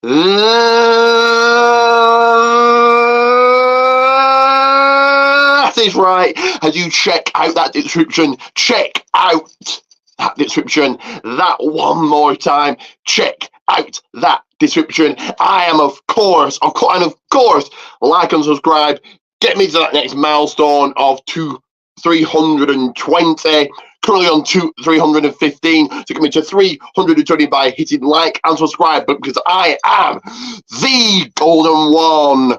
That is right. As you check out that description, check out that description. That one more time. Check out that description. I am, of course, like and subscribe. Get me to that next milestone of 320. Currently on 315. So get me to 320 by hitting like and subscribe. But because I am the golden one.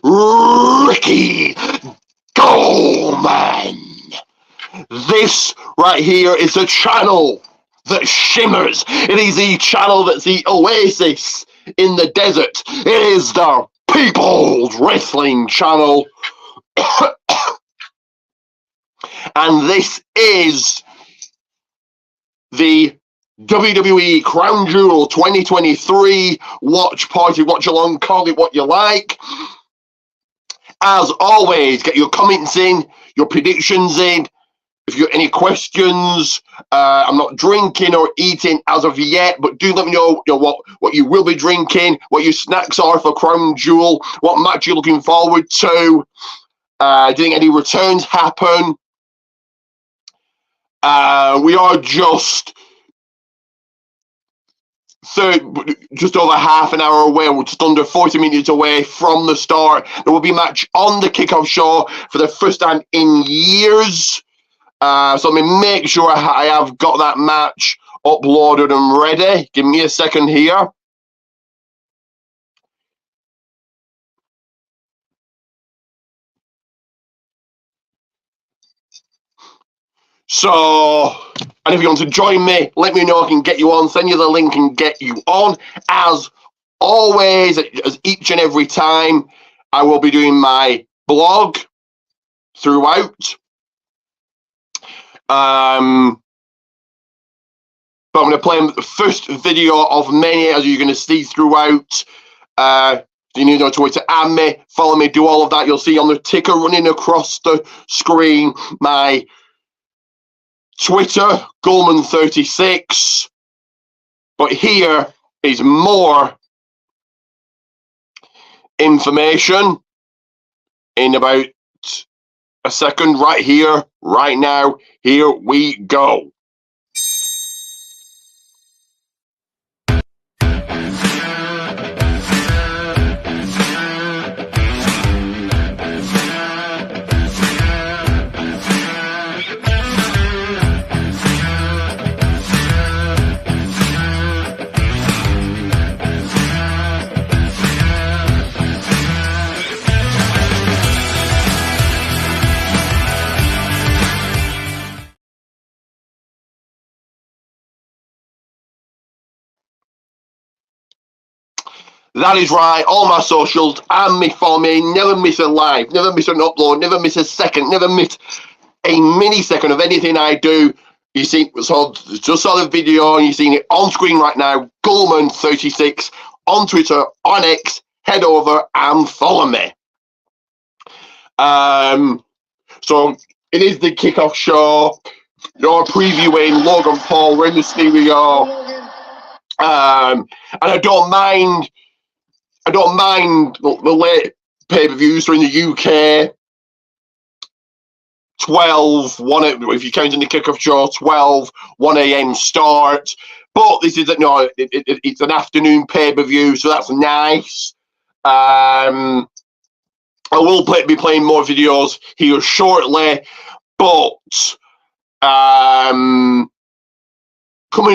Ricky Goldman. This right here is the channel that shimmers. It is the channel that's the oasis in the desert. It is the People's Wrestling Channel. And this is the WWE Crown Jewel 2023 watch party, watch along, call it what you like. As always, get your comments in, your predictions in. If you have any questions, I'm not drinking or eating as of yet, but do let me know, what you will be drinking, what your snacks are for Crown Jewel, what match you're looking forward to. Do you think any returns happen? We are just over half an hour away. We're just under 40 minutes away from the start. There will be a match on the Kickoff show for the first time in years. So let me make sure I have got that match uploaded and ready. Give me a second here. So, and if you want to join me, let me know. I can get you on, send you the link and get you on. As always, as each and every time, I will be doing my throughout. But I'm going to play the first video of many, as you're going to see throughout. You need to know to add me, follow me, do all of that. You'll see on the ticker running across the screen my Twitter, Goldman36. But here is more information in about a second. Right here, right now. Here we go. That is right. All my socials and me, follow me. Never miss a live, never miss an upload, never miss a second, never miss a millisecond of anything I do. You see, so just saw the video and you've seen it on screen right now. Goldman36 on Twitter, on X. Head over and follow me. So it is the Kickoff show. You're previewing Logan Paul, Rey Mysterio. And I don't mind the late pay-per-views. So in the UK, 12, 1, if you're counting the Kickoff show, 12, 1 a.m. start. But this is, it's an afternoon pay-per-view, so that's nice. I will be playing more videos here shortly, but coming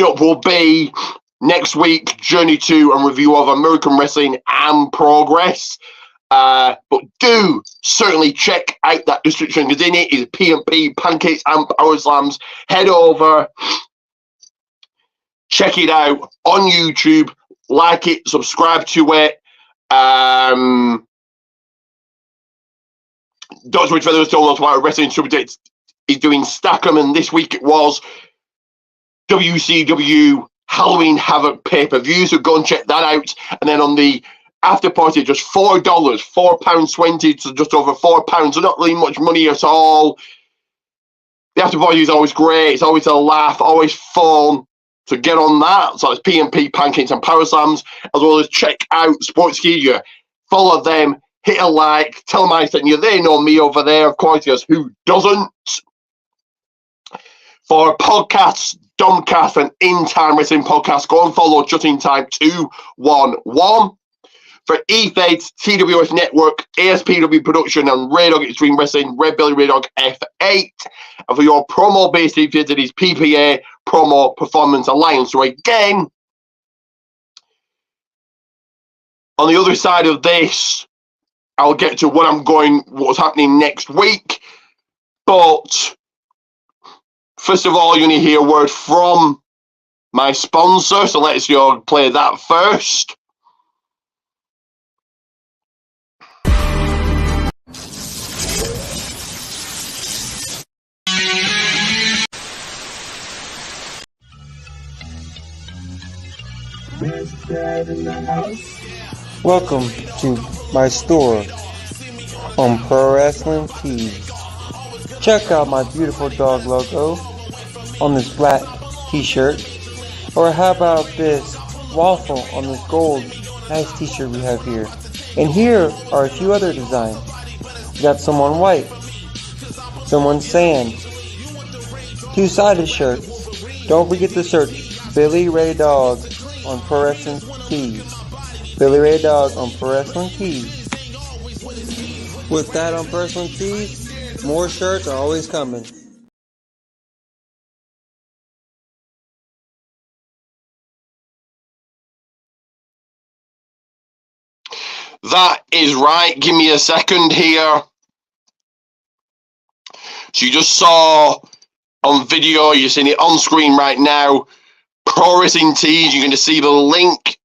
up will be next week, Journey to and review of American Wrestling and Progress. But do certainly check out that description, because in it is P&P, Pancakes and POWERSLAMS. Head over, check it out on YouTube, like it, subscribe to it. Don't switch further to about Wrestling Subjects is doing Stackham, and this week it was WCW Halloween Havoc pay-per-view, so go and check that out. And then on the after party, just $4, £4.20 to just over £4. So not really much money at all. The after party is always great. It's always a laugh, always fun. So get on that. So it's PNP, Pancakes and PowerSlams, as well as check out Sportskeeda. Follow them, hit a like, tell them I sent you. They know me over there, of course, because who doesn't? For podcasts, DOMCAST and In Time Wrestling Podcast, go and follow Just In Time 211. For E-Feds, TWF Network, ASPW Production, and Ray Dog Extreme Wrestling, Red Belly Ray Dog F8. And for your promo-based events, it is PPA, Promo Performance Alliance. So again, on the other side of this, I'll get to what's happening next week. But first of all, you need to hear a word from my sponsor. So let's play that first. Welcome to my store on Pro Wrestling Tees. Check out my beautiful dog logo on this black t-shirt, or how about this waffle on this gold nice t-shirt we have here. And here are a few other designs. We got some on white, some on sand, two-sided shirts. Don't forget to search Billy Ray Dog on Pro Wrestling Tees. Billy Ray Dog on Pro Wrestling Tees. With that on Pro Wrestling Tees, more shirts are always coming. That is right. Give me a second here. So you just saw on video, you're seeing it on screen right now. Pro Wrestling Tees, you're going to see the link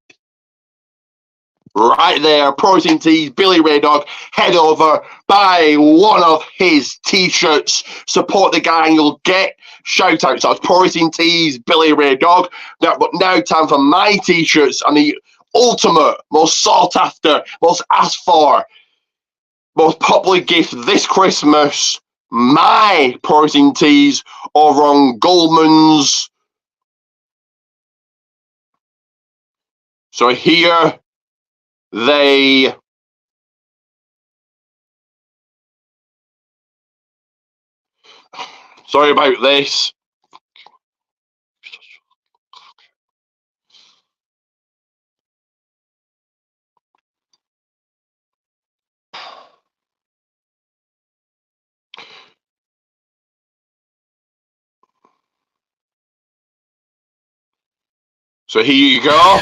right there. Pro Wrestling Tees, Billy Ray Dog. Head over, buy one of his t-shirts, support the guy, and you'll get shout outs. That's Pro Wrestling Tees, Billy Ray Dog. But now time for my t-shirts and the ultimate, most sought after, most asked for, most popular gift this Christmas. My Pro Wrestling Tees over on Goldman's. So here they sorry about this. So here you go.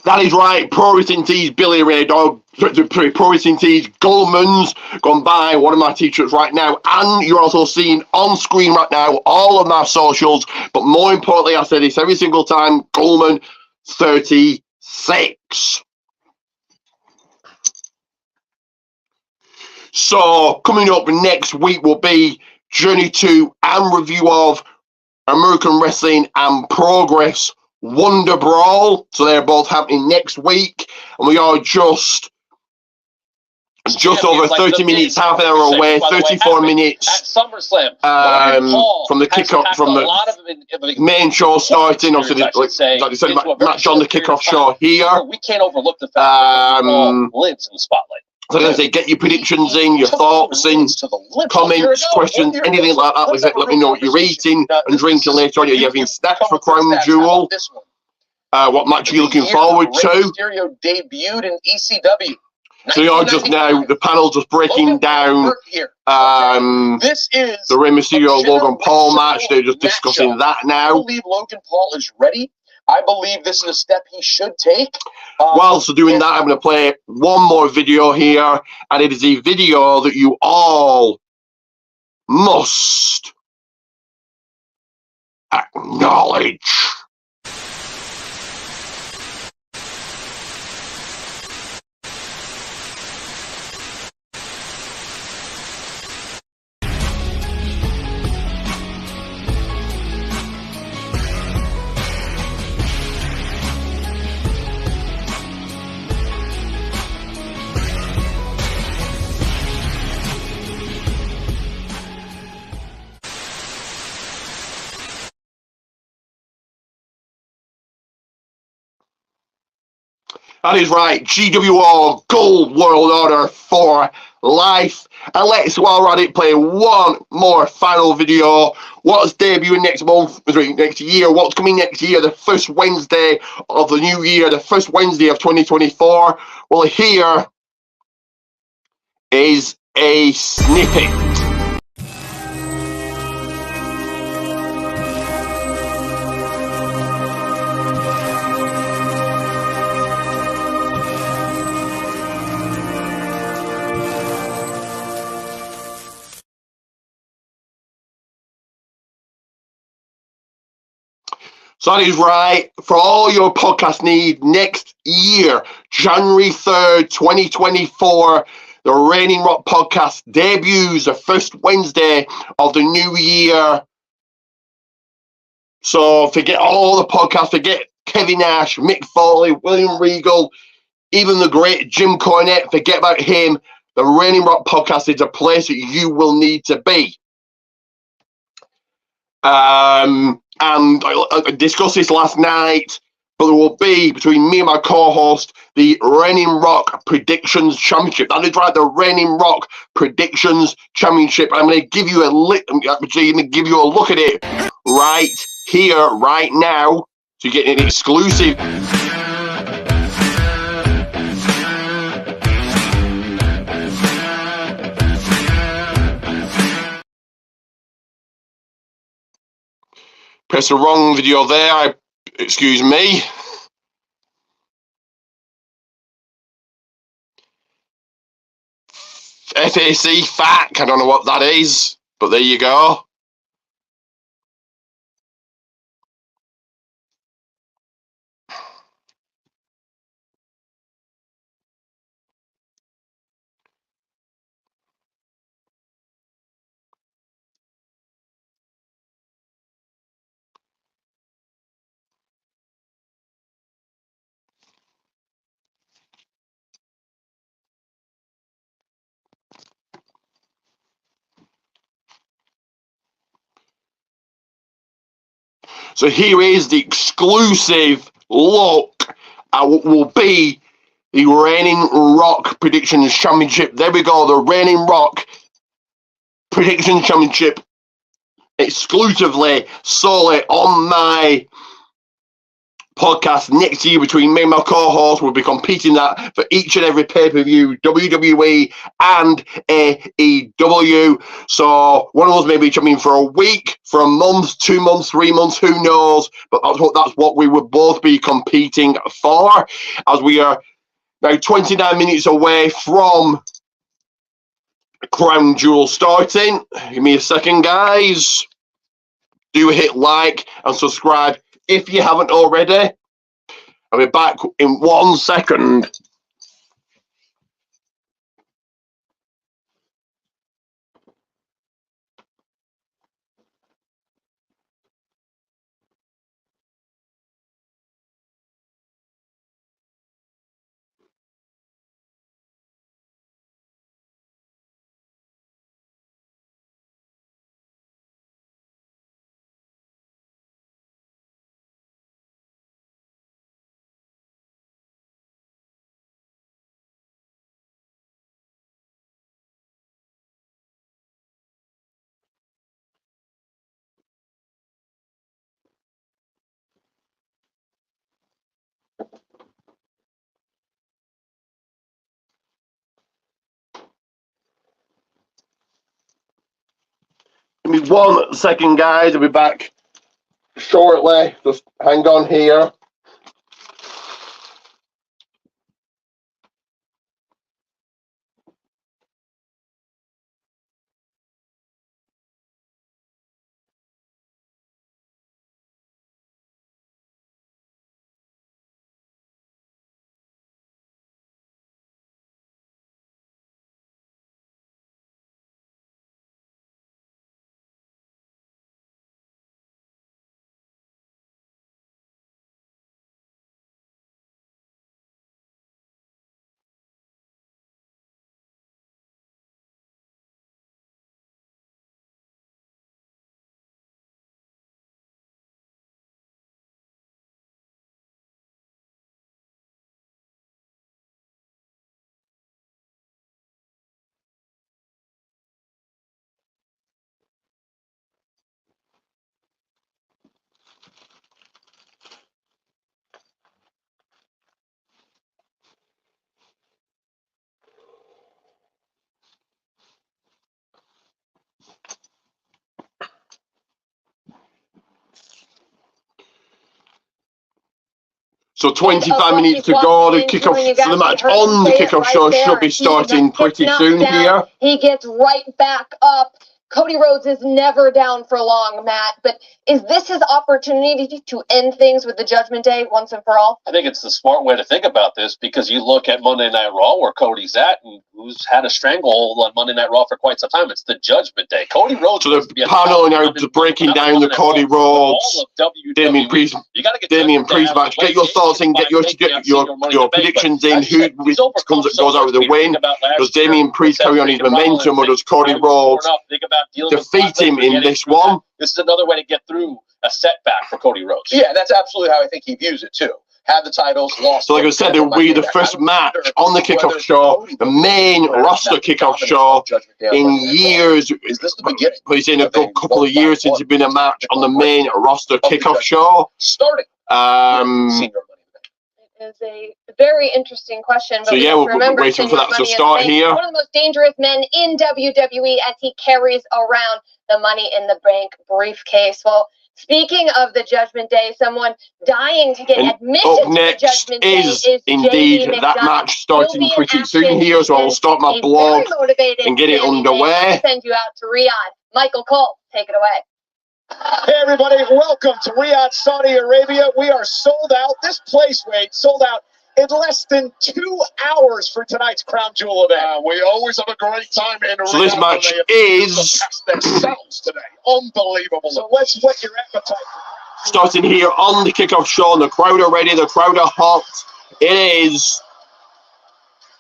That is right, Pro Wrestling Tees, Billy Ray Dog, sorry, Pro Wrestling Tees, Goldman's, gone by one of my t-shirts right now, and you're also seeing on screen right now all of my socials, but more importantly, I say this every single time, Goldman 36. So, coming up next week will be Journey to and review of American Wrestling and Progress Wonder Brawl. So they're both happening next week, and we are just over 30 minutes, half an hour away, 34 minutes at SummerSlam from the kickoff, from the main show starting. Obviously, like I said, match on the kickoff show here. We can't overlook the fact that Lynn's in the spotlight. So I'm going to say, get your predictions in, your thoughts in, comments, questions, anything like that. Let me know what you're eating and drinking later on. Are you having snacks for Crown Jewel? What match are you looking forward to? Mysterio debuted in ECW. So you're just now, the panel just breaking down this is the Rey Mysterio Logan Paul match. They're just discussing that now. I believe Logan Paul is ready. I believe this is a step he should take. Whilst doing that, I'm going to play one more video here, and it is a video that you all must acknowledge. That is right, GWO Gold World Order for life. And let's, while we're at it, play one more final video. What's debuting next month, next year? What's coming next year? The first Wednesday of the new year, the first Wednesday of 2024. Well, here is a snippet. So that is right. For all your podcast need next year, January 3rd, 2024, the Reigning Rock podcast debuts the first Wednesday of the new year. So forget all the podcasts, forget Kevin Nash, Mick Foley, William Regal, even the great Jim Cornette, forget about him. The Reigning Rock podcast is a place that you will need to be. And I discussed this last night, but there will be, between me and my co-host, the Reigning Rock Predictions Championship. That is right, the Reigning Rock Predictions Championship. I'm going to give you a look at it right here, right now, to get an exclusive. Press the wrong video there, excuse me. FAC, I don't know what that is, but there you go. So here is the exclusive look at what will be the Reigning Rock Predictions Championship. There we go, the Reigning Rock Predictions Championship, exclusively, solely on my podcast next year. Between me and my co-host, we'll be competing that for each and every pay-per-view, WWE and AEW. So one of us may be jumping for a week, for a month, 2 months, 3 months, who knows? But that's what we would both be competing for, as we are now 29 minutes away from Crown Jewel starting. Give me a second, guys. Do hit like and subscribe if you haven't already. I'll be back in 1 second. Give me 1 second, guys. I'll be back shortly. Just hang on here. So 25 minutes to go. The kickoff for the match on the kickoff show should be starting pretty soon here. He gets right back up. Cody Rhodes is never down for long, Matt. But is this his opportunity to end things with the Judgment Day once and for all? I think it's the smart way to think about this, because you look at Monday Night Raw, where Cody's at, and who's had a stranglehold on Monday Night Raw for quite some time. It's the Judgment Day. Cody Rhodes. So the panel now breaking down the Cody Rhodes, Damian Priest match. Get your thoughts in, get your predictions in. Who goes out with the win? Does Damian Priest carry on his momentum, or does Cody Rhodes defeat him in this one? This is another way to get through a setback for Cody Rhodes. Yeah, that's absolutely how I think he views it too. Have the titles, lost. So like I said, it will be the first match on the kickoff show, the main roster kickoff show in years. Is this the beginning? It's in a good couple of years since it's been a match on the main roster kickoff show. Starting. It is a very interesting question. But so yeah, we're waiting for that to start here. One of the most dangerous men in WWE as he carries around the Money in the Bank briefcase. Well, speaking of the Judgment Day, someone dying to get admitted to the Judgment Day is indeed that match starting pretty soon here, so I'll start my blog and get it underway. I'll send you out to Riyadh. Michael Cole, take it away. Hey everybody, welcome to Riyadh, Saudi Arabia. We are sold out. This place, Wade, sold out in less than 2 hours for tonight's Crown Jewel event. We always have a great time in Riyadh. So this match is themselves today. Unbelievable. So let's whet your appetite. Starting here on the kickoff show, and the crowd are ready, the crowd are hot. It is.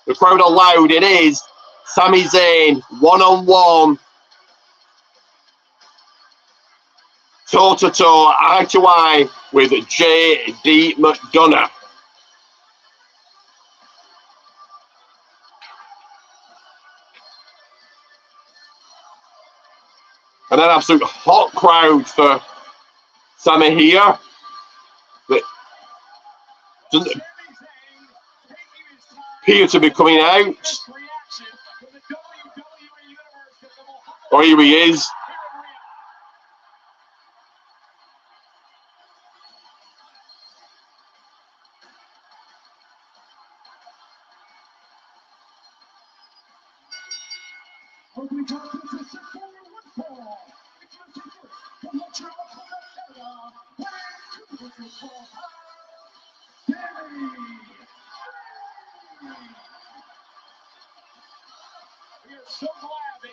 The crowd are loud. It is Sami Zayn one-on-one. Toe-to-toe, eye-to-eye with J.D. McDonagh. And an absolute hot crowd for Sami here. That doesn't appear to be coming out. Oh, here he is.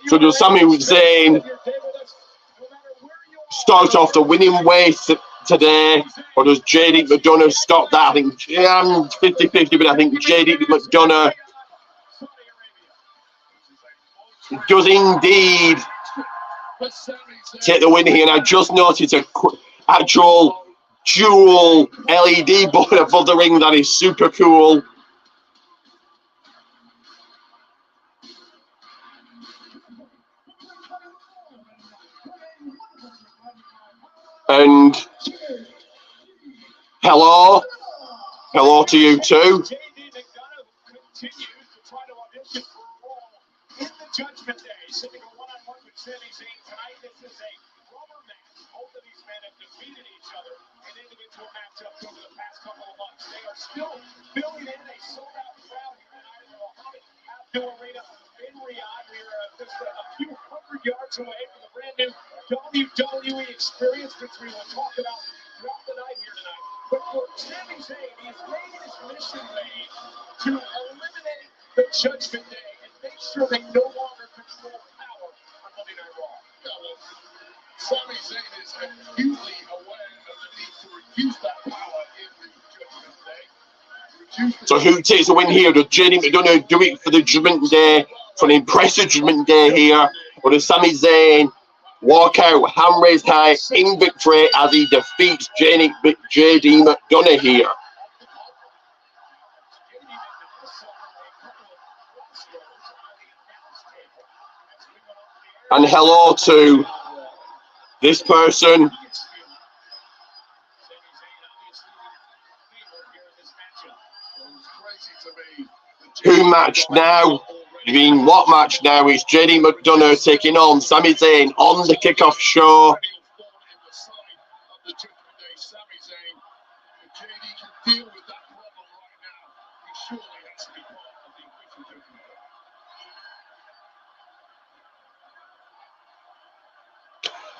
So does Sami Zayn start off the winning way today, or does J.D. McDonagh stop that? I think 50-50, but I think J.D. McDonagh does indeed take the win here. And I just noticed an actual dual LED board above the ring that is super cool. And hello to you too. Judgment Day, sitting a one-on-one with Sami Zayn tonight. This is a rubber match. Both of these men have defeated each other in individual matchups over the past couple of months. They are still filling in a sold-out crowd here tonight in the Mohammed Abdul Arena in Riyadh. We are just a few hundred yards away from the brand new WWE experience, which we will talk about throughout the night here tonight. But for Sami Zayn, he's made his mission made to eliminate the Judgment Day and make sure they no longer control power on Monday Night Raw. Sami Zayn is acutely aware of the need to reduce that power in the Judgment Day. So who takes the win here? Does JD McDonagh do it for the Judgment Day, for an impressive Judgment Day here? Or does Sami Zayn walk out hand raised high in victory as he defeats JD McDonagh here? And hello to this person who matched now. You mean what match now is JD McDonagh taking on Sami Zayn on the Kickoff show.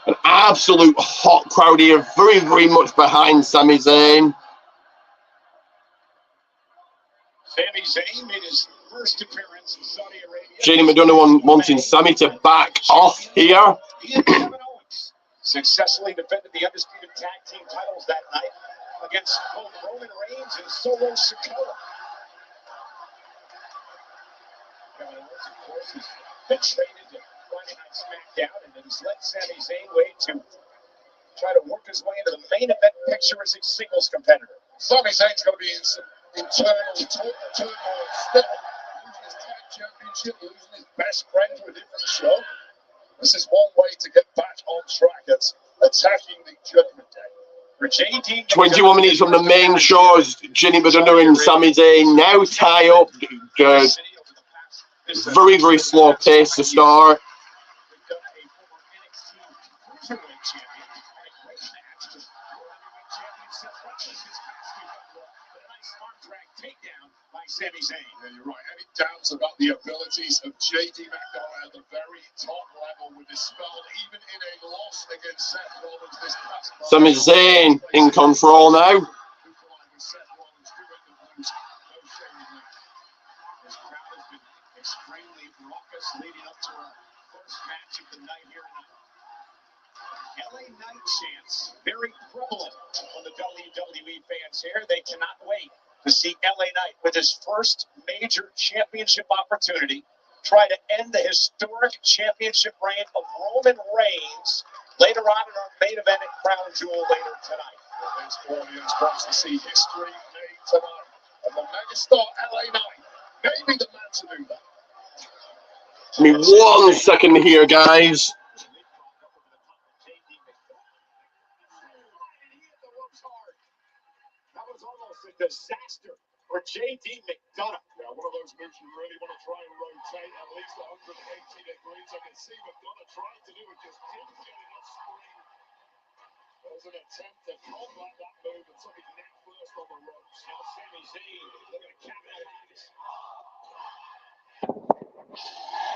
An absolute hot crowd here, very, very much behind Sami Zayn. Sami Zayn made his first appearance in Saudi Arabia. JD McDonagh wanting Sami to back off here. Successfully defended the undisputed tag team titles that night against both Roman Reigns and Solo Sikoa. Kevin Owens, of course, has been traded to Friday Night SmackDown and has led Sami Zayn way to try to work his way into the main event picture as a singles competitor. Sami Zayn's going to be in some internal turmoil still. Losing his tag championship, losing his best friend to a different show. This is one way to get back on track. It's attacking the Judgment Day. For JD, 21 minutes from the main show as JD McDonagh and Sami Zayn now tie up. Very, very slow pace to start. Sami Zayn. Yeah, you're right. Any doubts about the abilities of JD McDonagh at the very top level were dispelled even in a loss against Seth Rollins this past month. Sami Zayn in control now. This crowd has been extremely raucous leading up to our first match of the night here tonight. LA Knight chants, very prevalent on the WWE fans here. They cannot wait to see LA Knight with his first major championship opportunity try to end the historic championship reign of Roman Reigns later on in our main event at Crown Jewel later tonight. This audience wants to see history made tonight. And the megastar LA Knight may be the man to do that. Give me 1 second here, guys. That was almost a disaster for JD McDonagh. Yeah, one of those moves you really want to try and rotate at least 180 degrees. I can see McDonagh trying to do it, just didn't get enough spring. There was an attempt to combat that move and took it neck first on the ropes. Now Sami Zayn looking to capitalize.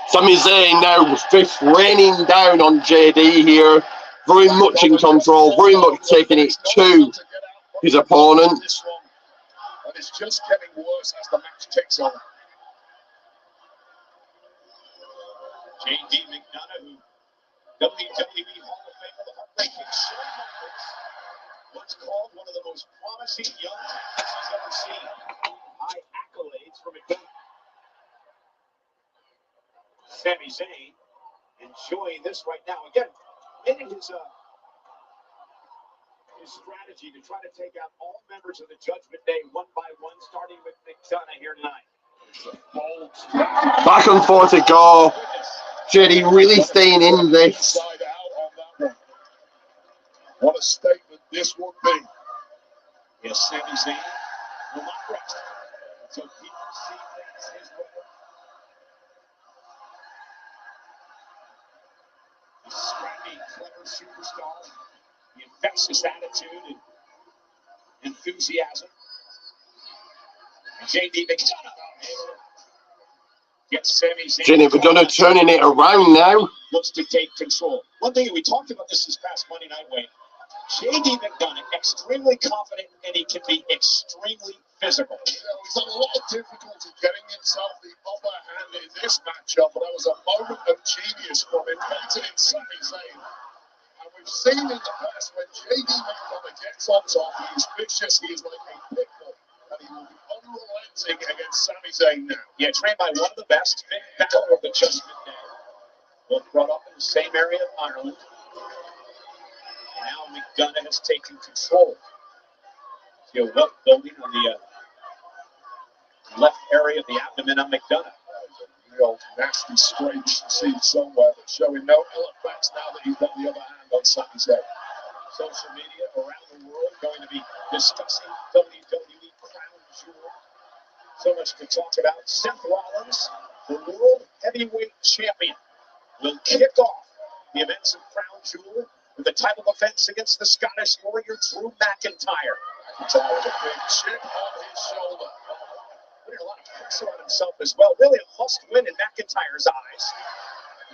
Sami Zayn now fifth raining down on JD here. Very much in control, very much taking it to his opponent. And it's just getting worse as the match takes on. JD McDonagh, who WWE Hall of Fame for the heartbreaking show numbers, once called one of the most promising young talents he's ever seen. High accolades for McDonagh. Sami Zayn enjoying this right now. Again, in his strategy to try to take out all members of the Judgment Day one by one, starting with McDonagh here tonight. Back and forth it go. JD really staying in this. What a statement this would be. Yes, Sami Zayn will not rest until people see things his way. superstar, the infectious attitude and enthusiasm. And JD McDonagh gets Sami Zayn. McDonagh turning it around now. Looks to take control. One thing, we talked about this past Monday night, Wayne. JD McDonagh, extremely confident, and he can be extremely physical. He's had a lot of difficulty getting himself the upper hand in this matchup, but that was a moment of genius from him, painted in Sami Zayn. And we've seen in the past when JD McDonagh gets on top, he is vicious, he is like a pit bull, and he will be unrelenting against Sami Zayn now. Yeah, trained by one of the best, big battle of the Judgment Day. Both brought up in the same area of Ireland. And now McDonagh has taken control. See a welt building on the left area of the abdomen on McDonagh. Real nasty scrape you can see somewhere, but showing no ill effects now that he's got the upper hand on Sami Zayn. Social media around the world going to be discussing WWE Crown Jewel. So much to talk about. Seth Rollins, the World Heavyweight Champion, will kick off the events of Crown Jewel with a title defense against the Scottish Warrior Drew McIntyre. McIntyre with a big chip on his shoulder. Putting a lot of pressure on himself as well. Really a must-win in McIntyre's eyes.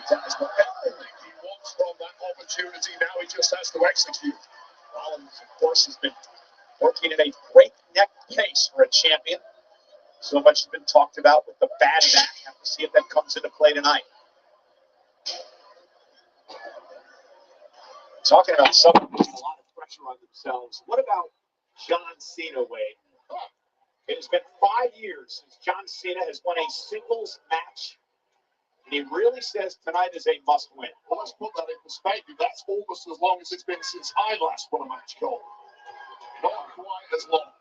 McIntyre's got everything he wants from that opportunity. Now he just has to execute. Rollins, of course, has been working at a breakneck pace for a champion. So much has been talked about with the bad back. Have to see if that comes into play tonight. Talking about someone putting a lot of pressure on themselves. What about John Cena, Wade? It has been 5 years since John Cena has won a singles match. And he really says tonight is a must-win. Well, let's put that in perspective. That's almost as long as it's been since I last won a match, Cole. Not quite as long.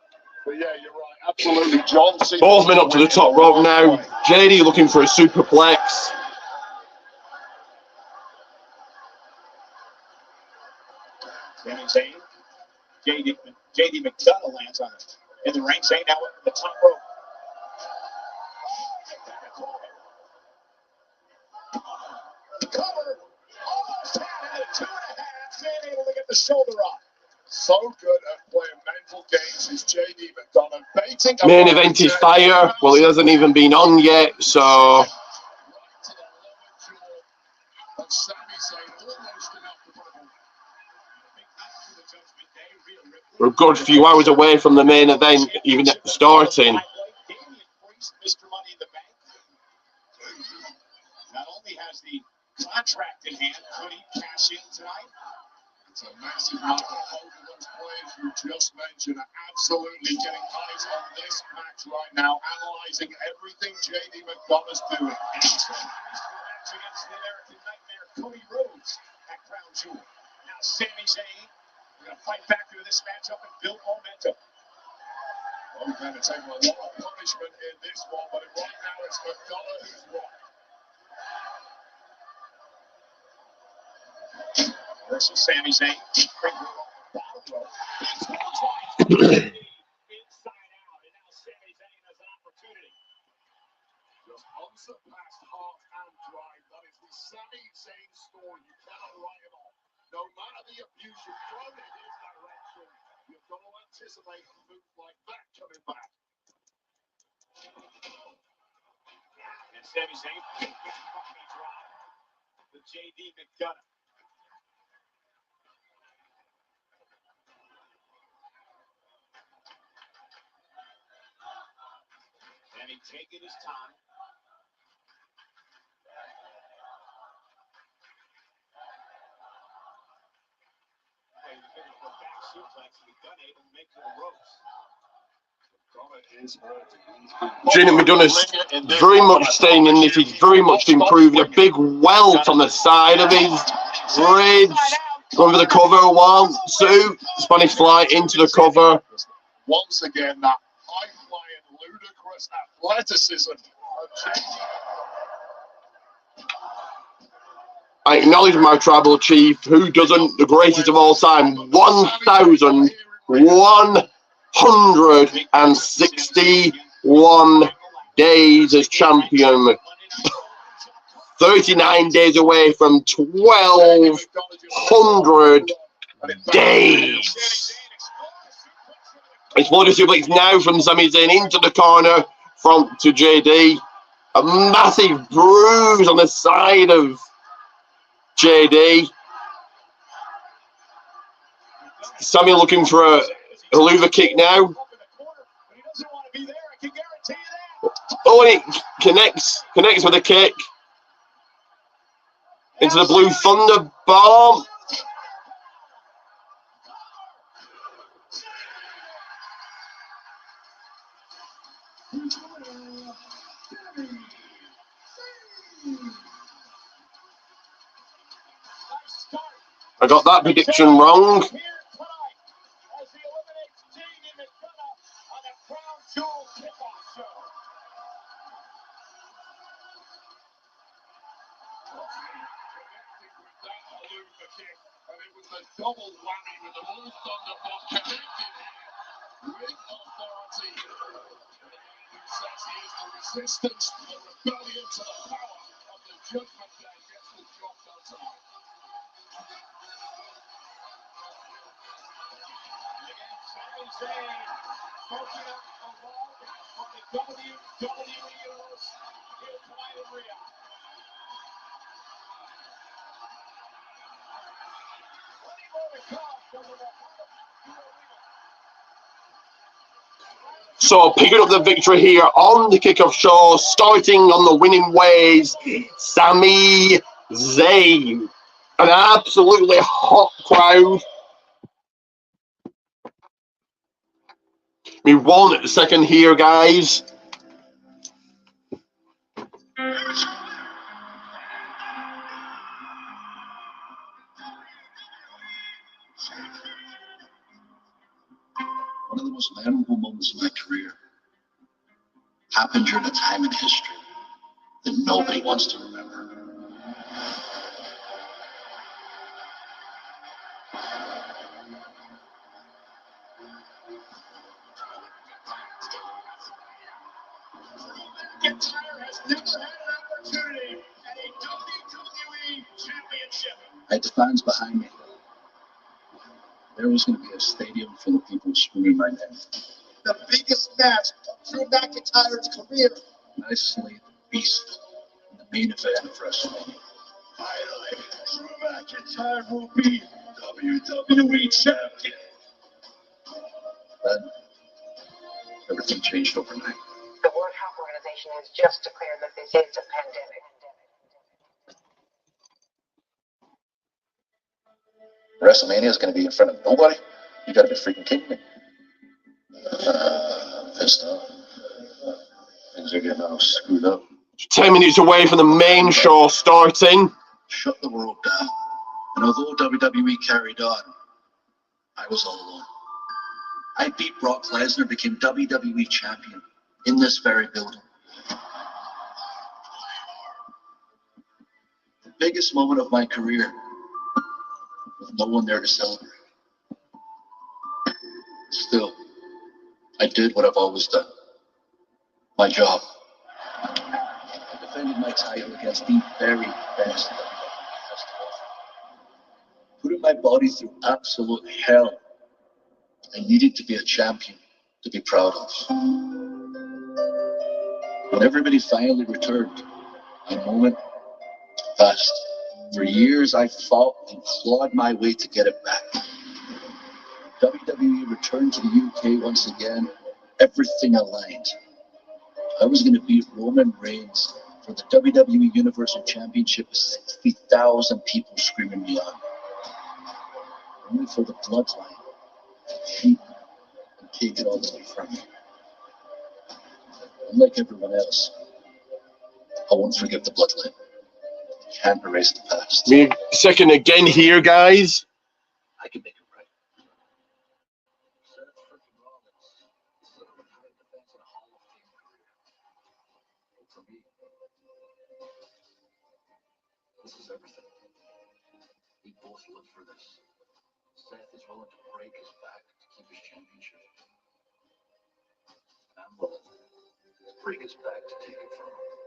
But yeah, you're right. Absolutely. John Cena. Ball's been up to the top rope now. JD looking for a superplex. Sami Zayn, JD McDonagh lands on it. In the ring, Zayn now at the top rope. Cover. Almost had it. 2.5. Zayn able to get the shoulder up. So good at playing mental games is JD McDonagh. Baiting Main event is fire. Well, it hasn't even been on yet, so right to the lower jaw of Sami Zayn. Almost enough to put it on. we're a good few hours away from the main event even starting. Damian Priest, Mr. Money in the Bank. Not only has the contract in hand, could he cash in tonight? It's a massive night for both of those players you just mentioned are absolutely getting eyes on this match right now, analysing everything JD McDonagh's doing. Excellent match against the American Nightmare, Cody Rhodes at Crown Jewel. Now Sami Zayn, we're going to fight back through this matchup and build momentum. Both men are taking a lot of punishment in this one, but right now it's McDonagh who's won. Versus Sami Zayn. Inside out, and now Sami Zayn has an opportunity. Just unsurpassed half and drive. That is the Sami Zayn story. You cannot write it off. No matter the abuse you've thrown in his direction, you've got to anticipate a move like that coming back. And Sami Zayn gets a drive with JD McDonagh. And he's taking his time. McDonagh's very much staying in this. He's very much improving. A big welt on the side of his ribs. Going for the cover. 1, 2. Spanish fly into the cover. Once again, that high-flying, ludicrous athleticism of JD. I acknowledge my tribal chief, who doesn't, the greatest of all time, 1,161 days as champion. 39 days away from 1,200 days. Exploding suplex now from Sami Zayn into the corner, front to JD. A massive bruise on the side of JD. Sami looking for a Helluva kick now. Oh, and it connects with a kick into the Blue Thunder bomb. I got that prediction wrong. Double whammy with the Blue Thunder bomb connected with authority. Says he is the resistance, the rebellion to the power of the Judgment Day. Gets the job done tonight. Again, Sami Zayn smoking up a log on the WWE Universe here tonight in Rio. So picking up the victory here on the Kickoff show, starting on the winning ways, Sami Zayn. An absolutely hot crowd. We won second here, guys. One of the most memorable moments of my career happened during a time in history that nobody wants to remember. McIntyre has never had an opportunity at a WWE Championship. I had the fans behind me. There was going to be a stadium full of people screaming my name. The biggest match of Drew McIntyre's career. And I slayed the beast in the main event of WrestleMania. Finally, Drew McIntyre will be WWE Champion. Then everything changed overnight. The World Health Organization has just declared that this is a pandemic. WrestleMania is going to be in front of nobody? You got to be freaking kidding me. Pissed off. Things are getting all screwed up. 10 minutes away from the main show starting. Shut the world down. And although WWE carried on, I was all alone. I beat Brock Lesnar, became WWE champion in this very building. The biggest moment of my career, with no one there to celebrate. Still, I did what I've always done. My job. I defended my title against the very best that WWE has to offer. Putting my body through absolute hell. I needed to be a champion to be proud of. When everybody finally returned, my moment passed. For years, I fought and clawed my way to get it back. WWE returned to the UK once again. Everything aligned. I was going to beat Roman Reigns for the WWE Universal Championship with 60,000 people screaming me on. Only for the bloodline to cheat and take it all away from me. Unlike everyone else, I won't forgive the bloodline. Can't erase the past. Me second again here, guys. I can make it right. Seth freaking Rollins set up a tight defense and a Hall of Fame career. And for me, this is everything. We both live for this. Seth is willing to break his back to keep his championship. And I'm willing to break his back to take it from him.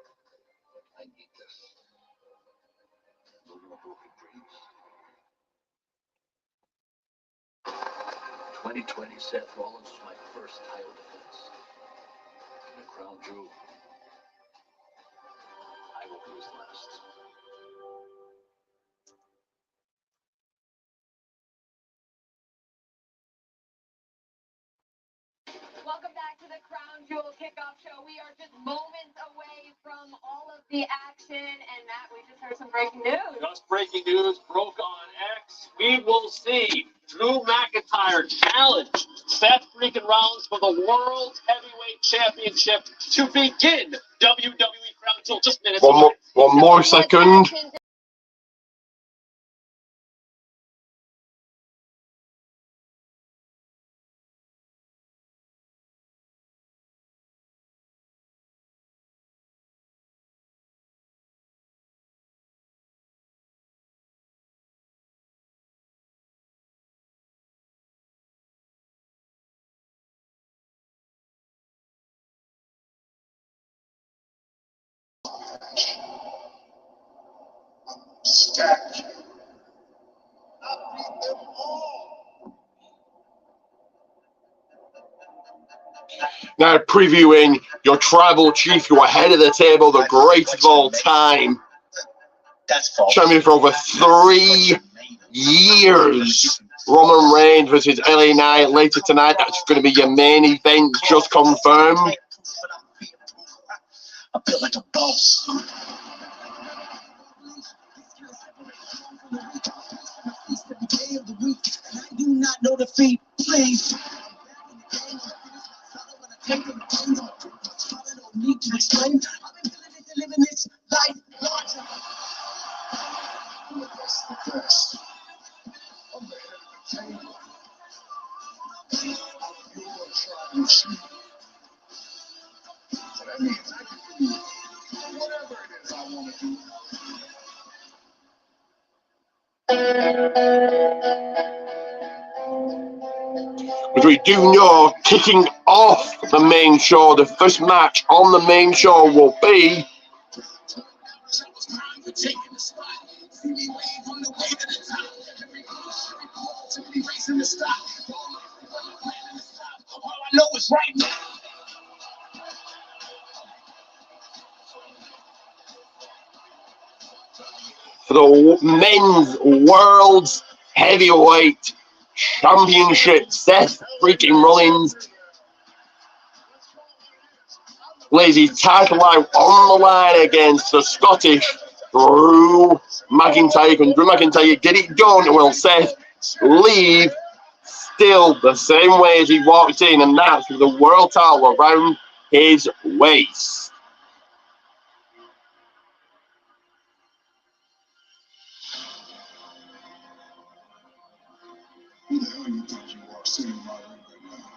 I need this. broken dreams. 2020 Seth Rollins was my first title defense. And the crown jewel, I will be his last. Welcome back to the Crown Jewel Kickoff Show. We are just moments away from all of the action. And Matt, we just heard some breaking news. Just breaking news broke on X. We will see Drew McIntyre challenge Seth freaking Rollins for the World Heavyweight Championship to begin WWE Crown Jewel. Just minutes away. One more second. Stacked. I beat them all. Now previewing your tribal chief, who are head of the table, the greatest of all time. That's false. Champion for over 3 years. Roman Reigns versus LA Knight later tonight. That's going to be your main event, just confirmed. I feel like a boss. I do not know defeat, please. Take the pains of I don't need to explain. I've been feeling it to live in this life larger. I'm the best. I'm the head of the table. You're gonna try new shit. So that means I can do whatever it is I want to do. Which we do know, kicking off the main show, the first match on the main show will be for the men's world's heavyweight championship. Seth freaking Rollins lays his title out on the line against the Scottish Drew McIntyre. Can Drew McIntyre get it done, or will Seth leave still the same way as he walked in, and that's with the world title around his waist? Who the hell you think you are sitting in my ring right now?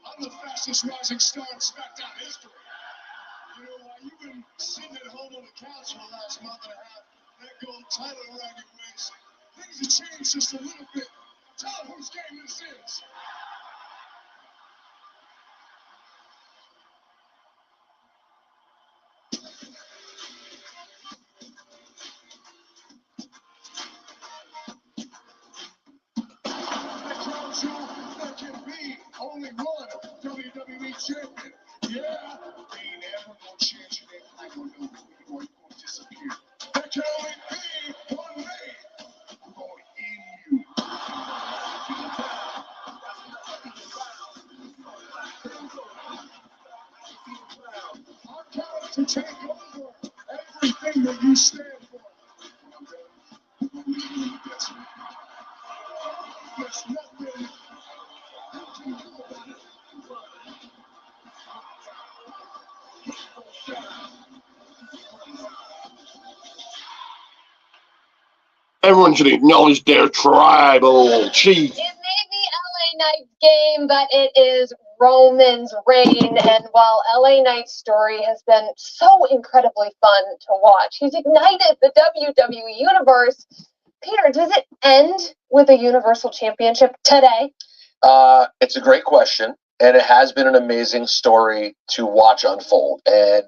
I'm the fastest rising star in SmackDown history. You know, while you've been sitting at home on the couch for the last month and a half, that gold title around your waist, things have changed just a little bit. Tell them whose game this is. There can be only one WWE champion. Yeah, they ain't ever gonna change your name like a new or you're gonna disappear. There can only be one name. I'm gonna end you. I'm coming to take over everything that you stand for. When I'm done, I'm gonna leave you in the desert. There's nothing you can do about it. Everyone should acknowledge their tribal chief. It may be LA Knight's game, but it is Roman's reign. And while LA Knight's story has been so incredibly fun to watch, he's ignited the WWE universe. Peter, does it end with a Universal Championship today? It's a great question, and it has been an amazing story to watch unfold. And,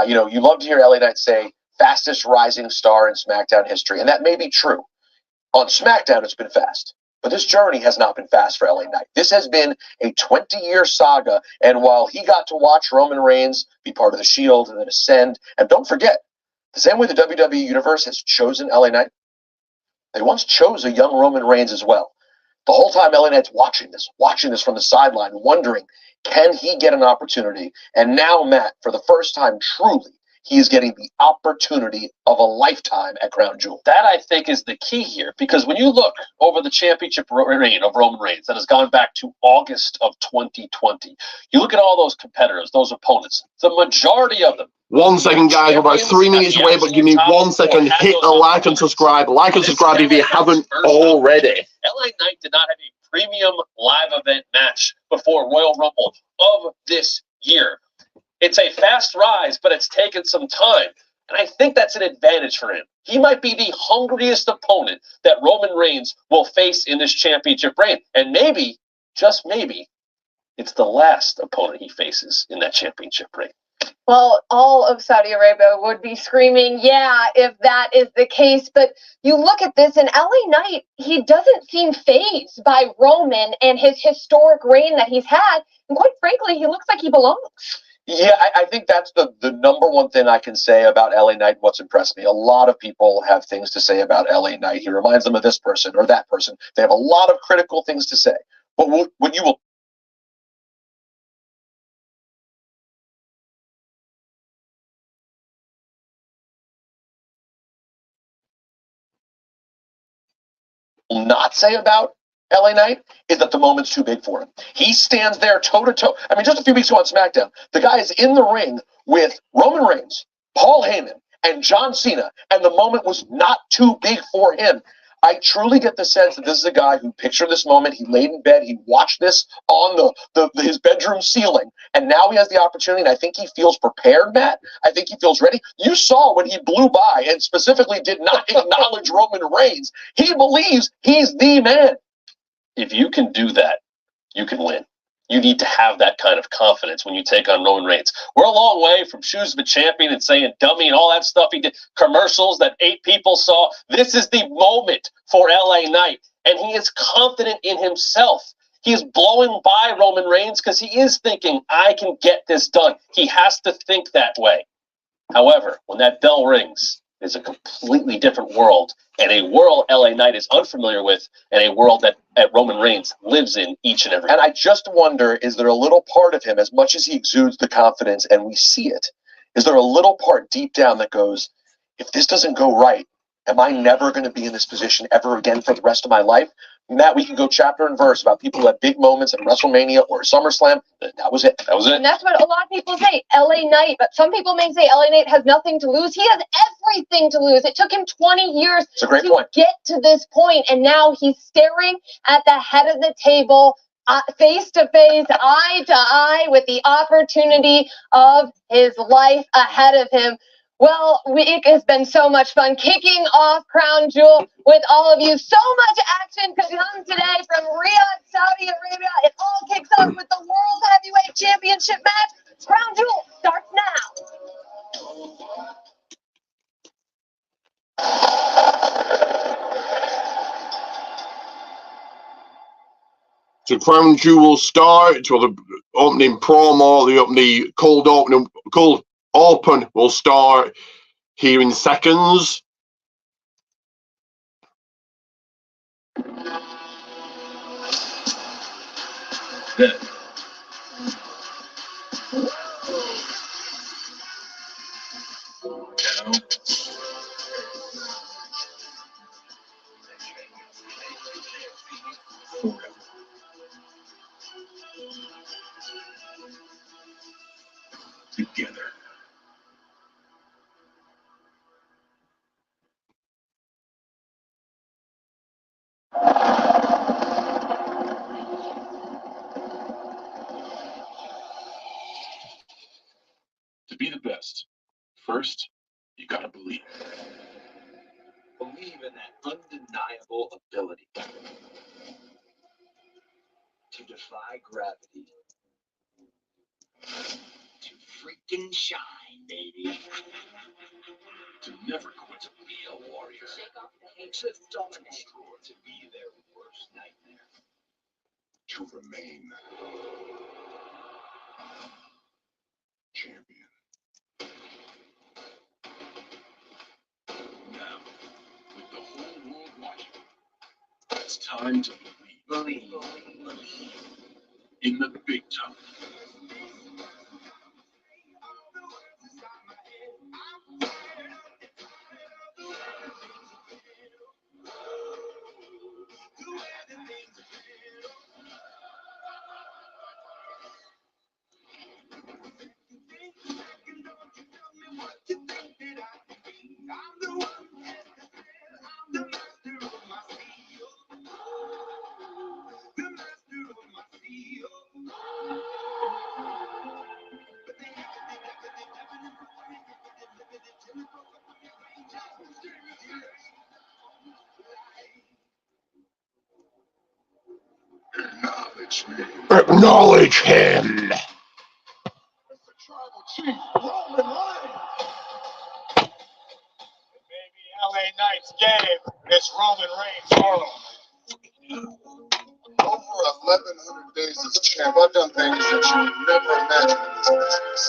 you know, you love to hear LA Knight say fastest rising star in SmackDown history, and that may be true. On SmackDown, it's been fast. But this journey has not been fast for LA Knight. This has been a 20-year saga, and while he got to watch Roman Reigns be part of the Shield and then ascend, and don't forget, the same way the WWE Universe has chosen LA Knight, they once chose a young Roman Reigns as well. The whole time LA Knight's watching this from the sideline, wondering, can he get an opportunity? And now, Matt, for the first time, truly, he is getting the opportunity of a lifetime at Crown Jewel. That, I think, is the key here, because when you look over the championship reign of Roman Reigns that has gone back to August of 2020, you look at all those competitors, those opponents, the majority of them. 1 second, guys. We're about 3 minutes away, but give me 1 second. Hit the like and subscribe. Like and subscribe if you haven't already. LA Knight did not have a premium live event match before Royal Rumble of this year. It's a fast rise, but it's taken some time. And I think that's an advantage for him. He might be the hungriest opponent that Roman Reigns will face in this championship reign. And maybe, just maybe, it's the last opponent he faces in that championship reign. Well, all of Saudi Arabia would be screaming, yeah, if that is the case. But you look at this, and LA Knight, he doesn't seem fazed by Roman and his historic reign that he's had. And quite frankly, he looks like he belongs. Yeah, I think that's the number one thing I can say about LA Knight. What's impressed me. A lot of people have things to say about LA Knight. He reminds them of this person or that person. They have a lot of critical things to say. But when you will not say about LA Knight is that the moment's too big for him. He stands there toe-to-toe. I mean, just a few weeks ago on SmackDown, the guy is in the ring with Roman Reigns, Paul Heyman, and John Cena, and the moment was not too big for him. I truly get the sense that this is a guy who pictured this moment. He laid in bed. He watched this on his bedroom ceiling, and now he has the opportunity, and I think he feels prepared, Matt. I think he feels ready. You saw when he blew by and specifically did not acknowledge Roman Reigns. He believes he's the man. If you can do that, you can win. You need to have that kind of confidence when you take on Roman Reigns. We're a long way from shoes of a champion and saying dummy and all that stuff he did, commercials that 8 people saw. This is the moment for LA Knight, and he is confident in himself. He is blowing by Roman Reigns because he is thinking, I can get this done. He has to think that way. However, when that bell rings, it's a completely different world, and a world LA Knight is unfamiliar with, and a world that Roman Reigns lives in each and every day. And I just wonder, is there a little part of him, as much as he exudes the confidence and we see it, is there a little part deep down that goes, if this doesn't go right, am I never going to be in this position ever again for the rest of my life? Matt, we can go chapter and verse about people who had big moments at WrestleMania or SummerSlam. That was it. That was it. And that's what a lot of people say, LA Knight. But some people may say LA Knight has nothing to lose. He has everything to lose. It took him 20 years to get to this point, and now he's staring at the head of the table, face to face, eye to eye, with the opportunity of his life ahead of him. Well, it has been so much fun kicking off Crown Jewel with all of you. So much action could come today from Riyadh, Saudi Arabia. It all kicks off with the World Heavyweight Championship match. Crown Jewel starts now. So Crown Jewel start. So the opening promo, the cold open will start here in seconds. Together. To be the best, first, you gotta believe. Believe in that undeniable ability to defy gravity, to freaking shine, baby. To never quit, be a warrior. Shake off the hatred, dominate. To be their worst nightmare. To remain champion. Now, with the whole world watching, it's time to believe in the big time. Acknowledge me. Acknowledge him. The tribal chief, Roman Reigns. Baby, LA Knight's game is Roman Reigns' world. Over 1,100 days as champ, I've done things that you would never imagine in this business.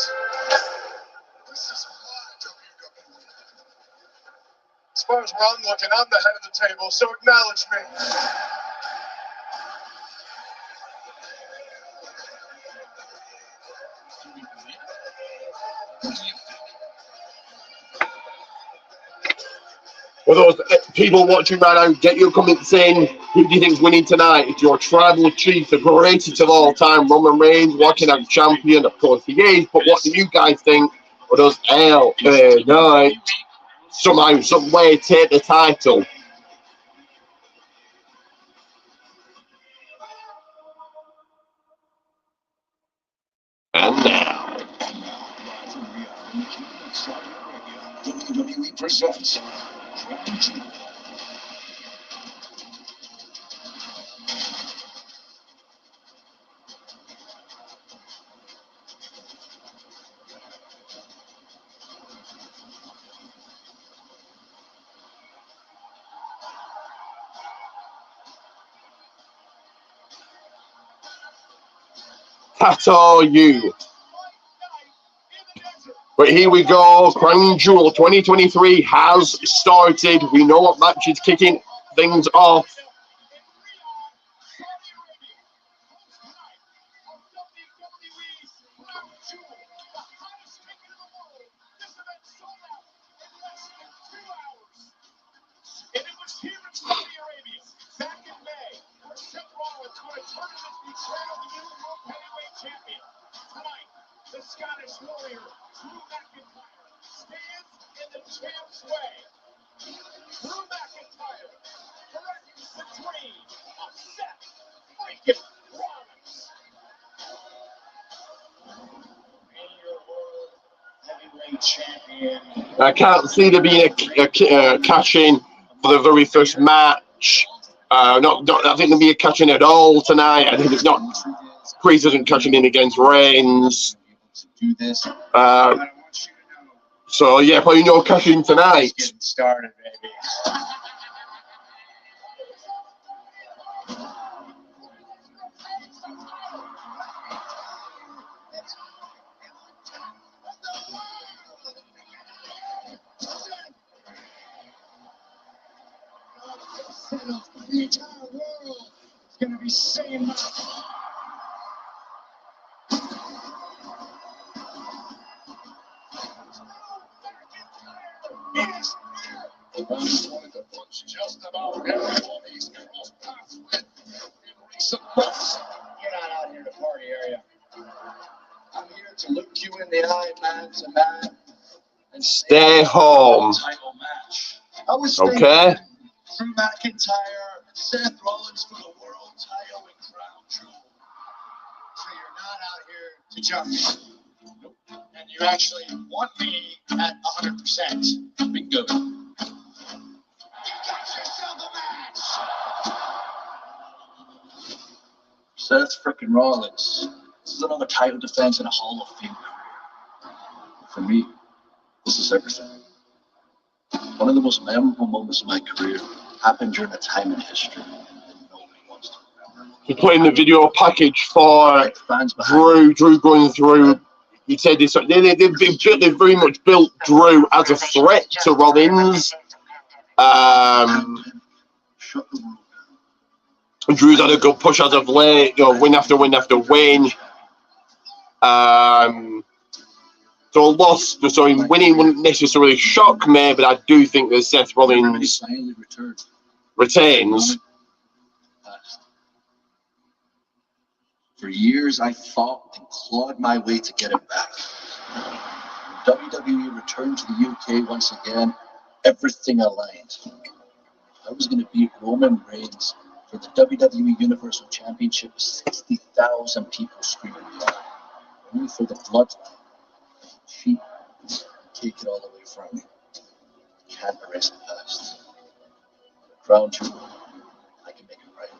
This is my WWE. As far as where I'm looking, I'm the head of the table, so acknowledge me. For those people watching right now, get your comments in. Who do you think's winning tonight? It's your tribal chief, the greatest of all time, Roman Reigns, walking out champion. Of course he is, but what do you guys think? Or does LA Knight somehow, some way take the title? And now, WWE presents Tattoo you. But here we go. Crown Jewel 2023 has started. We know what match is kicking things off. And it was here in Saudi Arabia back in May where Seth Rollins won a tournament betrayal the new World Heavyweight Champion. Tonight, the Scottish Warrior, Drew McIntyre, stands in the champ's way. Drew McIntyre corrects the dream of Seth freaking Rollins. Be your World Heavyweight Champion. I can't see there being a cash-in for the very first match. I think there'll be a cash-in at all tonight. I think it's not. Priest isn't cashing in against Reigns. So yeah, probably no cash-in tonight. Getting started, baby. The entire world is going to be saying my just about everyone he's crossed paths with in recent months. You're not out here to party, are you? I'm here to look you in the eye, man to man, and Stay home. title match. I was Okay. Drew McIntyre and Seth Rollins for the world title and crown jewel. So you're not out here to jump me. Nope. And you actually want me at 100%. Bingo. You got yourself a match. Seth freaking Rollins. This is another title defense in a Hall of Fame career. For me, this is everything. One of the most memorable moments of my career happened during a time in history that nobody wants to remember. He's putting the video package for Drew going through. He said this. They've very much built Drew as a threat to Rollins. Drew's had a good push as of late, win after win after win. So loss, so him winning wouldn't necessarily shock me, but I do think that Seth Rollins retains. For years, I fought and clawed my way to get it back. When WWE returned to the UK once again, everything aligned. I was going to beat Roman Reigns for the WWE Universal Championship with 60,000 people screaming blood. Only for the bloodline. She take it all away from me. Can't erase the past. Crown jewel, I can make it right.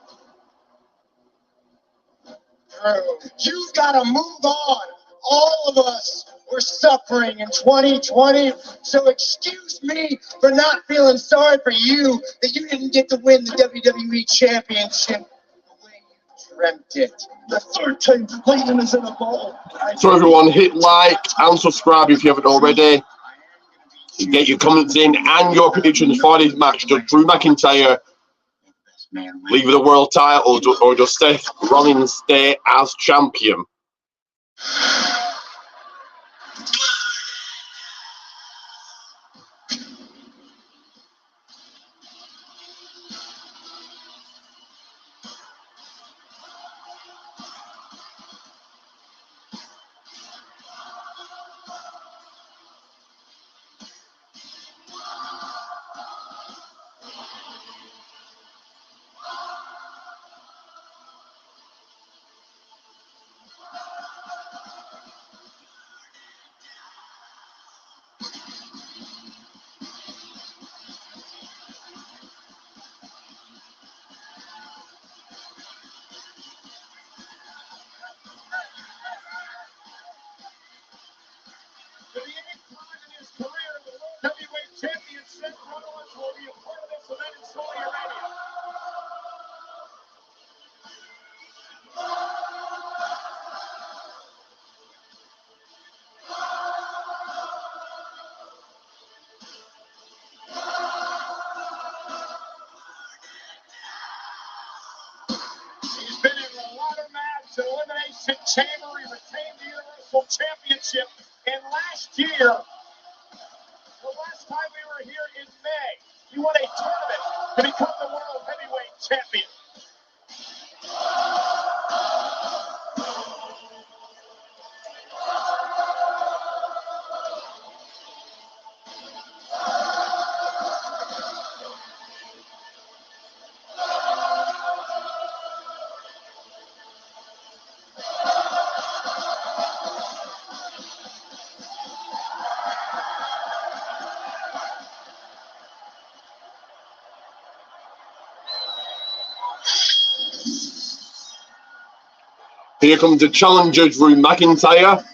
You've got to move on. All of us were suffering in 2020, so excuse me for not feeling sorry for you that you didn't get to win the WWE Championship the way you dreamt it. The third time Cleveland is in a bowl. So everyone, hit like and subscribe if you haven't already. Get your comments in and your predictions for this match. Does Drew McIntyre leave the world title, or does Seth Rollins stay as champion? For the 8th time in his career, the World Heavyweight Champion Seth Rollins will be a part of this event in Saudi Arabia. He's been in the ladder match, Elimination Chamber. He retained the Universal Championship. And last year, the last time we were here in May, he won a tournament to become the World Heavyweight Champion. Here comes the challenger, Drew McIntyre.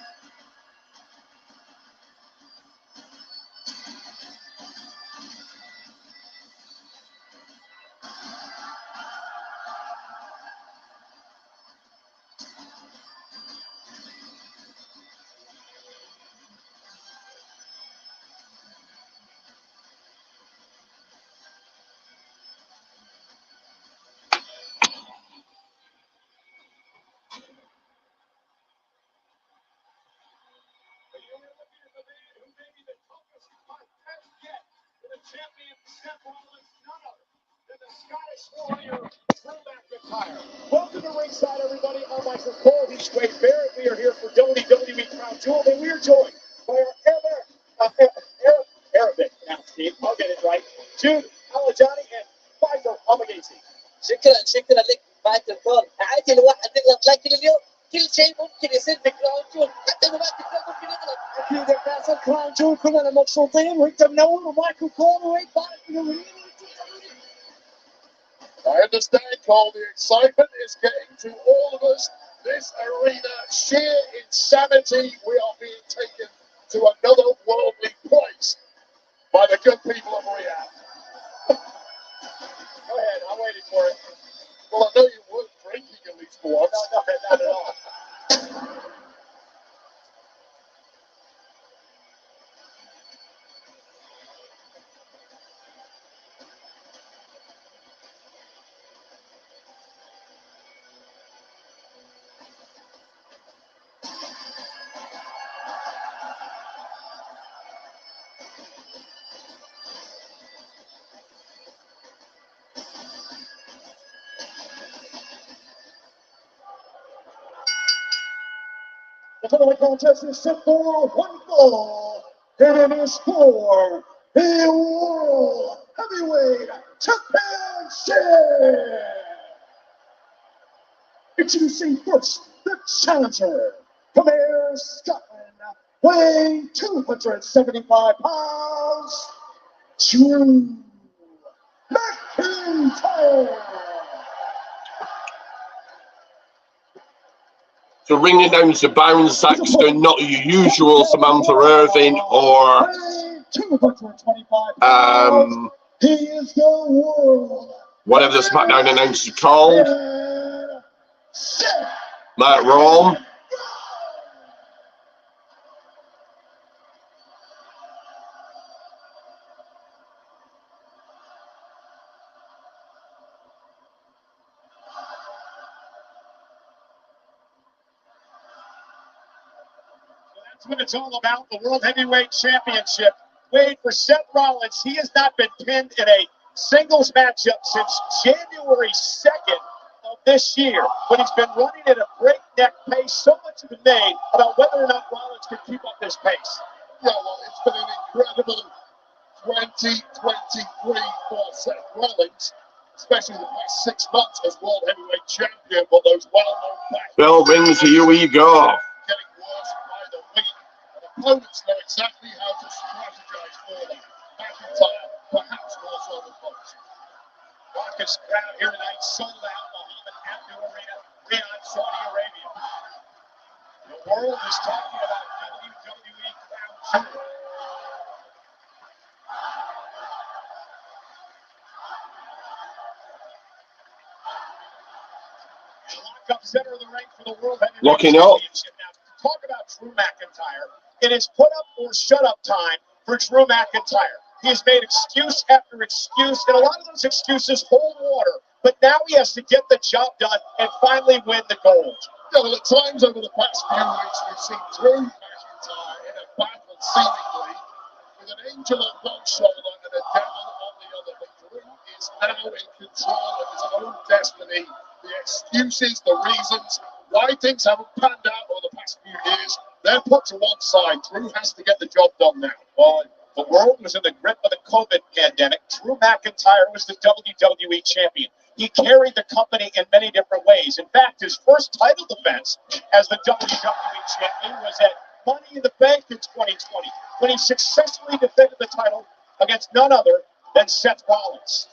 Champion Seth Rollins, none other than the Scottish warrior, Drew McIntyre. Welcome to ringside, everybody. I'm Michael Cole. He's Wade Barrett. We are here for WWE Crown Jewel, and we are joined by our Arabic, now Steve, I'll get it right, Jude Alajani and Faisal Amagasi. شكرا لك مايكل كول. عادي الواحد يغلط، لكن اليوم كل شيء ممكن يصير في كراون جول، حتى لو مايكل كول ممكن يغلط. أكيد يا فيصل، كراون جول كلنا مبسوطين وأنت منور ومايكل كول وويد بارك منورين. I understand, Cole, the excitement is getting to all of us. This arena, sheer insanity. We are being taken to another worldly place by the good people of Riyadh. Go ahead, I'm waiting for it. Well, I know you were drinking at least for once. No, not at all. The following contest is set for one fall, and it is for the World Heavyweight Championship. Introducing first the challenger from Ayr, Scotland, weighing 275 pounds, Drew McIntyre. So ring announcer Baron Saxton, not your usual Samantha Irving or whatever the SmackDown announcer called. Matt Rome. That's what it's all about, the World Heavyweight Championship. Weighed for Seth Rollins. He has not been pinned in a singles matchup since January 2nd of this year, when he's been running at a breakneck pace. So much has been made about whether or not Rollins can keep up this pace. Yeah, well, it's been an incredible 2023 for Seth Rollins, especially the past 6 months as World Heavyweight Champion, but those well-known facts. Bell rings, here we go. Getting worse by the week. And opponents know exactly how to strategize for them. McIntyre, perhaps more so than most. Raucous crowd here tonight, sold out Mohammed Abdul Arena, Riyadh, Saudi Arabia. The world is talking about WWE Crown Jewel. Lock up center of the ring for the World Heavyweight Locking up. Championship. Now, talk about Drew McIntyre. It is put up or shut up time for Drew McIntyre. He has made excuse after excuse, and a lot of those excuses hold water. But now he has to get the job done and finally win the gold. Yeah, well, at times over the past few weeks, we've seen Drew McIntyre in a battle seemingly with an angel on one shoulder and a devil on the other. But Drew is now in control of his own destiny. The excuses, the reasons why things haven't panned out over the past few years, they're put to one side. Drew has to get the job done now. The world was in the grip of the COVID pandemic. Drew McIntyre was the WWE champion. He carried the company in many different ways. In fact, his first title defense as the WWE champion was at Money in the Bank in 2020, when he successfully defended the title against none other than Seth Rollins.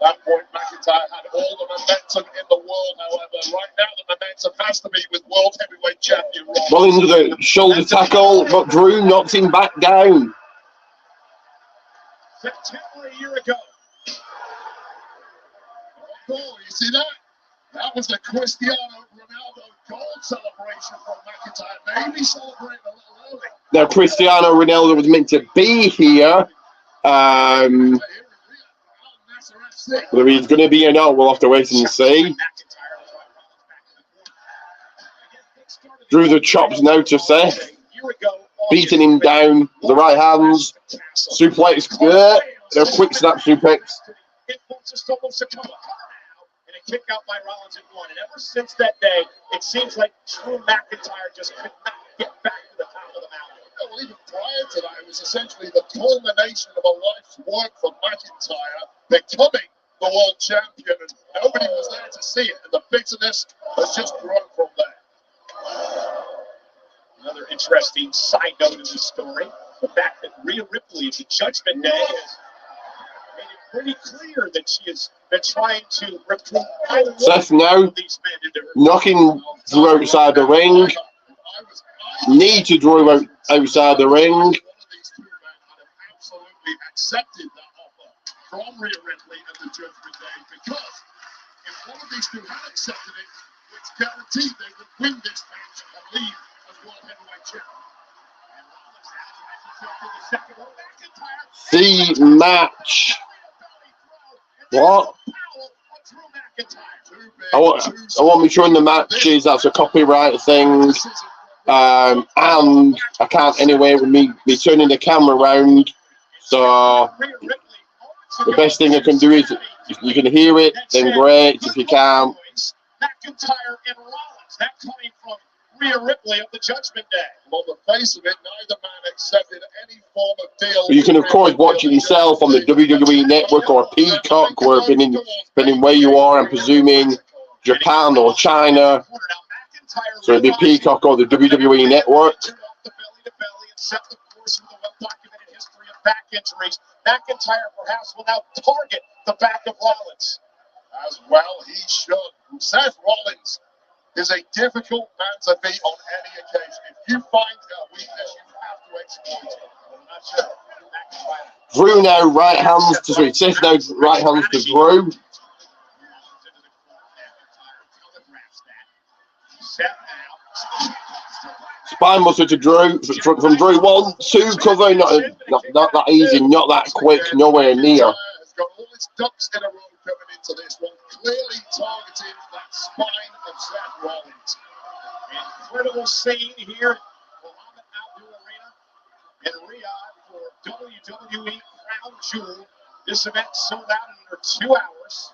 At that point, McIntyre had all the momentum in the world. However, right now the momentum has to be with World Heavyweight Champion Rollins. Well into the shoulder tackle, but Drew knocks him back down. September a year ago. Oh, you see that? That was the Cristiano Ronaldo gold celebration from McIntyre. Maybe celebrating a little early. Now, Cristiano Ronaldo was meant to be here. Whether he's going to be or not, we'll have to wait and see. Drew the chops now to Seth. Beating him down with the right hands. Suplex, a quick snap suplex. And a kick out by Rollins and one. And ever since that day, it seems like Drew McIntyre just could not get back to the top of the mountain. Well, even prior to that, it was essentially the culmination of a life's work for McIntyre, becoming the world champion, and nobody was there to see it. And the bitterness has just grown from there. Another interesting side note in the story, the fact that Rhea Ripley at the Judgment Day has made it pretty clear that she has been trying to recruit Seth now these men into her. knocking Drew outside the ring. I knee to Drew outside the ring. One of these two men had absolutely accepted that offer from Rhea Ripley at the Judgment Day, because if one of these two had accepted it, it's guaranteed they would win this match and leave as World Heavyweight Champion. And Rollins now tries himself for the second one. McIntyre. The match. What? I want me showing the matches. That's a copyright thing. And I can't anyway with me turning the camera around. So the best thing I can do is, if you can hear it, then great. If you can't, McIntyre and Rollins. That coming from Rhea Ripley of the Judgment Day. On the face of it, neither man accepted any form of deal. you can of course watch it yourself on the WWE Network or Peacock, or depending where you are. I'm presuming Japan or China, so it'd be Peacock or the WWE Network. Back injuries. McIntyre perhaps will now target the back of Rollins. As well he should. Seth Rollins is a difficult man to beat on any occasion. If you find a weakness, you have to exploit it. I'm not sure. Drew now right hands to Seth now right hands to Drew. Spine buster to Drew from Drew. 1, 2 cover. Not that easy. Not that quick. Nowhere near. Has got all his ducks in a row coming into this one, clearly targeting that spine of Seth Rollins. Incredible scene here at Mohammed Abdul Arena in Riyadh for WWE Crown Jewel. This event sold out in under 2 hours.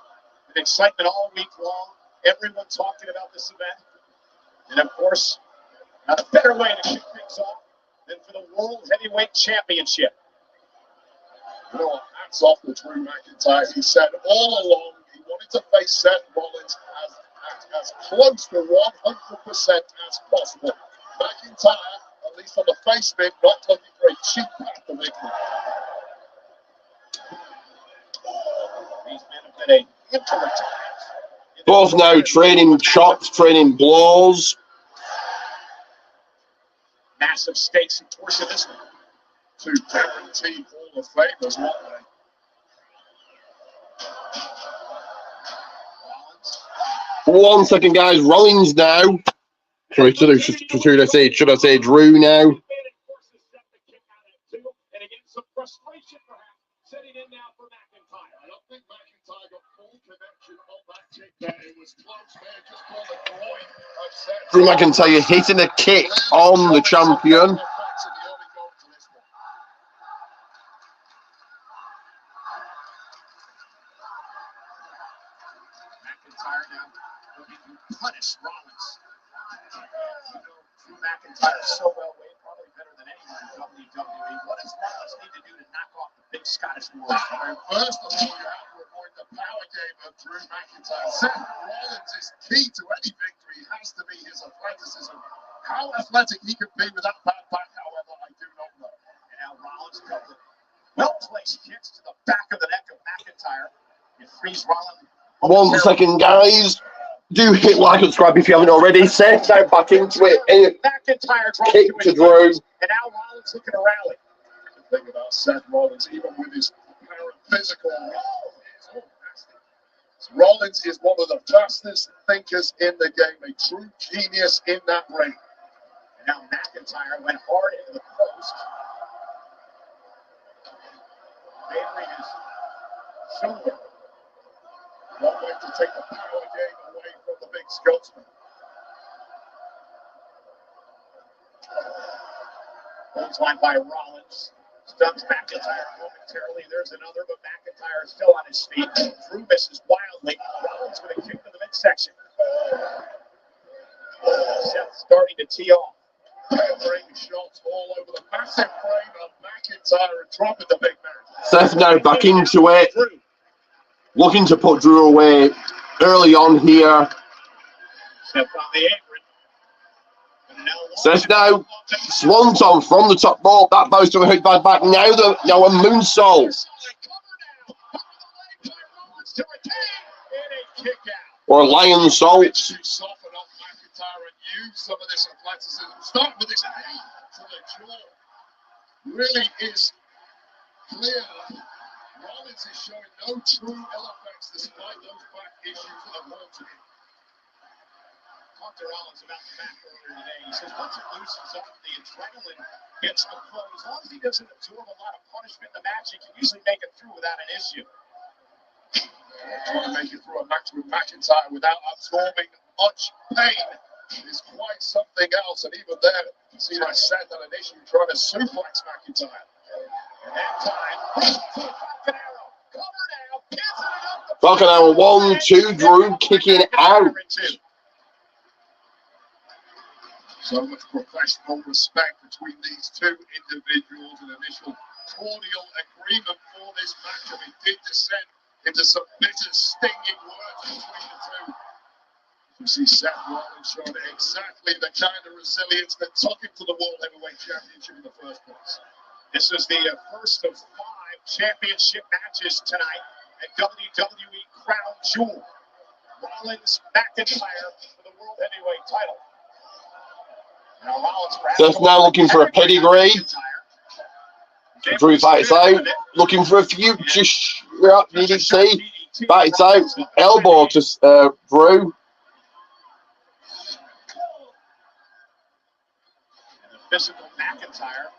An excitement all week long. Everyone talking about this event. And of course, not a better way to kick things off than for the World Heavyweight Championship. You know, hats off to Drew McIntyre. He said all along he wanted to face Seth Rollins as close to 100% as possible. McIntyre, at least on the face of it, not looking for a cheap path to victory. These men have been a intimate times. Both now training chops, training blows. Massive stakes, of course, in this one. Two guaranteed Hall of Famers, won't they? 1 second, guys. Rollins now. Sorry, should I say Drew now? And again, some frustration perhaps setting in now for McIntyre. I don't think McIntyre got full connection on that kick there. It was close there, just on the groin of Seth. Drew McIntyre hitting a kick on the champion. McIntyre now looking to punish Rollins. Drew McIntyre so well weighed, probably better than anyone in WWE. What does Rollins need to do to knock off the big Scottish warrior? First of all, you have to avoid the power game of Drew McIntyre. Seth Rollins is key to any victory. It has to be his athleticism. How athletic he can be with that bad back, however, I do not know. And now Rollins got the well-placed kicks to the back of the neck of McIntyre. It frees Rollins. 1 second, guys. Do hit like and subscribe if you haven't already. Seth now back into it. McIntyre Kick to Drew. And now Rollins looking to rally. The thing about Seth Rollins, even with his physical, Rollins is one of the fastest thinkers in the game, a true genius in that ring. And now McIntyre went hard into the post. Favoring his shoulder. One way to take the power game away from the big Scotsman. Clothesline by Rollins. Stuns McIntyre momentarily. There's another, but McIntyre is still on his feet. Drew misses wildly. Rollins with a kick to the midsection. Seth starting to tee off. Firing shots all over the massive frame of McIntyre and dropping the big man. Seth now back into it. Looking to put Drew away early on here. Seth on the apron. Seth now swanton from the top rope. That bows to a hook by back. Now a moonsault. Or a lion salt. use some of this athleticism. Start with this knee to the jaw. Really is clear. Rollins is showing no true ill effects despite those back issues that have haunted him. Talked to Rollins about the back earlier today. He says once it loosens up, the adrenaline gets the flow. As long as he doesn't absorb a lot of punishment in the match, he can usually make it through without an issue. Trying to make it through a match with McIntyre without absorbing much pain is quite something else. And even there, you see that Seth had an issue trying to suplex McIntyre. And that time, Falcon Arrow. Cover now. Falcon Arrow 1, 2, Drew kicking out. So much professional respect between these two individuals. An initial cordial agreement for this match, and it did descend into some bitter, stinging words between the two. You see Seth Rollins showing exactly the kind of resilience that took him to the World Heavyweight Championship in the first place. This is the first of 5 championship matches tonight at WWE Crown Jewel. Rollins, McIntyre for the World Heavyweight title. Now Rollins Seth now looking for a pedigree. Drew fights out, looking for a future shot. DDT fights out, elbow to Drew. And the physical McIntyre,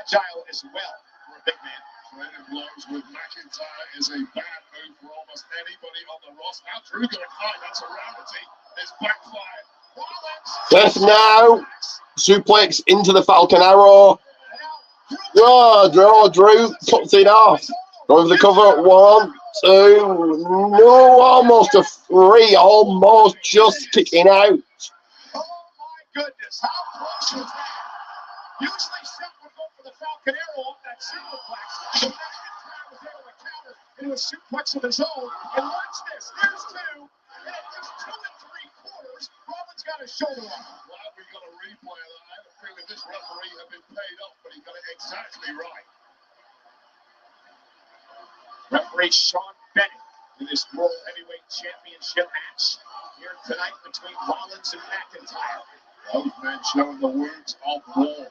agile as well for a big man. Trading blows with McIntyre is a bad move for almost anybody on the roster. Now Drew going to fight, that's a rarity. It's backfired. Seth now suplex into the Falcon Arrow. Oh, Drew puts it off. Going for the cover. 1, 2. No, almost a 3. Almost just kicking out. Oh my goodness, how close was that? Usually Seth would go for the Falcon Arrow on that superplex. But McIntyre was able to counter into a suplex of his own. And watch this. There's 2. And at just 2 3/4, Rollins got his shoulder on. Well, we got a replay of that. I have a feeling this referee had been paid off, but he got it exactly right. Referee Sean Bennett in this World Heavyweight Championship match here tonight between Rollins and McIntyre. Both men showing the words of war.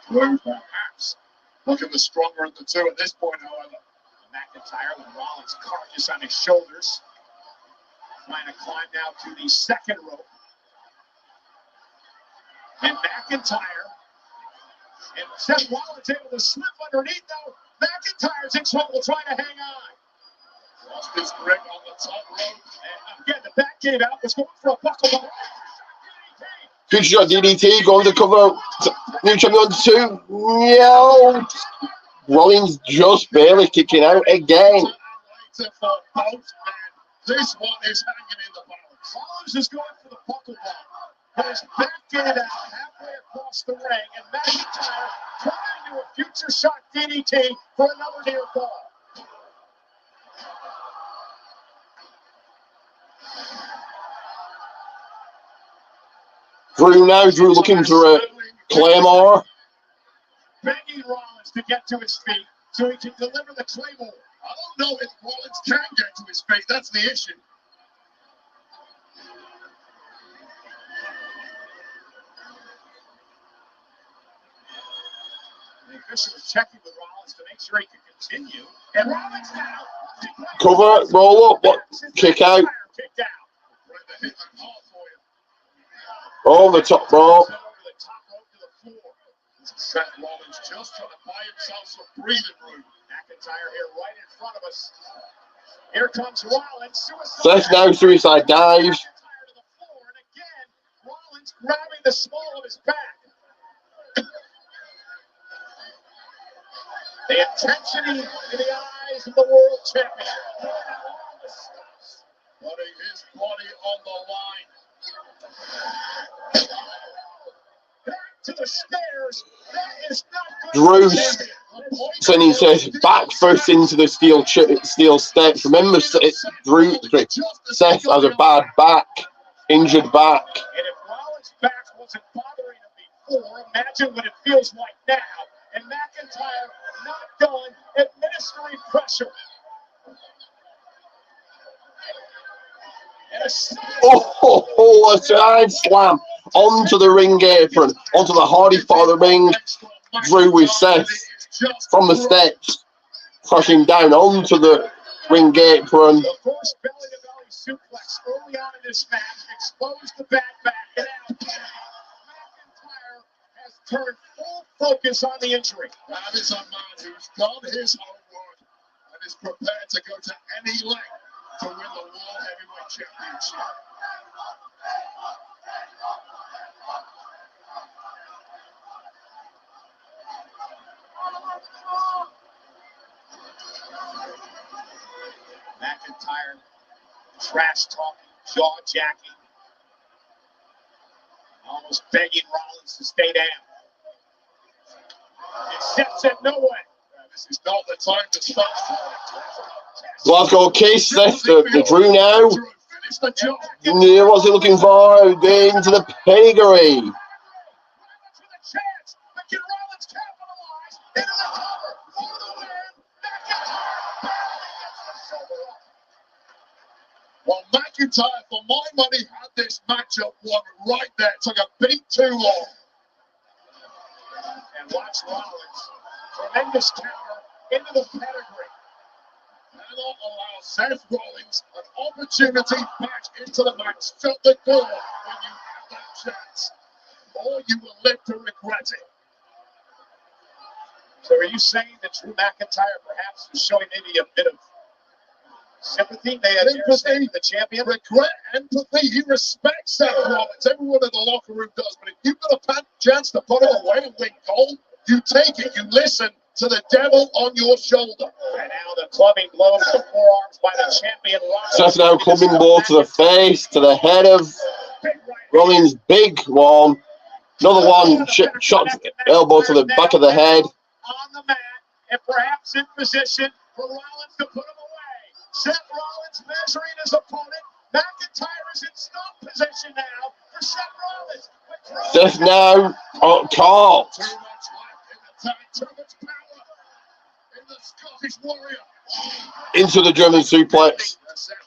Drew perhaps looking the stronger of the two at this point, however. McIntyre with Rollins' carcass on his shoulders. Trying to climb now to the second rope. And McIntyre and Seth Rollins able to slip underneath though. McIntyre's in trouble trying to hang on. Lost his grip on the top rope. And again, the back gave out. Was going for a buckle ball. Good shot, DDT. Going to cover. New champion 2. No. Rollins just barely kicking out again. This one is hanging in the balance. Rollins is going for the buckle ball, but his back gave out halfway across the ring, and McIntyre trying to do a future shot DDT for another near fall. Drew now. Drew looking for a Claymore. Begging Rollins to get to his feet so he can deliver the Claymore. I don't know if Rollins can get to his feet. That's the issue. The official is checking with Rollins to make sure he can continue. And Rollins now. Cover, roll up, what? Kick out. Kicked out. Hit the call for you. Over the top rope. Over the top rope to the floor. Seth Rollins just trying to buy himself some breathing room. McIntyre here right in front of us. Here comes Rollins. Seth now suicide dive. McIntyre to the floor, and again, Rollins grabbing the small of his back. The intensity in the eyes of the world champion. Putting his body on the line. Back to the stairs. That is not good. Drew sending Seth back first into the steel steps. Remember, Seth has a bad back, injured back. And if Rollins' back wasn't bothering him before, imagine what it feels like now. And McIntyre not done administering pressure. Oh, a side slam onto the ring apron, onto the hardy part of the ring. Drew with Seth from the steps, crashing down onto the ring apron. The first belly-to-belly suplex early on in this match exposed the bad back, and now McIntyre has turned full focus on the injury. That is a man who's done his homework and is prepared to go to any length to win the World Heavyweight Championship. McIntyre trash talking, jaw jacking, almost begging Rollins to stay down. And Seth said no way. This is not the time to start. Glasgow kiss, Seth to Drew now. Finish the job. Yeah, what's he looking for? Into the pedigree. With a chance, but can Rollins capitalize into the cover for the win? McIntyre barely gets the shoulder up. Well, McIntyre, for my money, had this matchup won right there. Took a beat too long. And watch Rollins. Tremendous counter into the pedigree. Cannot allow Seth Rollins an opportunity back into the match. Shut the door when you have that chance, or you will live to regret it. So are you saying that Drew McIntyre perhaps is showing maybe a bit of sympathy? Sympathy, the champion? regret, empathy. He respects Seth Rollins. Everyone in the locker room does. But if you've got a chance to put it away and win gold, you take it. You listen to the devil on your shoulder. And now the clubbing blow to the forearms by the champion. Seth now clubbing blow to the face, to the head of Rollins. Big one. Another one, shot elbow to the back of the head. On the mat, and perhaps in position for Rollins to put him away. Seth Rollins measuring his opponent. McIntyre is in stop position now for Seth Rollins. Seth now caught. Too much left in the tank. Too much power in the Scottish Warrior. Into the German suplex.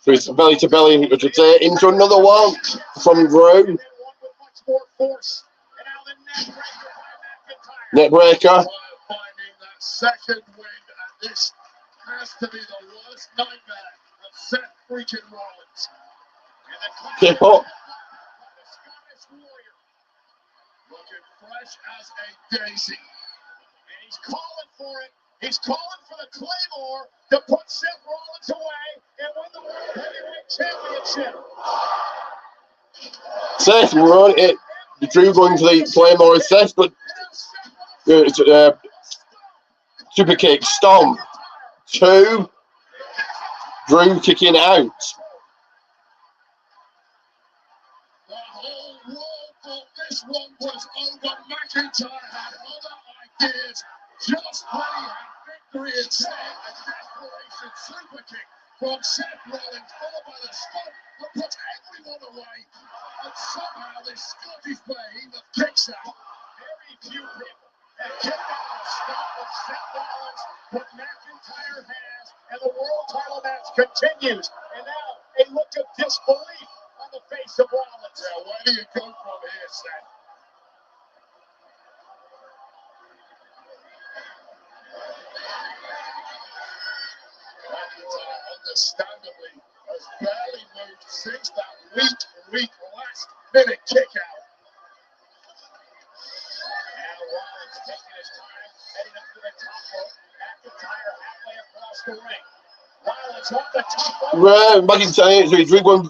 So it's belly to belly, I should say. Into another one from Drew. With much more force. And now the neck breaker by McIntyre. Neck breaker. Finding that second wind, and this has to be the worst nightmare of Seth freaking Rollins. Keep up. The Scottish Warrior. Looking fresh as a daisy. And he's calling for it. He's calling for the Claymore to put Seth Rollins away and win the World Heavyweight Championship. Seth run it. Drew going to the Claymore. Seth, but super kick, stomp. 2. Drew kicking out. The whole world thought this one was over. McIntyre had other ideas. Just when he had victory instead, a desperation super kick from Seth Rollins, followed by the stomp that puts everyone away. And somehow this Scottish behemoth kicks out. Very few people have kicked out a stop of Seth Rollins, but McIntyre has, and the world title match continues. And now a look of disbelief on the face of Rollins. Yeah, where do you go from here, Seth? McIntyre, understandably, has barely moved since that weak last-minute kick-out. Now Rollins taking his time, heading up to the top rope. McIntyre halfway across the ring. Rollins off the top rope. McIntyre, so he's Drew going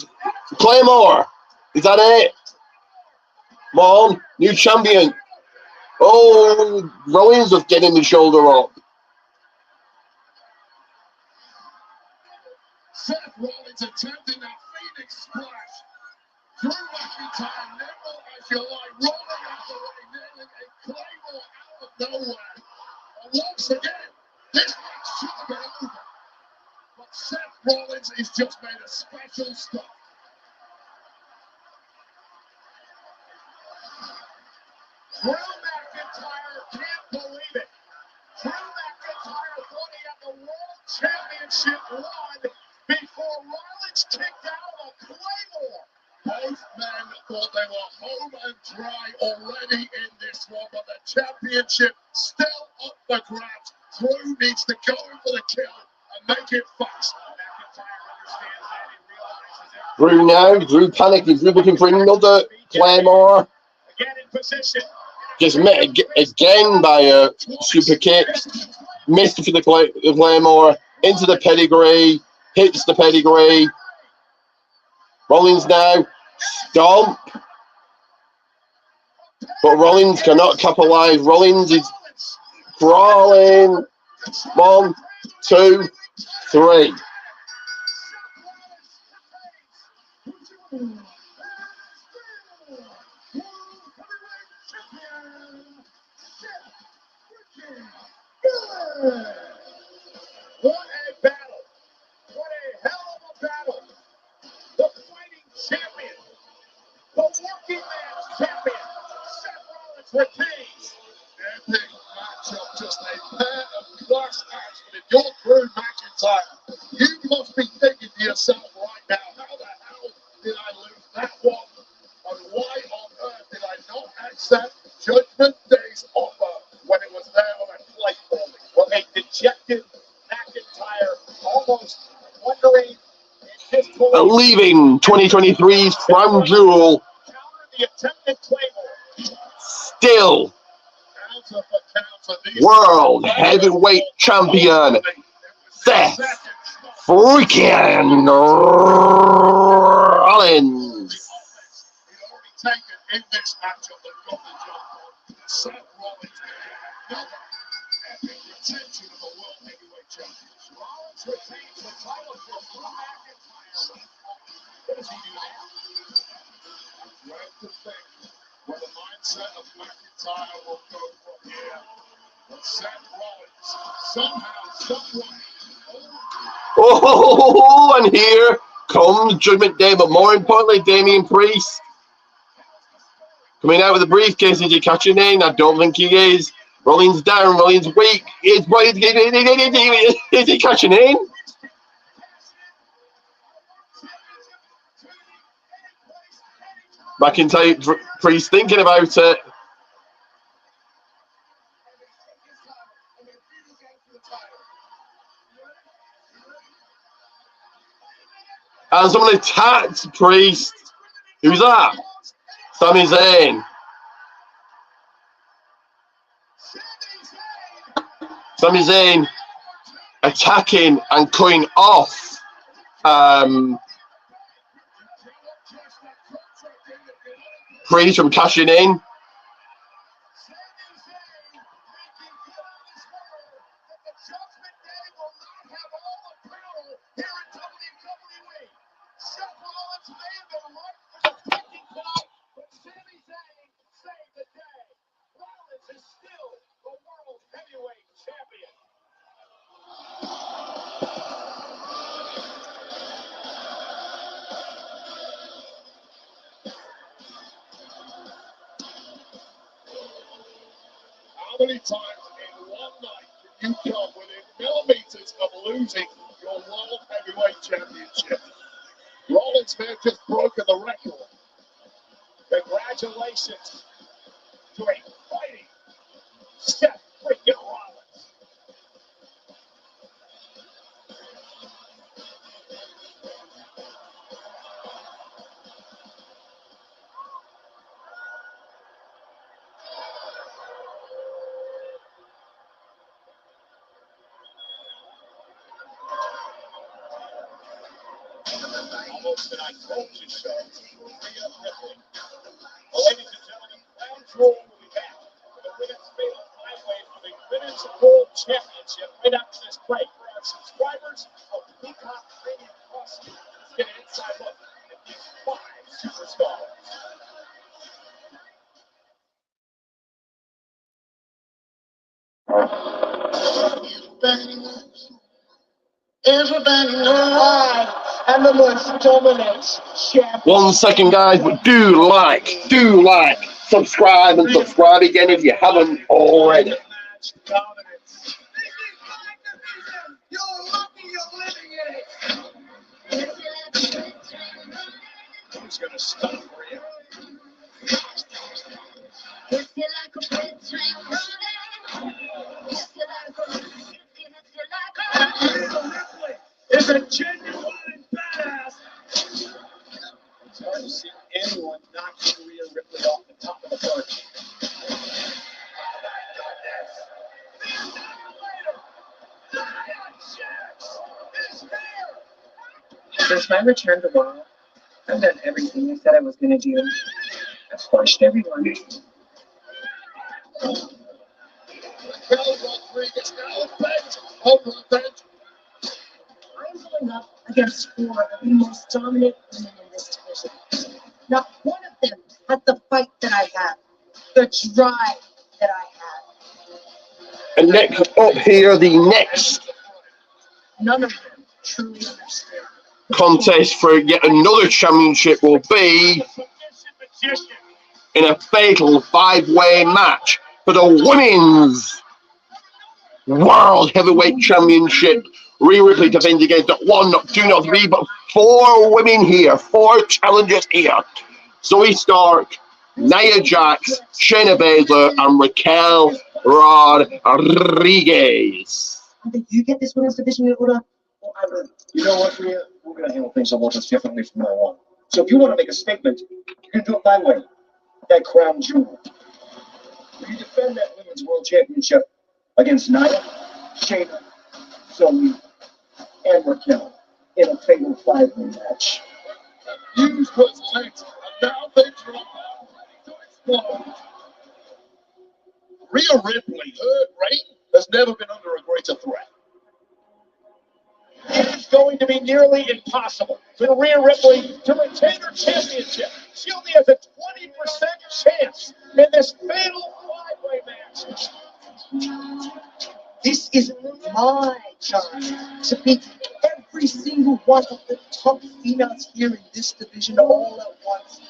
Claymore. Is that it? Come on, new champion. Oh, Rollins was getting the shoulder up. Seth Rollins attempting that Phoenix splash. Drew McIntyre, nimble as you like, rolling out the way, nailing a Claymore out of nowhere. And once again, this match should have been over. But Seth Rollins has just made a special stop. Drew McIntyre can't believe it. Drew McIntyre thought he had the World Championship won before Rollins kicked out of a Claymore already in this one, but the championship still up for grabs. Drew needs to go in for the kill and make it fast. Drew now. Drew panicking. Drew looking for another Claymore. Again in position. Gets met again by a super kick. Missed for the Claymore. Into the pedigree. Hits the pedigree. Rollins now. Stomp. But Rollins cannot capitalize. Rollins is crawling. 1, 2, 3. What a battle. What a hell of a battle. The fighting champion. The working man's champion. Seth Rollins retains. Epic matchup, just a pair of class acts. But if you're Drew McIntyre, you must be thinking to yourself right now, how the hell did I lose that one? And why on earth did I not accept Judgment Day's offer when it was there on a plate for me? Well, a dejected McIntyre, almost wondering in his Leaving 2023's Crown Jewel. The attempted Claymore. Still World Heavyweight Champion Seth freaking Rollins. Taken in this matchup that got the job. Seth Rollins another epic retention of the World Heavyweight Championship. Rollins retains the title from McIntyre. What does he do now? You have to think where the mindset of McIntyre will go from here. But Seth Rollins, somehow, someway. Oh, and here comes Judgment Day, but more importantly, Damian Priest. Coming out with a briefcase, is he catching in? I don't think he is. Rollins down, Rollins weak. Is he catching in? McIntyre, Priest thinking about it. And someone attacked Priest. Who's that? Sami Zayn. Sami Zayn attacking and cutting off Priest from cashing in. How many times in one night can you come within millimeters of losing your World Heavyweight Championship? Rollins may have just broken the record. Congratulations to a fighting Seth freaking Rollins. Almost an iconic show. Well, ladies and gentlemen, Crown Jewel will be back for the women's fatal highway for the Women's World Championship right after this break. For our subscribers of Kickoff Premium Plus, let's get an inside look at these 5 superstars. Everybody knows I'm the most dominant champion. 1 second, guys, but do like, subscribe, and subscribe again if you haven't already. You're lucky you're living in it. Who's going to stop for you? Is a genuine badass. It's hard to see anyone knocking Rhea Ripley off the top of the card. Since my return to Raw, I've done everything I said I was going to do. I've squashed everyone. I'm going up against 4 of the most dominant women in this division. Not one of them had the fight that I had, the drive that I had. And next up here, the next None of them truly understand. contest for yet another championship will be in a fatal 5-way match for the Women's World Heavyweight Championship. Rhea Ripley defends against not 1, not 2, not 3, but 4 women here, 4 challengers here. Zoe Stark, Nia Jax, Shayna Baszler, and Raquel Rodriguez. You get this women's division in order, or I will. You know what, Rhea? We're going to handle things a little bit differently from now on. So if you want to make a statement, you can do it my way. That crown jewel. You defend that women's world championship against Nia, Shayna, Zoe, and Raquel in a fatal 5-way match. News was late, and now they drop out to explode. Rhea Ripley, her reign has never been under a greater threat. It is going to be nearly impossible for Rhea Ripley to retain her championship. She only has a 20% chance in this fatal 5-way match. This is my chance to beat every single one of the top females here in this division all at once.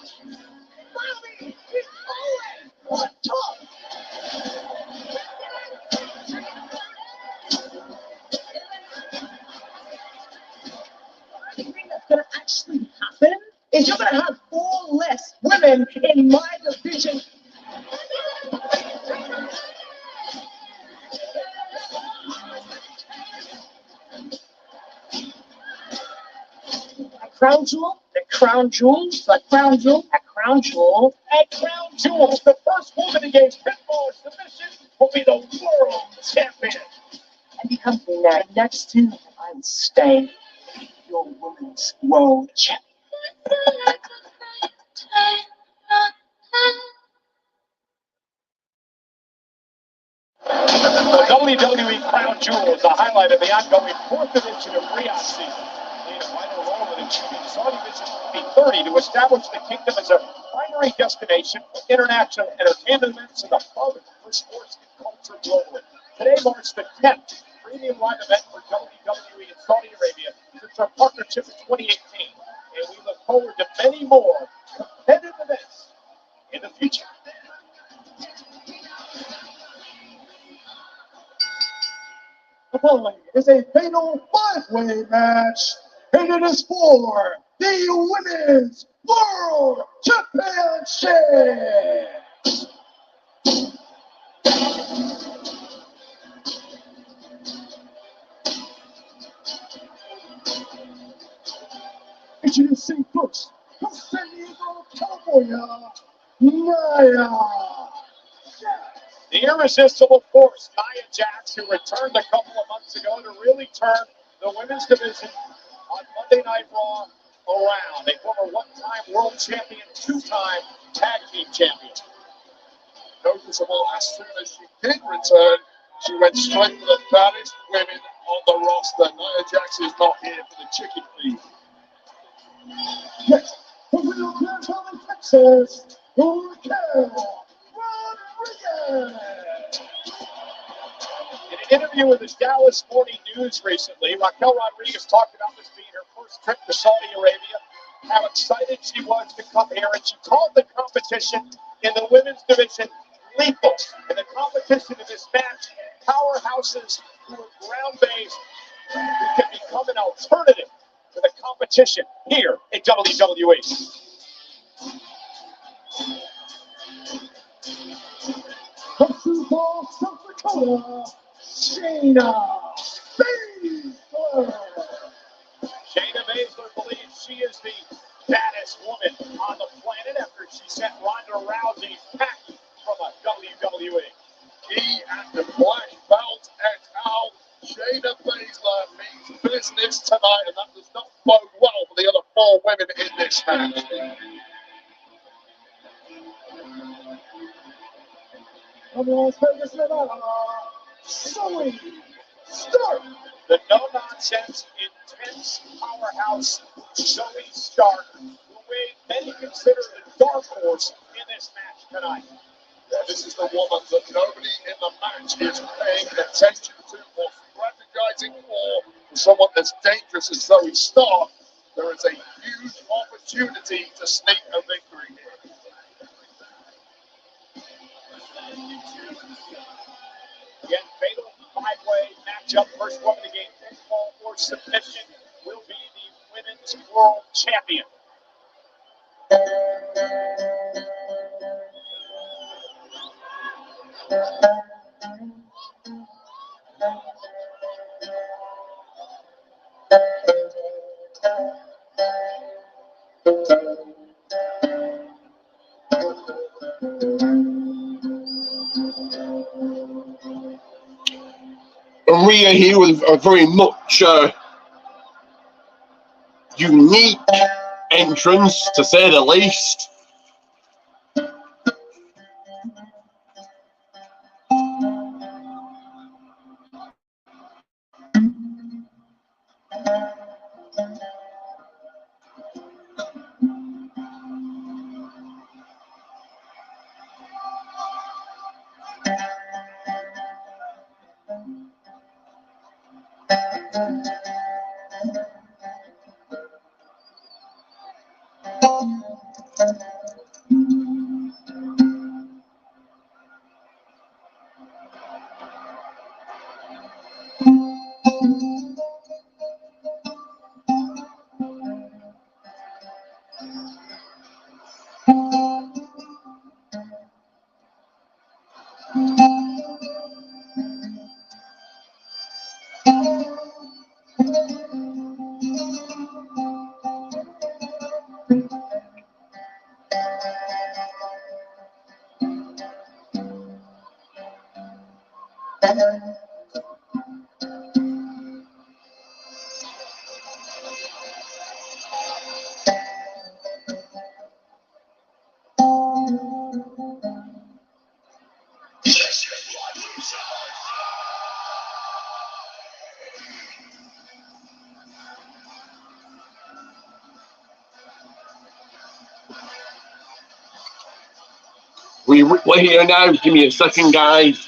Bobby is always on top. The thing that's going to actually happen is you're going to have 4 less women in my division. Crown jewel, the crown jewel, the crown jewel, a crown jewel, At Crown Jewel, the first woman to gain pinfall submission will be the world champion. and become the next to I will stay your women's world champion. The WWE Crown Jewel is the highlight of the ongoing 4th edition of Riyadh season. The final role in achieving Saudi Vision 2030 to establish the kingdom as a primary destination for international entertainment events and a hub for sports and culture globally. Today marks the 10th premium live event for WWE in Saudi Arabia since our partnership in 2018, and we look forward to many more competitive events in the future. The following is a fatal 5-way match, and it is for the Women's World Championship. Introducing first, from San Diego, California, Nia. The irresistible force, Nia Jax, who returned a couple of months ago to really turn the women's division on Monday Night Raw around. A former one-time world champion, 2-time tag team champion. Noticeable as soon as she did return, she went straight for the baddest women on the roster. Nia Jax is not here for the chicken feed. Next, from Rio Grande Valley, Texas, Raquel Rodriguez. In an interview with the Dallas Morning News recently, Raquel Rodriguez talked about this being her first trip to Saudi Arabia, how excited she was to come here, and she called the competition in the women's division lethal. And the competition in this match, powerhouses who are ground-based, who can become an alternative to the competition here in WWE. from South Dakota, Shayna Baszler. Shayna Baszler believes she is the baddest woman on the planet after she sent Ronda Rousey's pack from a WWE. He at the black belt et al. Shayna Baszler means business tonight, and that does not bode well for the other 4 women in this match. Come on, let's take this one out. Zoe, start. The no-nonsense, intense powerhouse Zoe Stark, who many consider the dark horse in this match tonight. Yeah, this is the woman that nobody in the match is paying attention to or strategizing for someone as dangerous as Zoe Stark. There is a huge opportunity to sneak a victory here. Again, fatal 5-way matchup. First woman to gain pinfall or submission will be the Women's World Champion. Rhea here with a very much unique entrance, to say the least. We're here now. Give me a second, guys.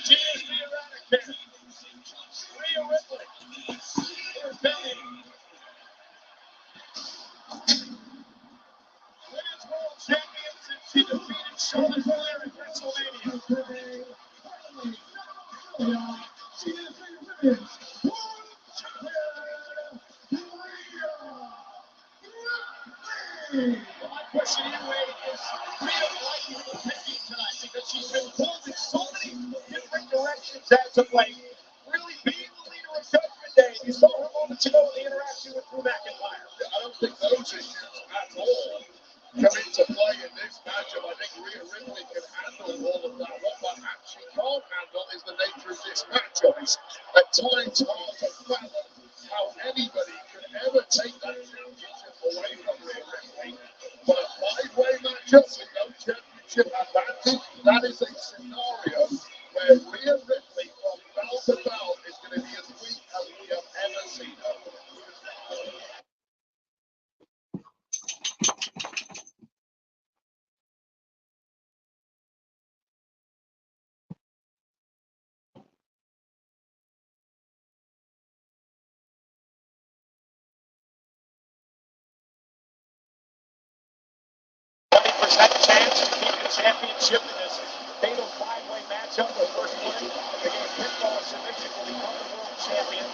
Championship in this fatal 5-way matchup. The first one against pinfall submission will become the world champion.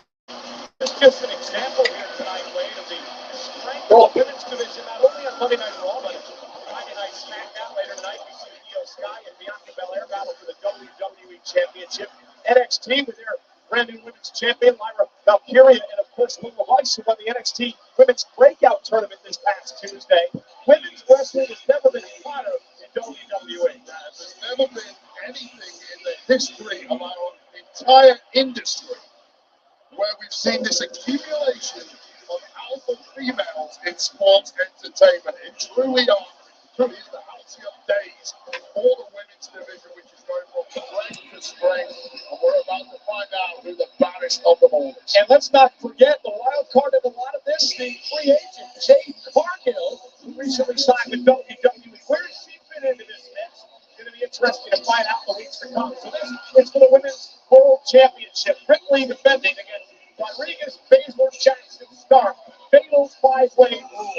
This is just an example here tonight, Wade, of the strength of the women's division, not only on Monday Night Raw, but Friday Night SmackDown. Later tonight, we see Iyo Sky and Bianca Belair battle for the WWE Championship. NXT with their brand new women's champion, Lyra Valkyria, and of course, Lula Weiss, who won the NXT Women's Breakout Tournament this past Tuesday. Women's wrestling has never been hotter in WWE. There's never been anything in the history of our entire industry where we've seen this accumulation of alpha females in sports entertainment. It truly is the halcyon days for the women's division, which is going from strength to strength, and we're about to find out who the baddest of them all is. And let's not forget the wild card of a lot of this, the free agent, Jade Cargill, who recently signed with WWE. Where does she fit into this mix? It's going to be interesting to find out in the weeks to come. So this is for the Women's World Championship. Ripley defending against Rodriguez, Baszler, Jackson, Stark. Fatal five-way rule.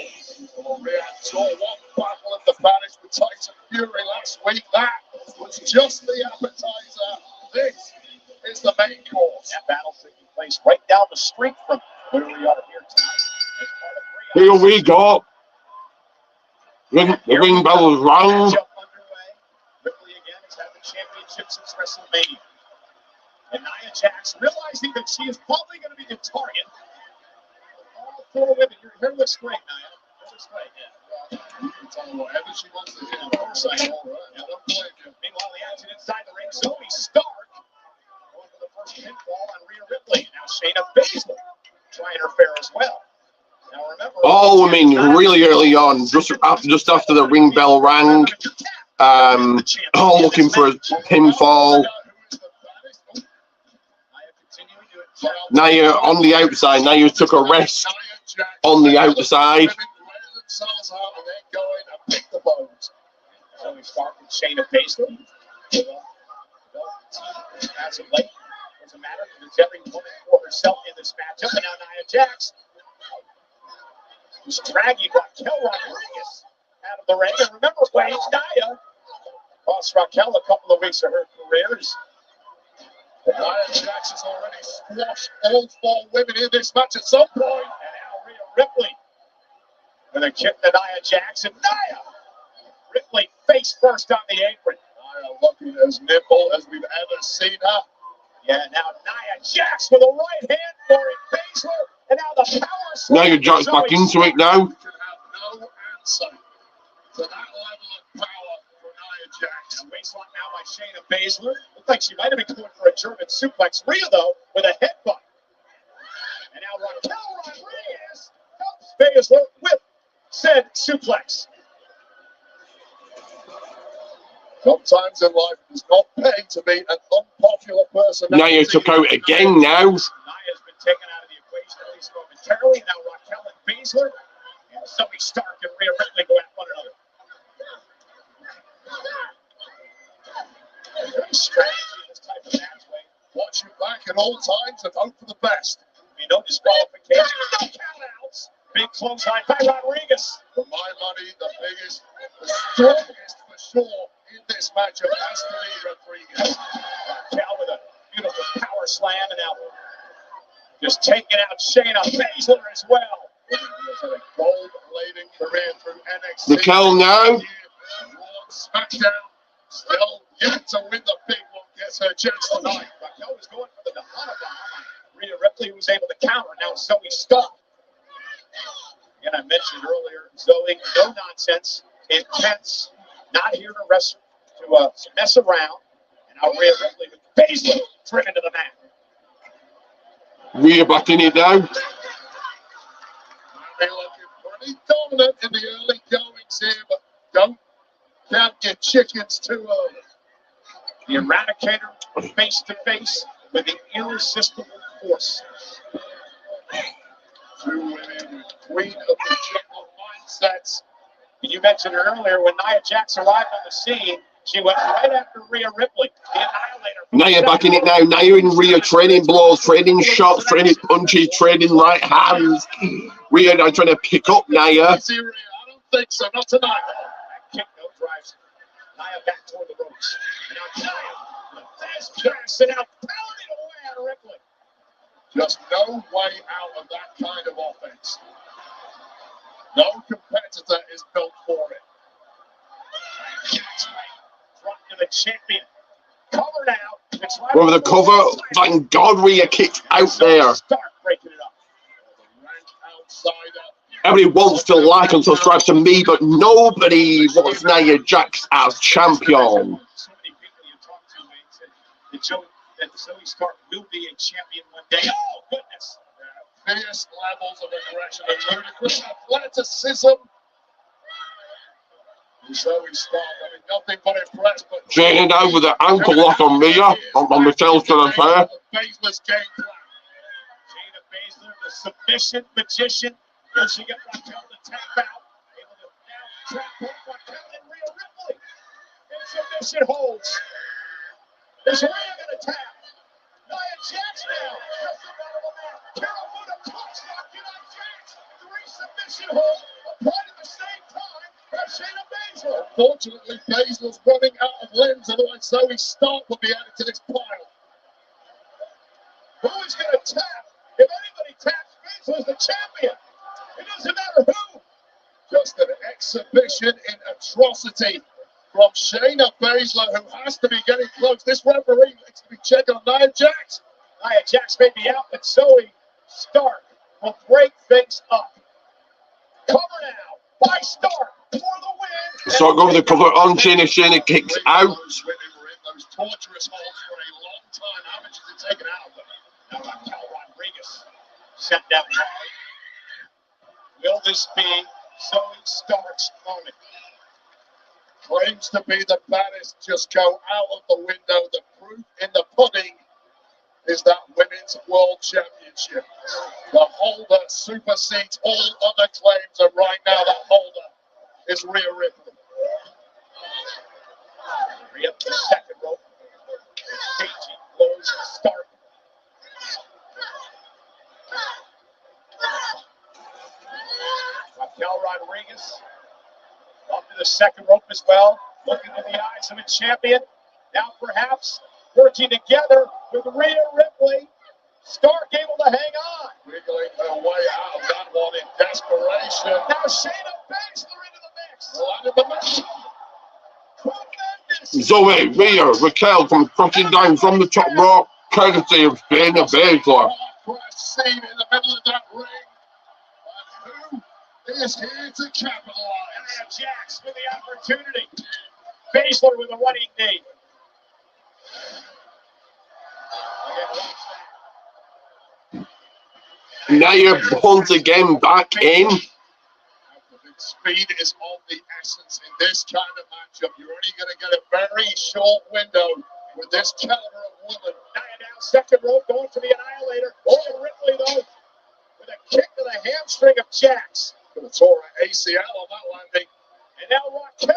We saw one battle at the Spanish with Tyson Fury last week. That was just the appetizer. This is the main course. That battle taking place right down the street from where we are here tonight. Here we go. The ring bell is rung. Ripley again has had the championship since WrestleMania. And Nia Jax realizing that she is probably going to be the target. All four women. Your hair looks great, Nia. It looks great, yeah. You can tell whatever she wants to hear. Of course I know, right? I don't blame you. Meanwhile, the action inside the ring. Zoe Stark going for the first pinfall on Rhea Ripley. Now Shayna Baszler trying her fair as well. Now remember. Oh, I mean, really early on, just after the ring bell rang, looking for a pinfall. Nia on the outside. Nia took a rest on the outside. So we start with Shayna Baszler. As of late, doesn't matter because every woman for herself in this matchup. And now Nia Jax is dragging Raquel Rodriguez out of the ring. And remember, Wade, Nia cost Raquel a couple of weeks of her careers. Nia Jax has already squashed all four women in this match at some point. And now Rhea Ripley with a kick to Nia Jax. And Nia Ripley face first on the apron. Nia looking as nimble as we've ever seen her. Yeah, now Nia Jax with a right hand for Baszler. And now the power slam. Nia Jax back into it now. You can have no answer to that level of power for Nia Jax. And waistlock now by Shayna Baszler. Looked like she might have been going for a German suplex. Rhea, though, with a headbutt. And now Raquel Rodriguez helps Baszler with said suplex. Sometimes in life, it's not paying to be an unpopular person. Nia took out again now. Nia's been taken out of the equation, at least momentarily. Now Raquel and Baszler. And Zoe Stark and Rhea Ripley go at one another. Very strategy in this type of match, Wayne. Watch your back at all times and hope for the best. Be no disqualification, no countouts. Big clothesline by Rodriguez. For my money, the biggest, the strongest for sure in this matchup has to be Rodriguez. Raquel with a beautiful power slam, and now just taking out Shayna Baszler as well. A gold-laden career through NXT. Raquel now. SmackDown still yet to win the big one. Gets her chance tonight. Raquel was going for the Bahama. Rhea Ripley was able to counter. Now Zoe Stark. And I mentioned earlier, Zoe, no nonsense, intense, not here to mess around. And now Rhea Ripley with Baszler driven to the mat. Rhea back in it now. They're looking pretty dominant in the early goings here, but don't count your chickens too early. The Eradicator face to face with the irresistible force. Two women with queen of the jungle mindsets. You mentioned earlier when Nia Jax arrived on the scene, she went right after Rhea Ripley, the Annihilator. Nia back in it now. Nia and Rhea trading blows, trading shots, trading punches, trading right hands. Rhea now trying to pick up Nia. I don't think so, not tonight. That kick no drives Nia back toward the ropes. And now Nia, the fast pass, and now pounding away at Ripley. Just no way out of that kind of offense. No competitor is built for it. Jax drop to the champion. Cover now. Right over the cover. Thank God Rhea kicked out there. Start breaking it up. Everybody wants to like and subscribe to me, but nobody wants Nia Jax as champion. So many people you talk to, mate, said that Zoe Stark will be a champion one day. Oh, goodness. Fierce levels of aggression and ludicrous athleticism. Zoe Stark, I mean, nothing but impressed. But Jane down with the ankle lock on Mia, on Michelle's to the pair. Baszler's game plan. Shayna Baszler, the submission magician. Will she get Raquel to tap out? Able to now trap both Raquel and Rhea Ripley. In submission holds. Is Rhea going to tap? Nia Jax now. Just about on the mat. Carol with a clutch lock. Nia Jax. 3 submission holds. Applied at the same time by Shayna Baszler. Unfortunately, Baszler's running out of limbs, otherwise Zoe Stark will be added to this pile. Who is going to tap? If anybody taps, Baszler's the champion. It doesn't matter who. Just an exhibition in atrocity from Shayna Baszler, who has to be getting close. This referee needs to be checking on Nia Jax. Nia Jax may be out, but Zoe Stark will break things up. Cover now by Stark for the win. So go over the cover on Shayna. Shayna kicks out. Those women were in those torturous holds for a long time. How much is it taken out of them? Now Raquel Rodriguez set down high. Will this be Zoe Stark's moment? Claims to be the baddest just go out of the window. The proof in the pudding is that Women's World Championship. The holder supersedes all other claims, and right now that holder is Rhea Ripley. Rhea to the second rope. Staging blows Stark. Raquel Rodriguez up to the second rope as well, looking in the eyes of a champion. Now perhaps working together with Rhea Ripley. Stark able to hang on. Wiggling her way out of that one in desperation. Now Shayna Baszler into the mix. Out of the mix. Tremendous. Zoe, Rhea, Raquel come crashing down from the top rope, courtesy of Shayna Baszler. Crash scene in the middle of that ring. And who is here to capitalize? Nia Jax with the opportunity. Baszler with a running knee. Nia once again back in. Speed is of the essence in this kind of matchup. You're only going to get a very short window with this caliber of woman. Nia down second rope, going for the annihilator. Over Ripley though, with a kick to the hamstring of Jax. Could have tore an ACL on that landing. And now Raquel.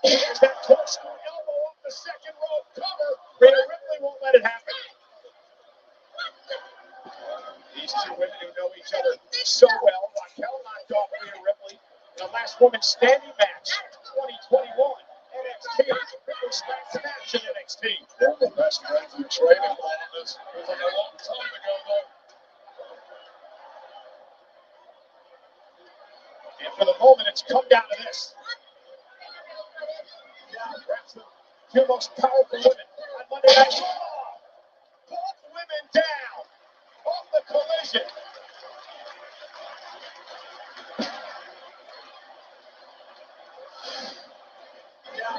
There's that corkscrew elbow off the second rope cover. Rhea Ripley won't let it happen. These two women who know each other so well. Raquel knocked off Rhea Ripley in the last women's standing match, 2021 NXT. Ripley smacked the match in NXT. One of the best friends and training partners. It was like a long time ago, though. And for the moment, it's come down to this. Perhaps the two most powerful women on Monday Night Raw. Both women down off the collision.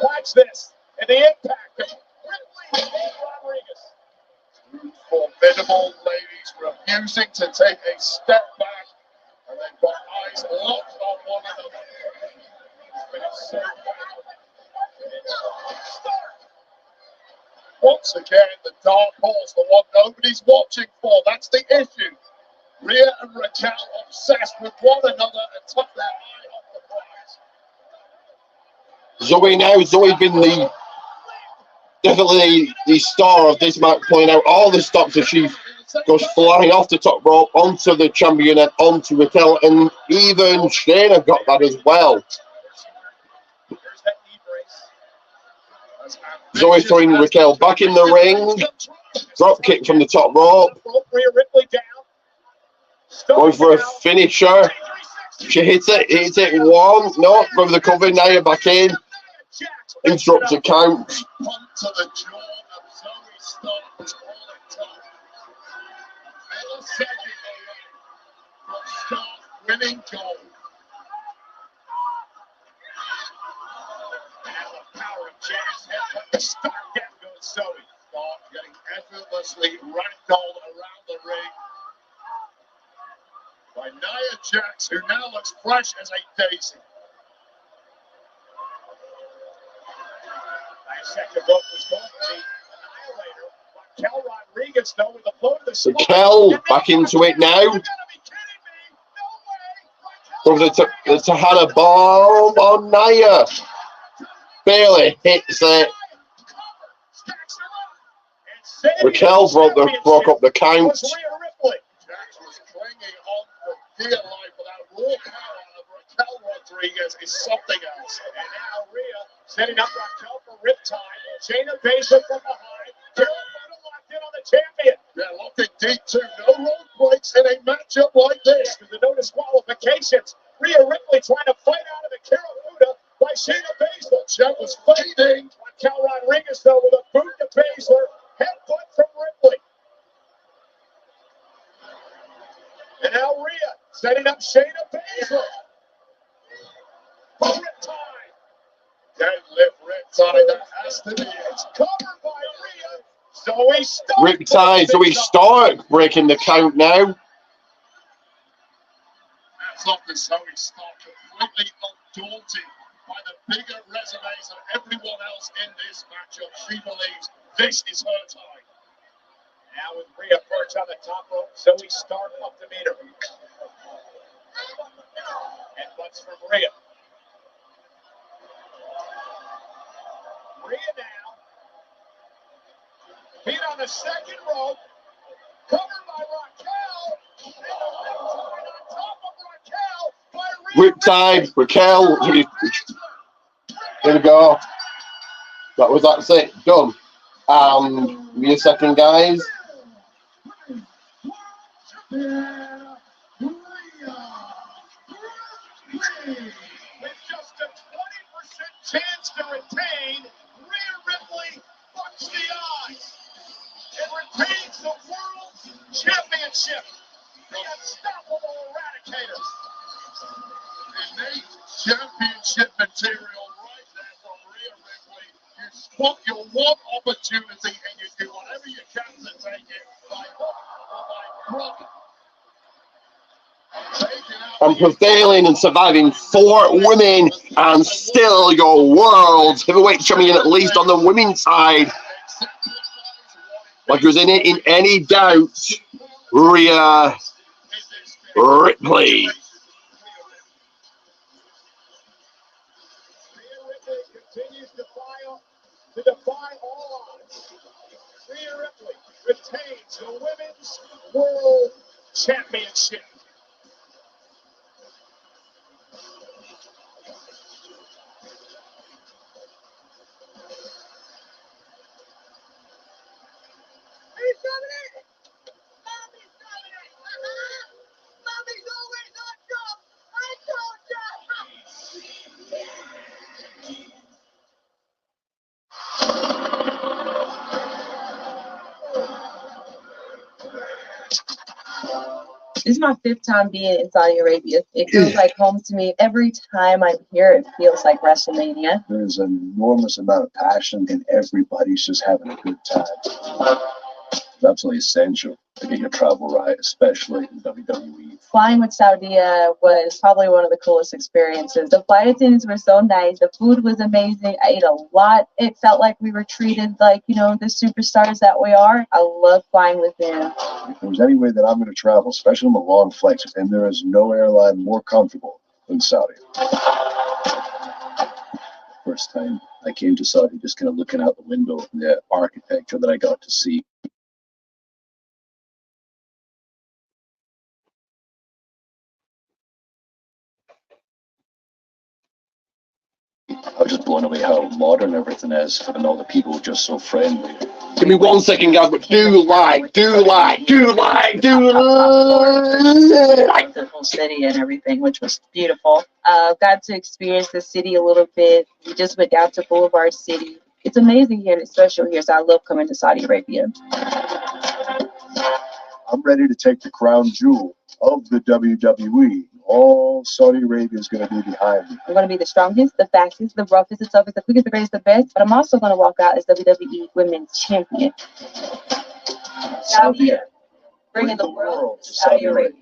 Watch this. And the impact of Ripley and Rodriguez. Formidable ladies refusing to take a step back. And they've got eyes locked on one another. Once again, the dark horse, the one nobody's watching for. That's the issue. Rhea and Raquel obsessed with one another and took their eye off the prize. Zoe now, Zoe's been definitely the star of this match, pulling out all the stops as she goes flying off the top rope onto the champion and onto Raquel, and even Shayna got that as well. Zoe throwing Raquel back in the ring. Drop kick from the top rope. Rhea Ripley down. Going for a finisher. She hits it one. No, from the cover, Nia back in. Interrupts the count. To the jaw Winning goal. And the power of Jack's head, the start down goes Zoe. Dog getting effortlessly ragdolled around the ring by Nia Jax, who now looks fresh as a daisy. Second rope was going to the Annihilator. Raquel Rodriguez, though, with a blow to the spine. Raquel back into it now. Over the Tahana bomb on Nia. Barely hits it. Raquel broke up the count. Jax was clinging on for dear life without raw power of Raquel Rodriguez is something else. And now Rhea setting up Raquel for riptide. Shayna Baszler from behind. Carolina locked in on the champion. They're looking deep too. No road breaks in a matchup like this. There's no disqualifications. Rhea Ripley trying to fight out of the Carolina by Shayna Baszler. That was fading. Raquel Rodriguez, though, with a boot to Baszler. Headbutt from Ripley. And now Rhea setting up Shayna Baszler. Riptide. Deadlift Riptide. That has to be it. It's covered by Rhea. Zoe Stark. Riptide, Zoe Stark breaking the count now. That's off to Zoe Stark, completely undaunted by the bigger resumes of everyone else in this matchup. She believes this is her time. Now with Rhea perched on the top rope, Zoe Stark up to meet her. Headbutts from Rhea. Rhea now. Feet on the second rope. Covered by Raquel. And the Riptide on top of Raquel by Rhea. Riptide, Raquel. Here we go. That's it. Done. Give me a second, guys. With just a 20% chance to retain, Rhea Ripley fucks the odds and retains the World Championship. The Unstoppable Eradicators. Innate championship material right there from Rhea Ripley. You spot your one opportunity and you do whatever you can to take it by hook or by crook. And prevailing and surviving 4 women and still your world heavyweight champion, at least on the women's side. Like was in it in any doubt, Rhea Ripley. Rhea Ripley continues to defy all odds. Rhea Ripley retains the Women's World Championship. This is my 5th time being in Saudi Arabia. It feels like home to me. Every time I'm here, it feels like WrestleMania. There's an enormous amount of passion, and everybody's just having a good time. It's absolutely essential to get your travel right, especially in WWE. Flying with Saudia was probably one of the coolest experiences. The flight attendants were so nice. The food was amazing. I ate a lot. It felt like we were treated like, the superstars that we are. I love flying with them. If there's any way that I'm going to travel, especially on the long flights, and there is no airline more comfortable than Saudi. First time I came to Saudi, just kind of looking out the window and the architecture that I got to see. I was just blown away how modern everything is, and all the people just so friendly. Give me 1 second, guys, but do like. The whole city and everything, which was beautiful. Got to experience the city a little bit. We just went down to Boulevard City. It's amazing here and it's special here, so I love coming to Saudi Arabia. I'm ready to take the crown jewel of the WWE. All Saudi Arabia is going to be behind me. I'm going to be the strongest, the fastest, the roughest, the toughest, the quickest, the greatest, the best. But I'm also going to walk out as WWE Women's Champion. Saudi, bringing the world to Saudi Arabia.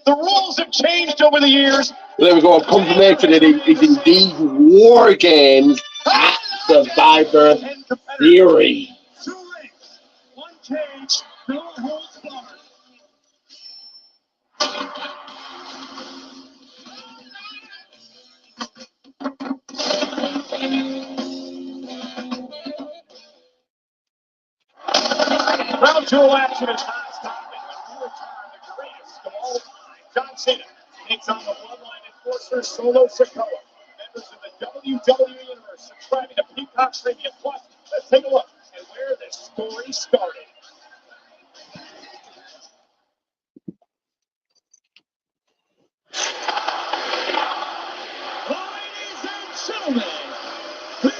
The rules have changed over the years. There we go. Confirmation that it is indeed War Games at Survivor Series. 2 rings, 1 cage, no holds barred. Round 2 action is non-stopping when we return the greatest of all time. John Cena takes on the Bloodline Enforcer Solo Sikoa. Members of the WWE Universe subscribing to Peacock Premium Plus. Let's take a look at where this story started. Ladies and gentlemen, the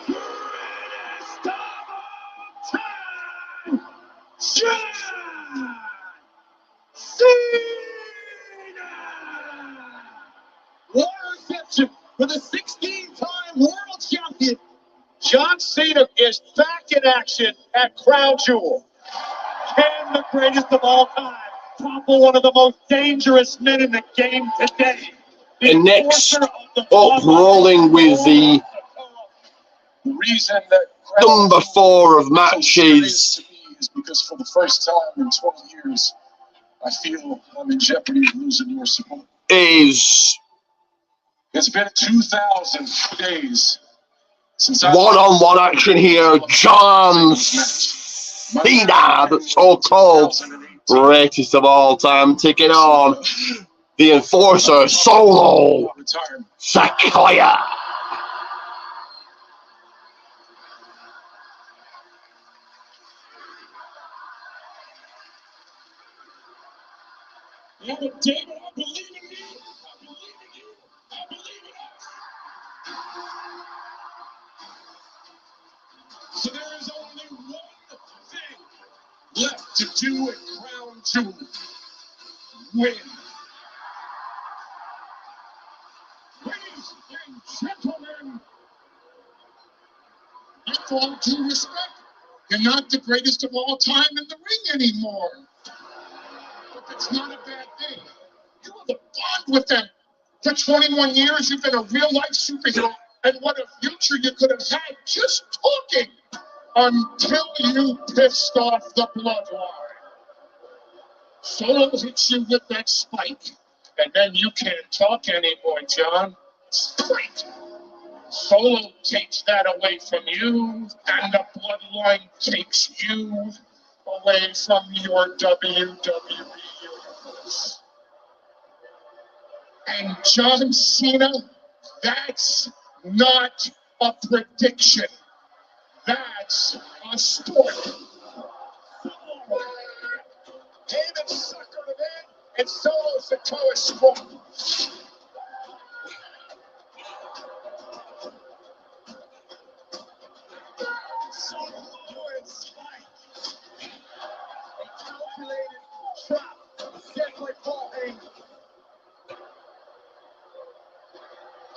greatest of all time, John Cena! What a reception for the 16-time world champion. John Cena is back in action at Crown Jewel. Can the greatest of all time topple one of the most dangerous men in the game today? And next up, rolling with the reason that number 4 of matches. is because for the first time in 20 years, I feel I'm in jeopardy of losing your support. Is It's been 2,000 days since one-on-one action here. John Cena, the so-called greatest of all time, taking on the Enforcer Solo Sikoa. You have a table, I believe in you, I believe in you, I believe in us. So there is only one thing left to do at Crown Jewel. Win. Ladies and gentlemen, with all due respect, you're not the greatest of all time in the ring anymore. But that's not a bad thing. You have a bond with them. For 21 years, you've been a real-life superhero. And what a future you could have had just talking until you pissed off the bloodline. Solo hits you with that spike. And then you can't talk anymore, John. Straight. Solo takes that away from you, and the bloodline takes you away from your WWE universe. And John Cena, that's not a prediction. That's a sport. David suckered him in, and Solo Sikoa sprung.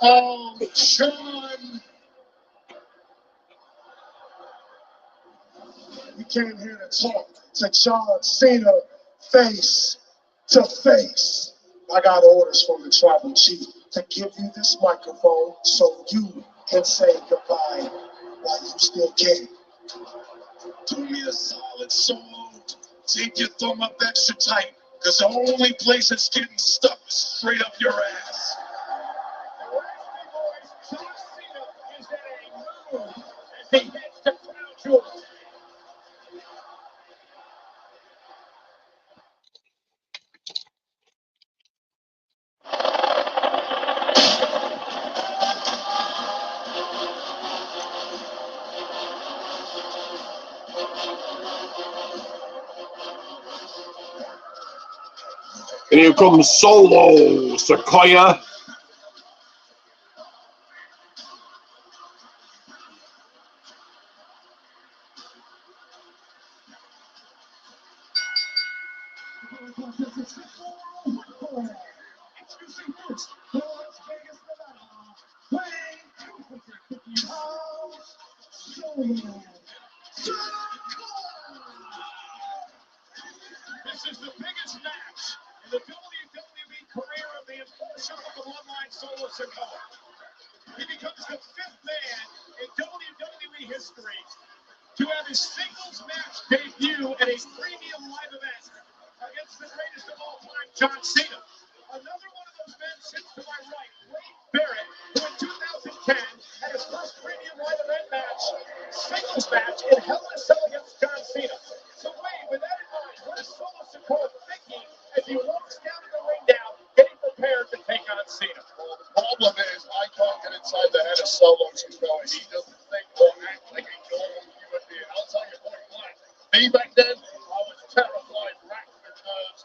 Oh, John. We came here to talk to John Cena face to face. I got orders from the tribal chief to give you this microphone so you can say goodbye while you still can. Do me a solid, Solo. Take your thumb up extra tight, because the only place it's getting stuck is straight up your ass. John Cena is in a mood as he heads to Crown Jewel. And here comes Solo Sikoa. This is the biggest match in the WWE career of the enforcer of the bloodline, Solo Sikoa. He becomes the 5th man in WWE history to have his singles match debut at a premium live event against the greatest of all time, John Cena. Another one of those men sits to my right, Wade Barrett, who in 2010 had his first premium live event match, singles match in Hell in a Cell against John Cena. So Wade, with that in mind, what is Solo Sikoa thinking as he walks down to the ring now, getting prepared to take on Cena? Well, the problem is I can't get inside the head of Solo Sikoa. He doesn't think or act like a normal human being. I'll tell you point blank. Me back then, I was terrified, racked with nerves.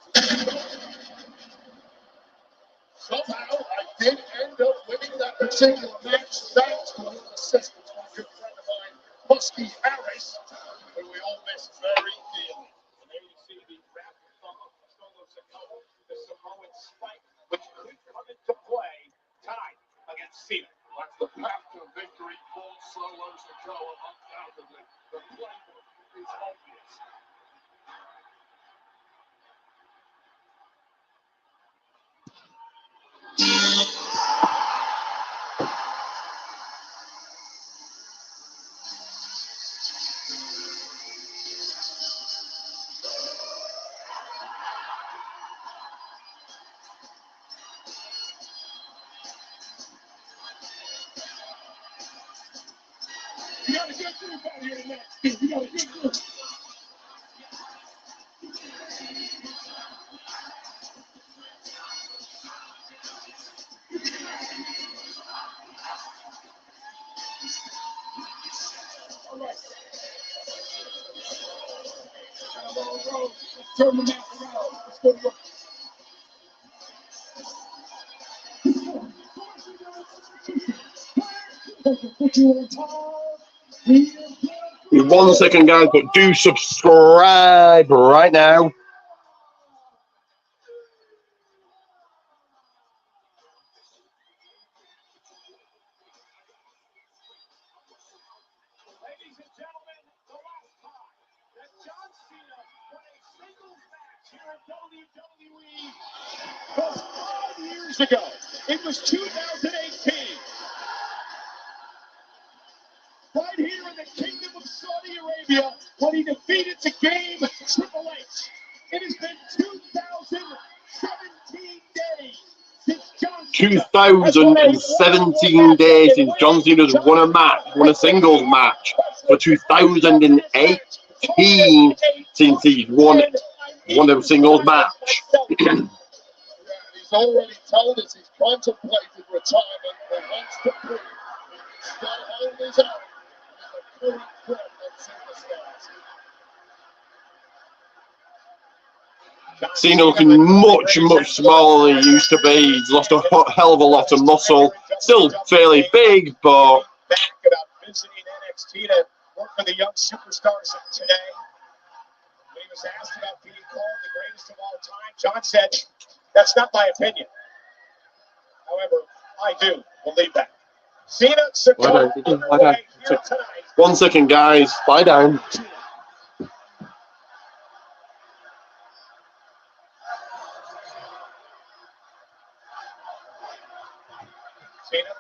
Somehow, I did end up winning that particular match thanks to an assistant from a good friend of mine, Muskie Harris, who we all miss very dearly. And there you see the rapid thumb of Solo Sikoa, the Samoan spike, which could come into play tonight against Cena. That's the path to victory for Solo Sikoa, undoubtedly. The playbook is obvious. We got a good group out here tonight. We got a good group. All right. Come on, Rhodes. Let's turn the match around. Let's go to work. In 1 second, guys, but do subscribe right now. Ladies and gentlemen, the last time that John Cena won a singles match here at WWE was 5 years ago. It was 2018. Right here in the Kingdom of Saudi Arabia when he defeated the Game Triple H. It has been 2017 days since John Cena 2017 days since John Cena's won a singles match. For 2018 since he's won a singles match. He's already told us he's contemplated retirement and wants to prove he can still hold his own with the current crop of superstars. Cena looking much smaller than he used to be. He's lost a hell of a lot of muscle. Still fairly big, but back about visiting NXT to work for the young superstars of today. When he was asked about being called the greatest of all time, John said, "That's not my opinion. However, I do believe that." Cena, Sikoa, underway here tonight. 1 second, guys. Lie down. Cena,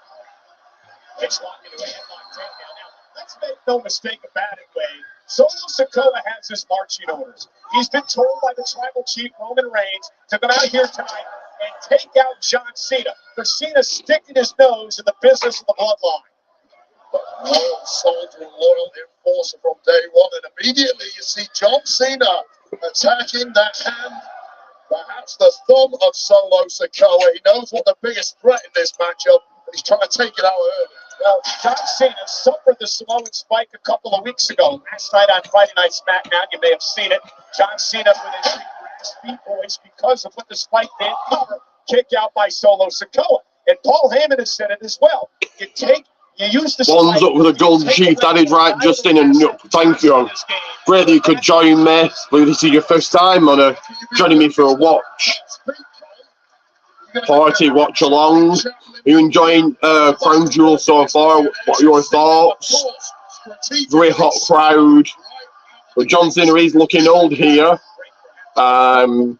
it's locked into a headlock takedown. Now, let's make no mistake about it, Wade. Solo Sikoa has his marching orders. He's been told by the tribal chief, Roman Reigns, to come out here tonight and take out John Cena. For Cena sticking his nose in the business of the bloodline. Loyal soldier and loyal enforcer from day one, and immediately you see John Cena attacking that hand, perhaps the thumb of Solo Sikoa. He knows what the biggest threat in this matchup, and he's trying to take it out early. Well, John Cena suffered the Samoan spike a couple of weeks ago. Last night on Friday Night SmackDown, you may have seen it. John Cena with his Speed Boys because of what the spike did. Cover, kick out by Solo Sikoa. And Paul Heyman has said it as well. You use the One's up with a golden sheath added, right, Justin, and thank you. Great that you could join me. But this is your first time on joining me for a watch party, watch along. Are you enjoying Crown Jewel so far? What are your thoughts? Very hot crowd. But John Cena is looking old here. Not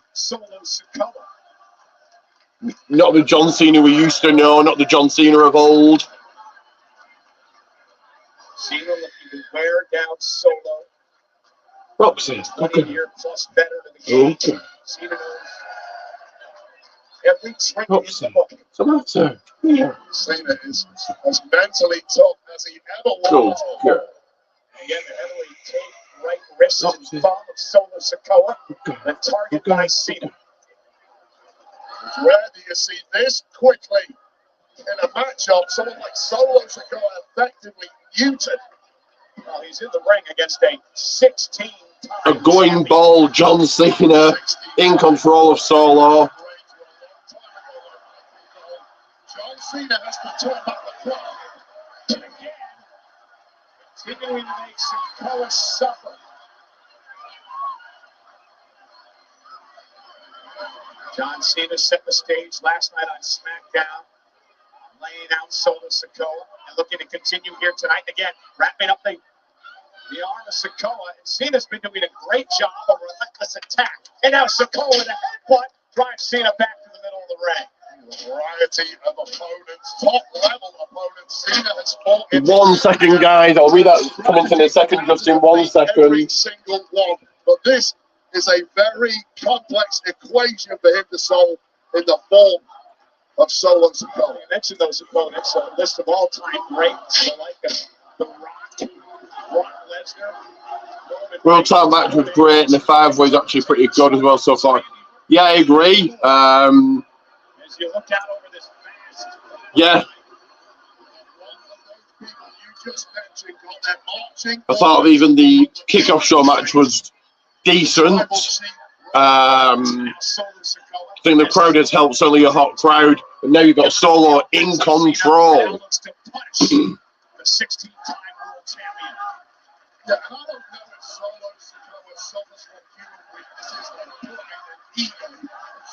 the John Cena we used to know, not the John Cena of old. Cena looking to wear down Solo. Roxy, okay. Plus better than the game. Okay. Cena knows every trick in the book. So that's yeah. Cena is as mentally tough as he ever was. Good. Again, the heavily taped right wrist and thumb of Solo Sikoa. The target by Cena. Rare do you see this quickly in a matchup. Someone like Solo Sikoa effectively muted. Well, he's in the ring against a 16 A going ball, John Cena in control of Solo. John Cena has to turn back the clock. And again, continuing to make Sikoa suffer. John Cena set the stage last night on SmackDown, laying out Solo Sikoa and looking to continue here tonight. Again, wrapping up the arm of Sikoa. And Cena's been doing a great job of relentless attack. And now Sikoa with a headbutt drives Cena back to the middle of the ring. Variety of opponents, top-level opponents. Cena has fought in 1 second, guys. I'll read that comment in a second, just in 1 second. every single one. But this is a very complex equation for him to solve in the form of Solo Sikoa. You mentioned those opponents, a list of all-time greats, like The Rock, Brock Lesnar. World title match was great, and the 5 was actually pretty good as well so far. Yeah, I agree. As you look out over this vast, Yeah. I thought even the kickoff show match was decent. I think the crowd has helped, certainly a hot crowd. And now you've got Solo in control. the 16-time world champion. Yeah, and I don't know if Solo Sikoa suffers from human weaknesses like pride and ego.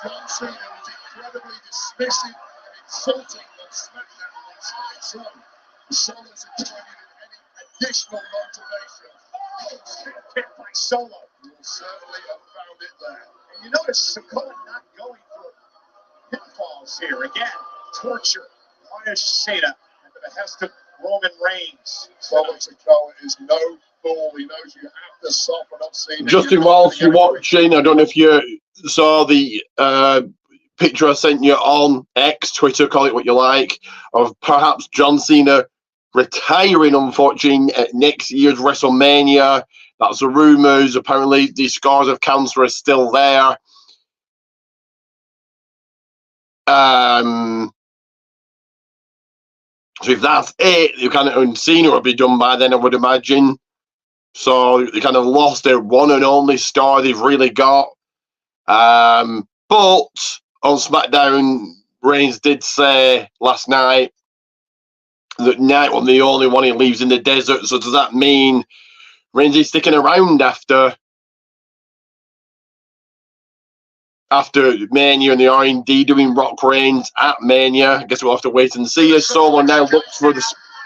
John Cena was incredibly dismissive and insulting on SmackDown last night. So, Solo Sikoa needed any additional motivation. Kick by Solo. You'll certainly have found it there. And you notice Sikoa not going for pitfalls here. Again, torture, punish Cena at the behest of Roman Reigns. Solo Sikoa is no fool. He knows you have to soften up Cena. Justin, whilst you're watching, I don't know if you saw the picture I sent you on X, Twitter, call it what you like, of perhaps John Cena retiring, unfortunately, at next year's WrestleMania. That's the rumours. Apparently, the scars of cancer are still there. So if that's it, you kind of Cena will be done by then, I would imagine. So they kind of lost their one and only star they've really got. But on SmackDown, Reigns did say last night that Night was the only one he leaves in the desert. So does that mean Reigns is sticking around after Mania and the R&D doing Rock Reigns at Mania? I guess we'll have to wait and see. As Solo now looks for the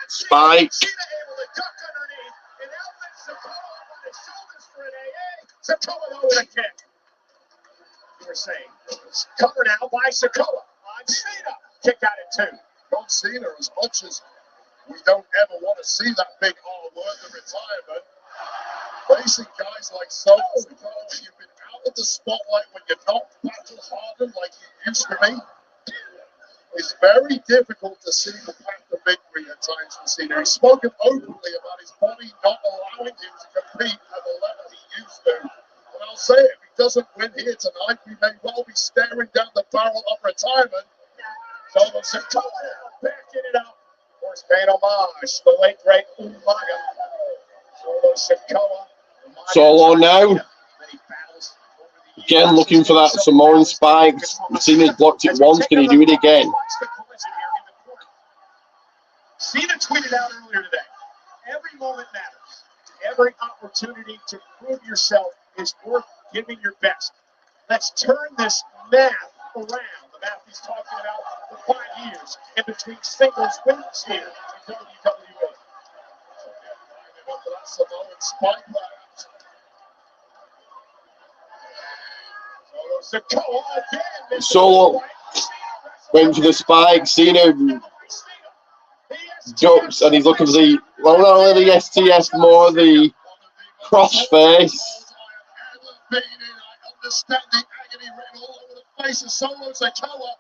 spike. Sikoa with a kick. You were saying, it's covered now by Sikoa on Cena. Kick out at 2. John Cena, as much as we don't ever want to see that big R word, the retirement, facing guys like Solo Sikoa, when you've been out of the spotlight, when you're not battle hardened like you used to be, it's very difficult to see the path to victory at times for Cena. He's spoken openly about his body not allowing him to compete at the level he used to. And I'll say it, if he doesn't win here tonight, we may well be staring down the barrel of retirement. Solo Sikoa backing it up. Of course, paying homage to the late great Umaga. Solo Sikoa. Solo now. Again, looking for that Samoan spikes. Cena's blocked it once. Can he do it again? Cena tweeted out earlier today, every moment matters. Every opportunity to prove yourself is worth giving your best. Let's turn this math around. The math he's talking about for 5 years in between singles wins here in WWE. Solo went for the spike. Cena jumps and he's looking for the, well, not only the STF, more the crossface. I understand the agony written all over the face of Solo Sikoa.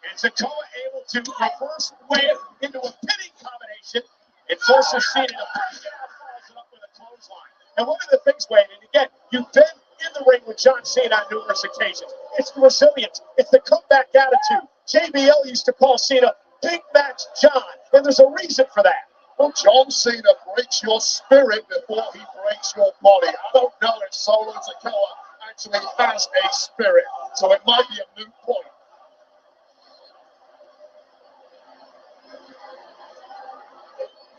And Sikoa able to reverse wave into a pinning combination. It forces Cena to break down, follows it up with a clothesline. And one of the things, Wade, and again, you've been in the ring with John Cena on numerous occasions. It's the resilience. It's the comeback attitude. JBL used to call Cena Big Match John, and there's a reason for that. Well, John Cena breaks your spirit before he breaks your body. I don't know if Solo Sikoa actually has a spirit, so it might be a moot point.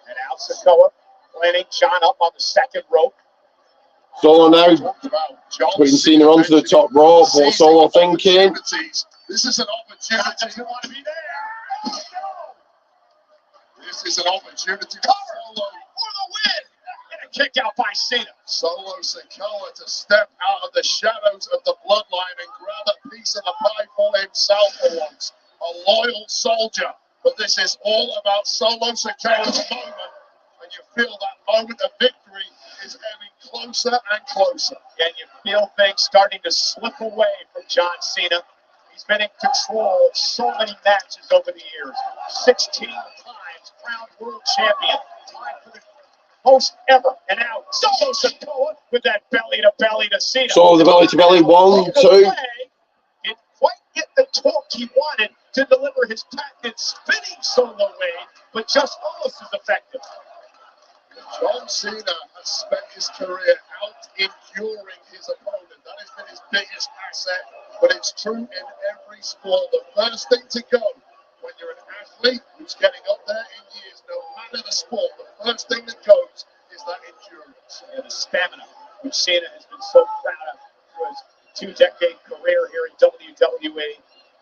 And now Sikoa planning John up on the second rope. Solo now putting Cena onto the top rope. What Solo thinking? This is an opportunity. Doesn't want to be there. This is an opportunity for Solo for the win. And a kick out by Cena. Solo Sikoa to step out of the shadows of the bloodline and grab a piece of the pie for himself for once. A loyal soldier. But this is all about Solo Sikoa's moment. And you feel that moment of victory is getting closer and closer. And you feel things starting to slip away from John Cena. He's been in control of so many matches over the years. 16 times crowned world champion. Tied for the most ever. And now Solo Sikoa with that belly-to-belly to Cena. So the belly-to-belly, 1, 2. Didn't quite get the torque he wanted to deliver his patented spinning solo wave, but just almost as effective. John Cena has spent his career out enduring his opponent. That has been his biggest asset, but it's true in every sport. The first thing to go when you're an athlete who's getting up there in years, no matter the sport, the first thing that goes is that endurance. And the stamina, which Cena has been so proud of through his 2-decade career here in WWE.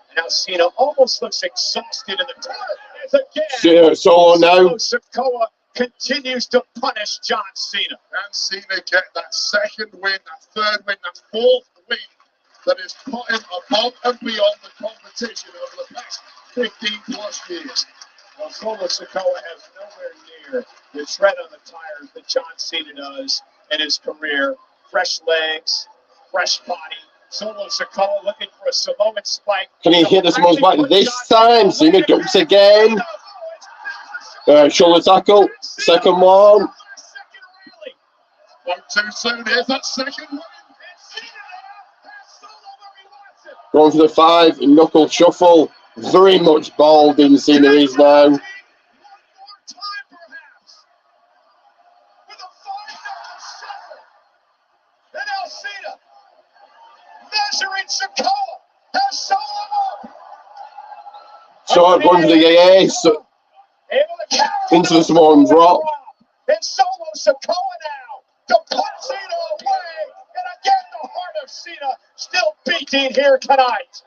And now Cena almost looks exhausted in the corner. Again, Solo now. Sikoa continues to punish John Cena. And Cena get that second win, that third win, that fourth win that is put him above and beyond the competition over the past 15 plus years. Well, Solo Sikoa has nowhere near the tread on the tires that John Cena does in his career. Fresh legs, fresh body. Solo Sikoa looking for a Samoan spike. Can he hit the Samoan spike this time? Cena dumps again. Shoulder tackle. Second one. Not too soon. Here's that second win. Going for the 5. Knuckle shuffle. Very much bald in Cena is now. So going for the ace into the Samoan drop. And Solo Sikoa now to put Cena away. And again, the heart of Cena still beating here tonight.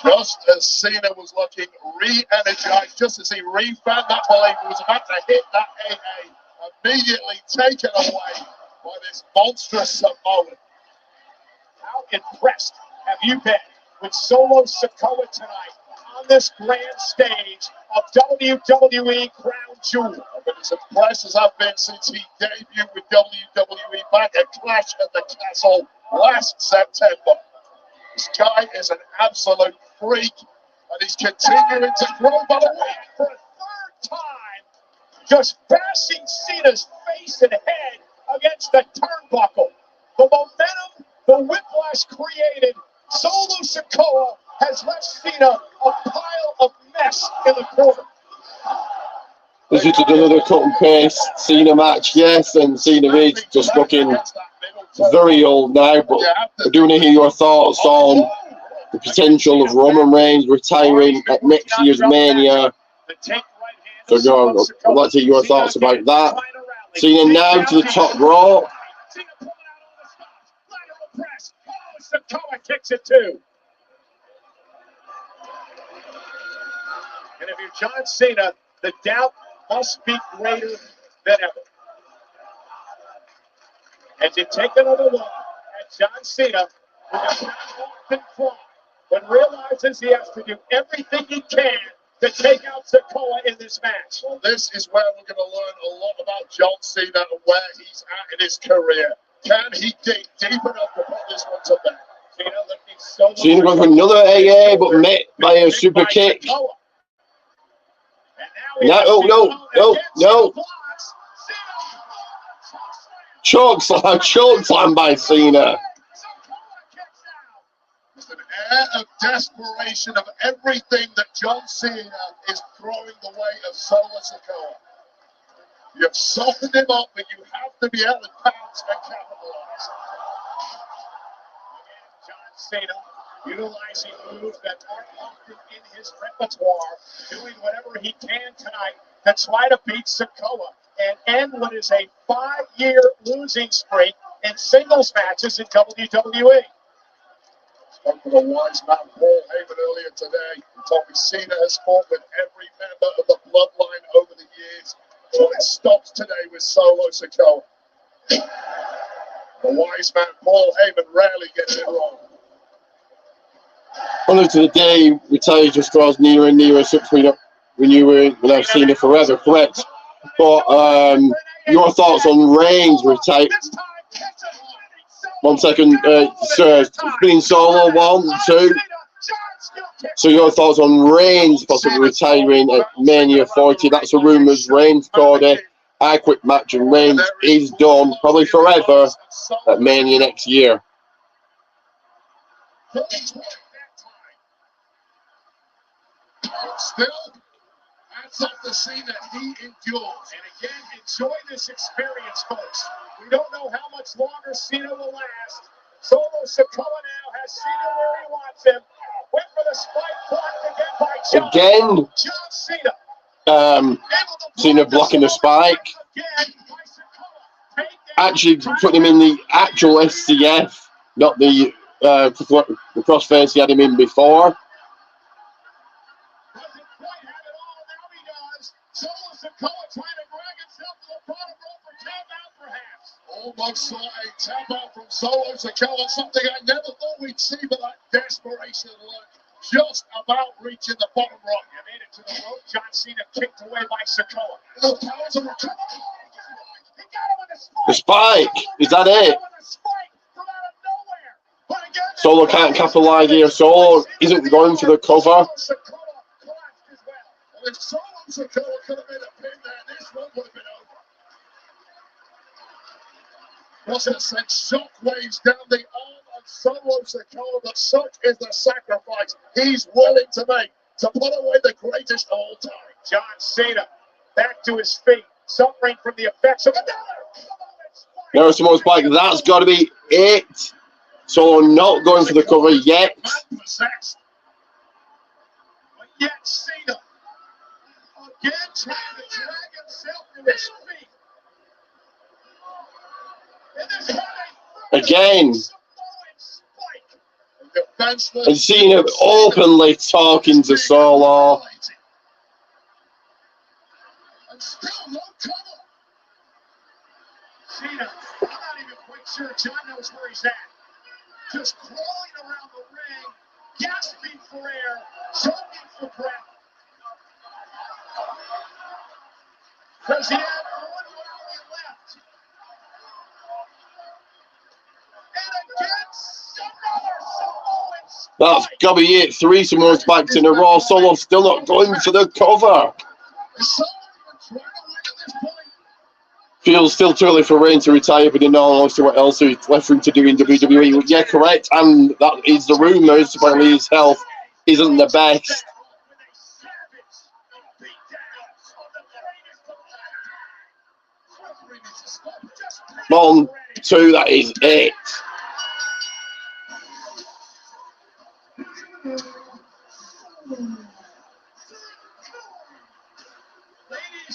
Just as Cena was looking re-energized, just as he refound that belief, he was about to hit that AA, immediately taken away by this monstrous Samoan. How impressed have you been with Solo Sikoa tonight on this grand stage of WWE Crown Jewel? I've been as impressed as I've been since he debuted with WWE back at Clash at the Castle last September. This guy is an absolute freak, and he's continuing to grow by the way. For a third time, just bashing Cena's face and head against the turnbuckle. The momentum, the whiplash created, Solo Sikoa has left Cena a pile of mess in the corner. This is another cut and paste Cena match, yes, and Cena is just looking very old now, but I do want to hear your thoughts on the potential of Roman Reigns retiring at next year's Mania. So I'd like to hear your thoughts about that. Cena now to the top rope. Sikoa kicks it too. And if you're John Cena, the doubt must be greater than ever. As you take another look at John Cena, who has not often fought, but realizes he has to do everything he can to take out Sikoa in this match. Well, this is where we're going to learn a lot about John Cena and where he's at in his career. Can he dig deep enough to put this one to bed? Cena going for another AA, but met by a super kick. No, no. Choke slam by Cena. With an air of desperation of everything that John Cena is throwing the way of Solo Sikoa. You've softened him up, but you have to be able to pounce and capitalize. John Cena utilizing moves that aren't often in his repertoire, doing whatever he can tonight to try to beat Sikoa and end what is a 5-year losing streak in singles matches in WWE. Spoke to the wise man Paul Heyman earlier today. He told me Cena has fought with every member of the bloodline over the years. So it stops today with Solo Sikoa. The wise man Paul Heyman rarely gets it wrong. Only to the day retire just draws nearer and nearer, since when I've seen it forever, correct? But your thoughts on Reigns retire? 1 second, spinning Solo, 1, 2. So your thoughts on Reigns possibly retiring at Mania 40? That's a rumours. Reigns, Cody, I quit match, and Reigns is done, probably forever, at Mania next year. Still, that's off the scene that he endures. And again, enjoy this experience, folks. We don't know how much longer Cena will last. Solo Sikoa now has Cena where he wants him. Went for the spike, blocked again by John Cena. Cena blocking the spike. Actually putting him in the actual SCF, not the crossface he had him in before. Almost saw a tap out from Solo Sikoa, something I never thought we'd see, but that desperation look just about reaching the bottom rock. You made it to the rope. John Cena kicked away by Sikoa. The spike, is that it? Solo can't capitalize here. Solo isn't going for the cover. If Solo Sikoa could have been a pin there, this one would have been over. Wasn't sent shockwaves down the arm of Solo Sikoa, but such is the sacrifice he's willing to make to put away the greatest of all time. John Cena back to his feet, suffering from the effects of another. There's the most spike. That's got to be it. Solo not going for the cover yet. Possessed. But yet Cena again trying to drag himself to his feet. Again. And Cena openly talking to Solo. And still no cover. Cena, I'm not even quite sure John knows where he's at. Just crawling around the ring, gasping for air, choking for breath. Because he had one rally left. That's got to be it. 3 Samoan spikes in a row. Solo still not going for the cover. Feels still too early for Reigns to retire, but in all honesty, what else is left for him to do in WWE? Yeah, correct. And that is the rumours. Apparently his health isn't the best. Come on, 2, that is it. Ladies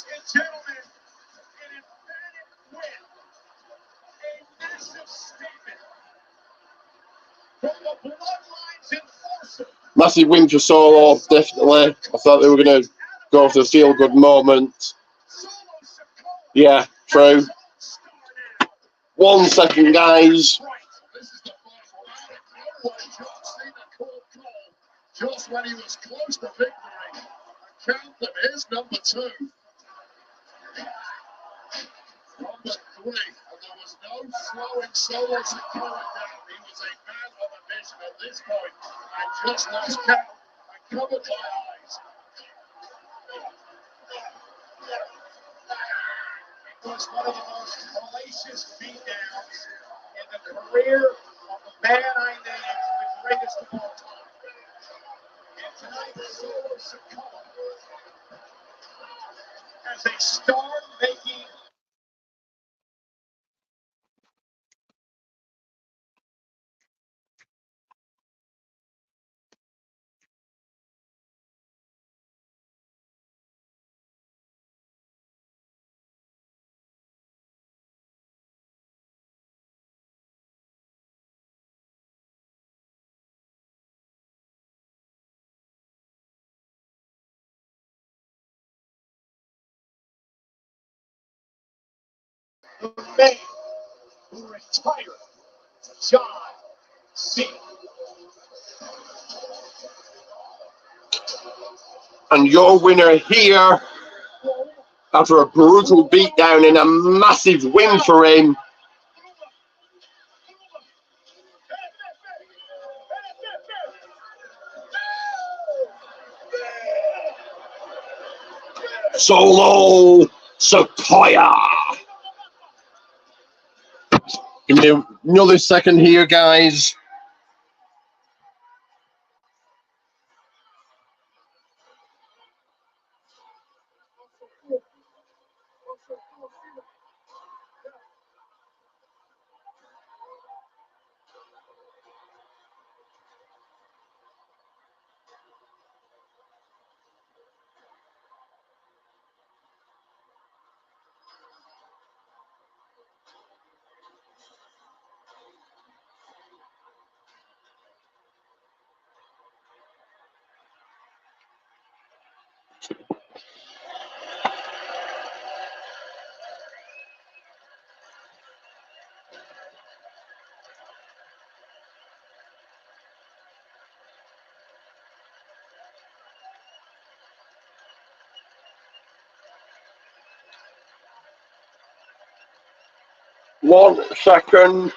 and gentlemen, an emphatic win. A massive statement from the Bloodline's enforcer. Massive win for Solo, definitely. I thought they were going to go for the feel-good moment. Yeah, true. 1 second, guys. Just when he was close to victory, a count that is number 2. Number 3, and there was no slowing Solo Sikoa down. He was a man on a mission at this point. I just lost count. I covered my eyes. It was one of the most hellacious beatdowns in the career of the man I named the greatest of all time. And tonight, Solo Sikoa, as a star-making man who retired John Cena. And your winner here, after a brutal beatdown and a massive win for him, Solo Sikoa. Give me another second here, guys. One second.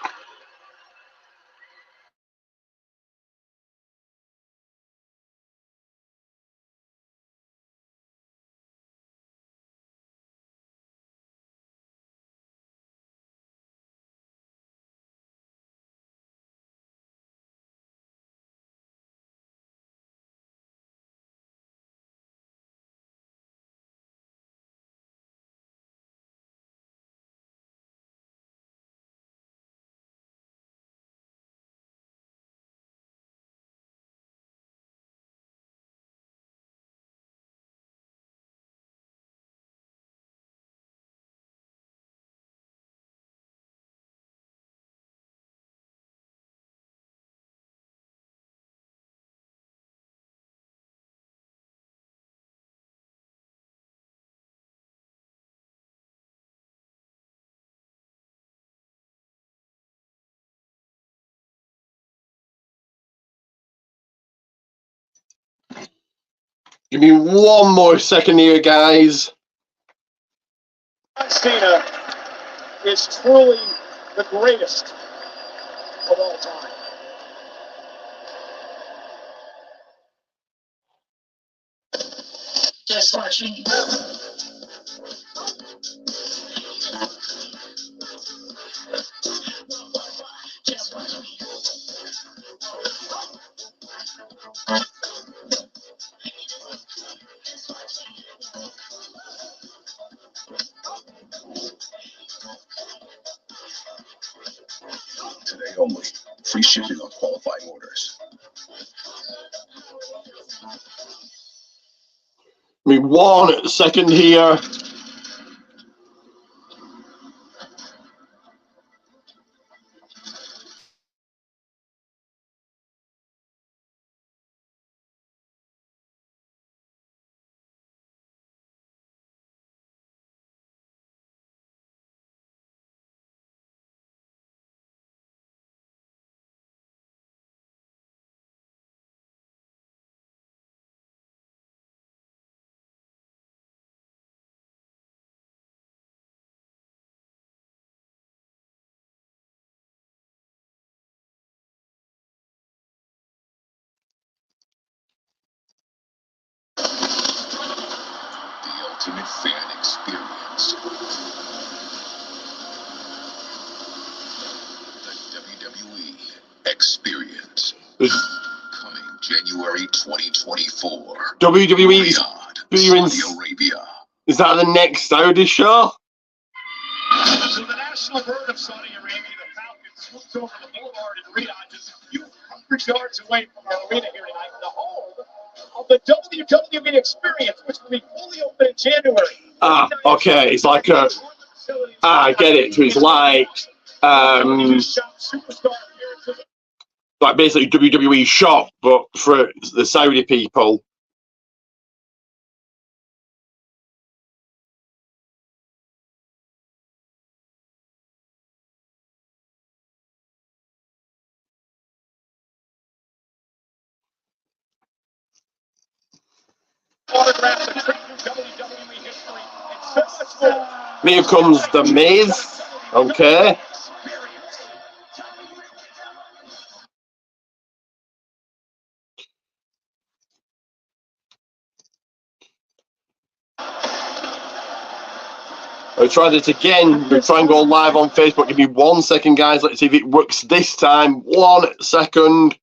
Give me one more second here, guys. Cena is truly the greatest of all time. Just watch me. Just watch me. Today only. Free shipping on qualifying orders. I mean, 1 second here. The ultimate fan experience. The WWE Experience. Coming January 2024. WWE Experience. Saudi Arabia. Is that the next Saudi show? So the national bird of Saudi Arabia, the Falcon, swoops over the boulevard in Riyadh, just a few hundred yards away from our arena here tonight, the home of the WWE Experience, which will be fully open in January. Ah, okay. It's like a. Ah, I get it. So it's like basically WWE shop, but for the Saudi people. Autographs of true WWE history and so much more. Here comes the Miz. Okay. I'll try this again. We'll try and go live on Facebook. Give me 1 second, guys. Let's see if it works this time. 1 second.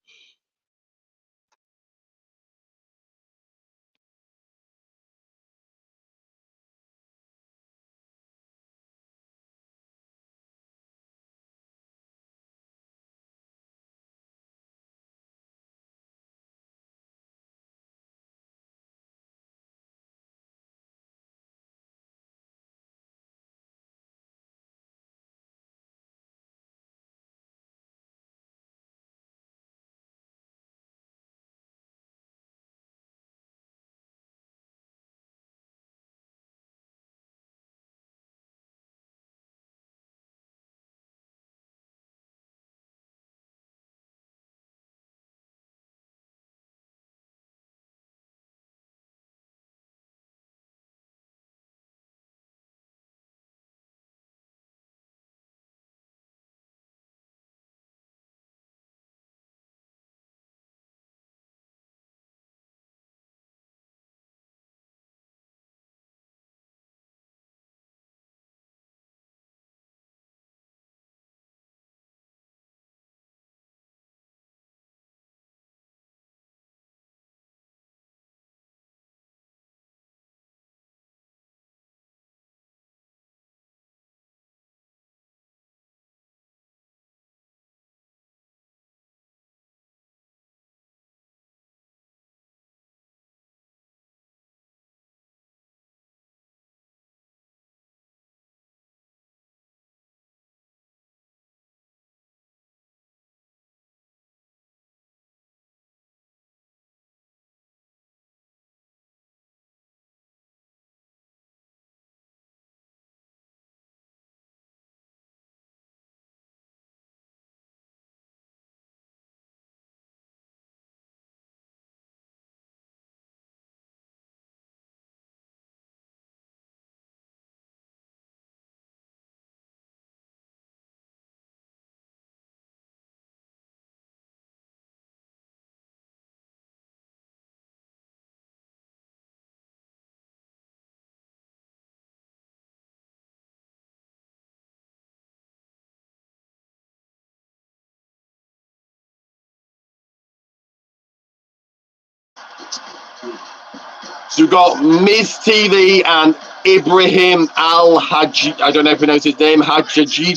So we've got Miz TV and Ibrahim Al Haji. I don't know if I pronounce his name. Haji.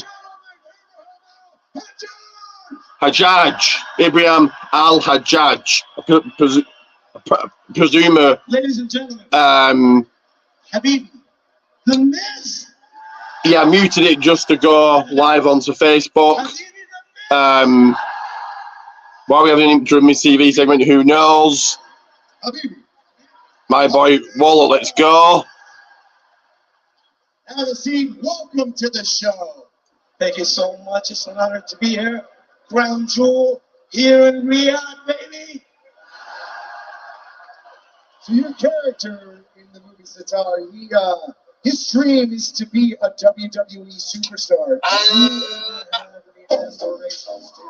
Hajjaj, Ibrahim Al-Hajjaj, presumer. Ladies and gentlemen, Habibi, the Miz. Yeah, I muted it just to go live onto Facebook. While we have an intro Miz TV segment, who knows? Habibi. My boy Waller, let's go. Have a seat. Welcome to the show. Thank you so much. It's an honor to be here. Crown Jewel here in Riyadh, baby. So your character in the movie Satari, his dream is to be a WWE superstar. Do you ever have any aspirations to?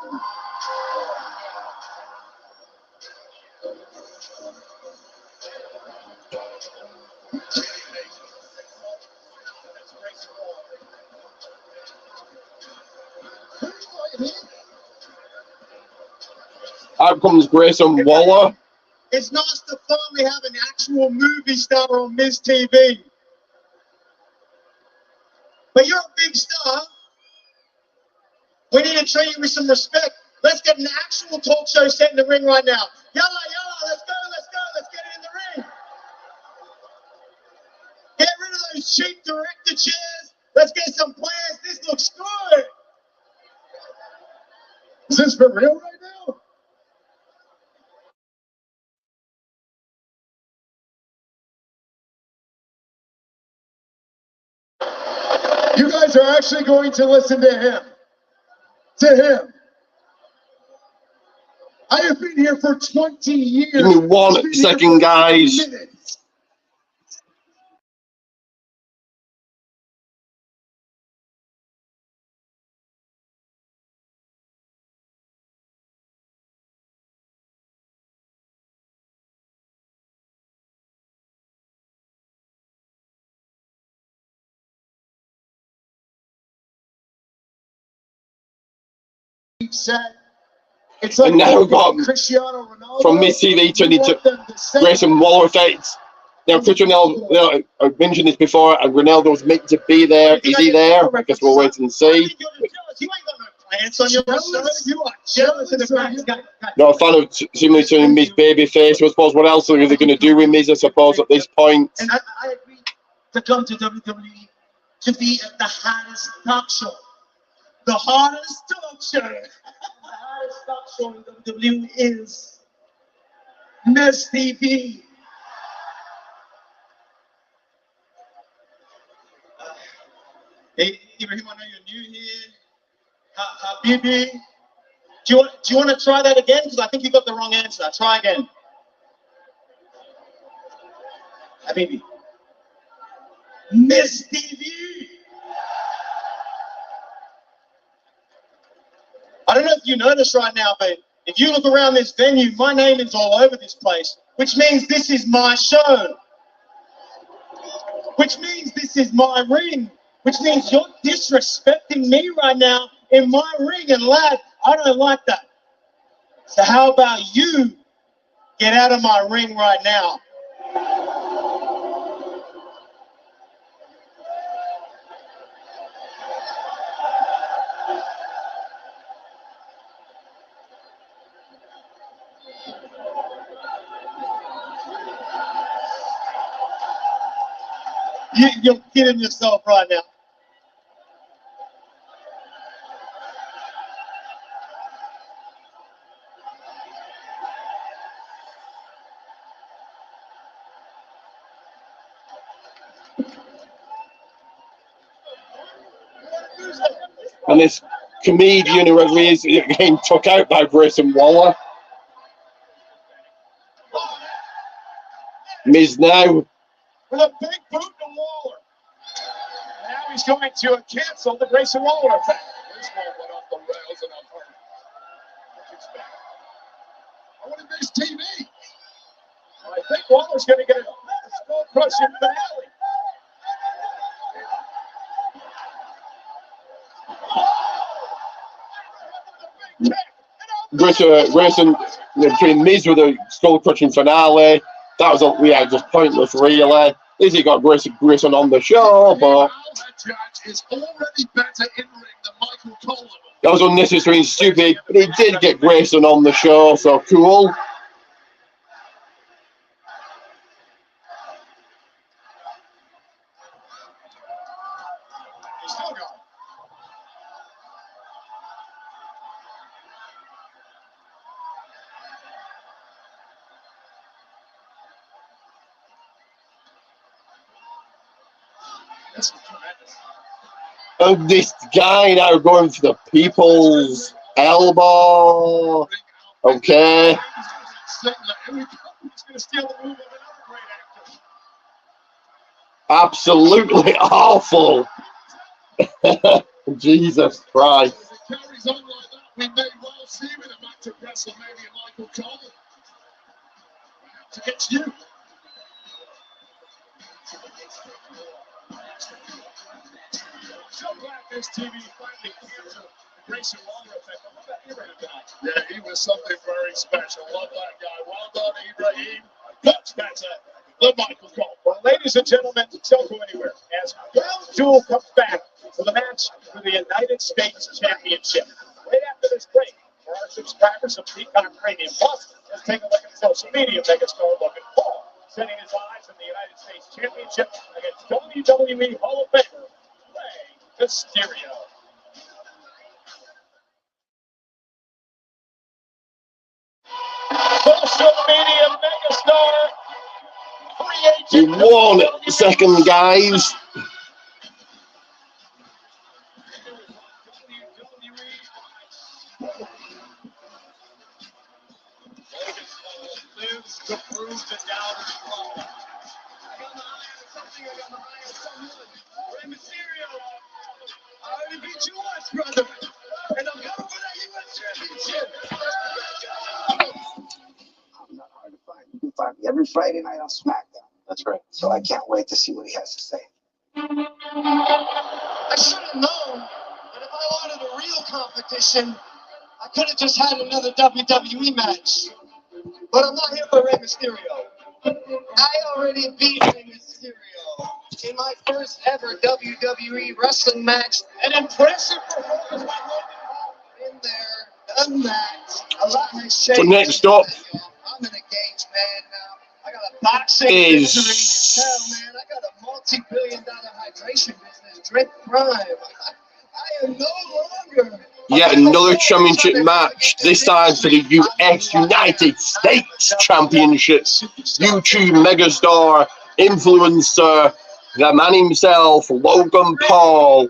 Out comes Grayson Waller. It's nice to finally have an actual movie star on Miz TV. But you're a big star. We need to treat you with some respect. Let's get an actual talk show set in the ring right now. Yalla, yalla, let's go, let's go, let's get it in the ring. Get rid of those cheap director chairs. Let's get some players. This looks good. Is this for real right now? You guys are actually going to listen to him. To him. I have been here for 20 years. Give me 1 second, guys. Minutes. Set. It's like And now we've got Cristiano Ronaldo from Miz TV turning to Grayson Waller effects. Now, Cristiano, I mentioned this before, and Ronaldo's meant to be there. Is he there? I guess we'll wait and see. You ain't got no plans on your show. You are jealous of the fact. No, a fan of similar to Miz Babyface. I suppose what else are they going to do with Miz, I suppose, at this point? And I agree to come to WWE to be at the hottest talk show. The hardest talk show. The hottest talk show in WWE is Miz TV. Hey, Ibrahim, I know you're new here. Habibi. Do you want to try that again? Because I think you got the wrong answer. Try again. Habibi. Miz TV. I don't know if you notice right now, but if you look around this venue, my name is all over this place, which means this is my show. Which means this is my ring. Which means you're disrespecting me right now in my ring. And lad, I don't like that. So how about you get out of my ring right now? You're kidding yourself right now. And this comedian who is getting took out by Grayson Waller. Miz now. With a big boot to Waller. Now he's going to cancel the Grayson Waller effect. This one went off the rails and I've heard. I want to Miz TV. I think Waller's going to get a skull crushing finale. Grayson between Miz with a skull crushing finale. That was just pointless, really. At least he got Grayson on the show, but Judge is already better in ring than Michael Cole. That was unnecessary and stupid, but he did get Grayson on the show, so cool. And this guy now going for the people's elbow. Okay. Absolutely awful. Jesus Christ. We may well see with a match of WrestleMania Michael Cole. It's you. So glad Miz TV finally canceled the Grayson Waller effect. I love that Abraham guy. Yeah, he was something very special. Love that guy. Well done, Ibrahim. That's the Michael Cole. Well, ladies and gentlemen, don't go anywhere. As Crown Jewel comes back for the match for the United States Championship. Right after this break, for our subscribers of Peacock Premium Plus, let's take a look at social media megastar Logan Paul setting his eyes on the United States Championship against WWE Hall of Famer Mysterio. Social media megastar. 1 second, guys. Lives to prove the doubters wrong. I got my eye on something. I got my eye on someone. Rey Mysterio. I already beat you once, brother. And I'm coming for that U.S. Championship. I'm not hard to find. You can find me every Friday night on SmackDown. That's right. So I can't wait to see what he has to say. I should have known that if I wanted a real competition, I could have just had another WWE match. But I'm not here for Rey Mysterio. I already beat Rey Mysterio in my first ever WWE wrestling match. An impressive performance by Logan Paul. Been there, done that. A lot has changed. So next up I'm an engaged man now. I got a boxing is victory. Hell, man, I got a multi-billion-dollar hydration business. Drink Prime. I am no longer. yet another championship match, this time for the US United States Championship. YouTube megastar, influencer, the man himself, Logan Paul,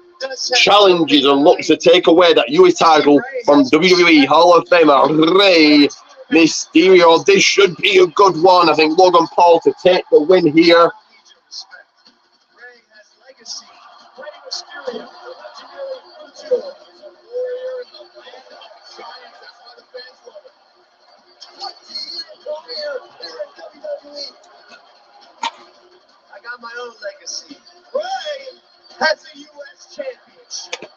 challenges and looks to take away that US title from WWE Hall of Famer Rey Mysterio. This should be a good one. I think Logan Paul to take the win here. Rey has legacy. Rey Mysterio, the legendary Luchador, is a warrior in the land of giants. That's why the fans love him. 20-year career here in WWE. I got my own legacy. Rey has a U.S. championship.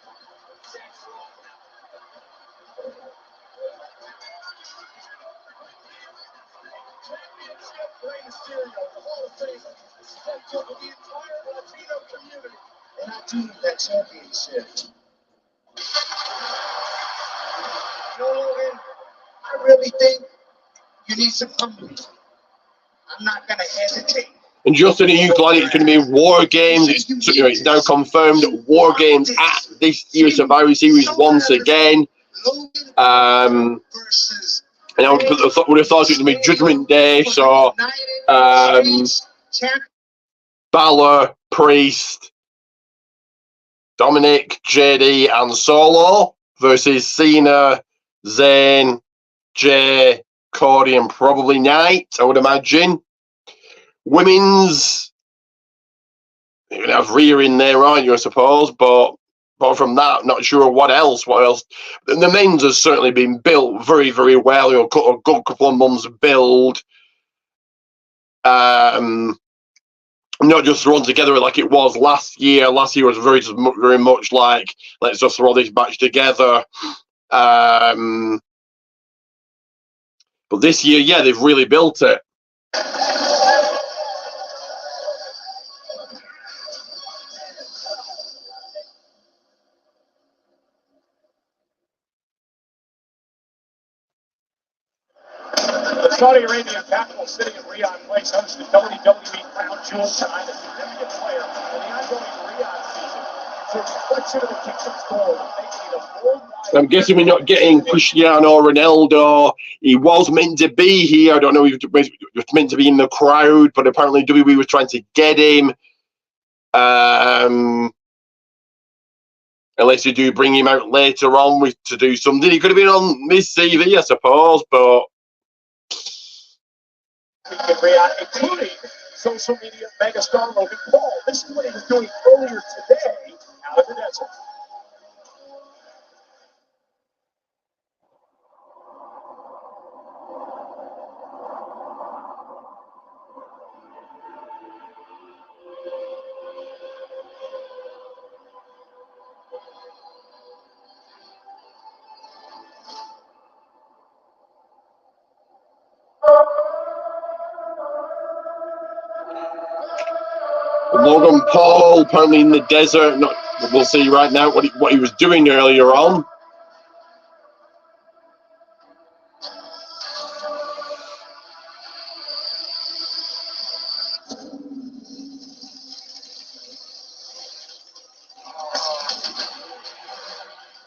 Championship, Rey Mysterio, the Hall of Fame, essential to the entire Latino community. And I do need that championship. You know, Logan, I really think you need some company. I'm not going to hesitate. And just in a new planet, it's going to be War Games. It's now confirmed War Games at this year's Survivor Series once again. And I would have thought it was going to be Judgment Day, so Balor, Priest, Dominic, JD, and Solo versus Cena, Zayn, Jay, Cody, and probably Knight, I would imagine. Women's, you're going to have Rhea in there, aren't you, I suppose, but apart from that, not sure what else. The men's has certainly been built very, very well. A good couple of months build. Not just thrown together like it was last year. Last year was very much like, let's just throw this match together. But this year, yeah, they've really built it. Saudi Arabia capital city of Riyadh Place hosts the WWE Crown Jewel tonight. A significant player in the ongoing Riyadh season. It's a reflection of the kingdom's goal of making it a worldwide. I'm guessing we're not getting Cristiano Ronaldo. He was meant to be here. I don't know if he was meant to be in the crowd, but apparently WWE was trying to get him. Unless you do bring him out later on to do something. He could have been on Miz TV, I suppose, but... Including social media megastar Logan Paul. This is what he was doing earlier today out of the desert. Logan Paul apparently in the desert. We'll see right now what he was doing earlier on.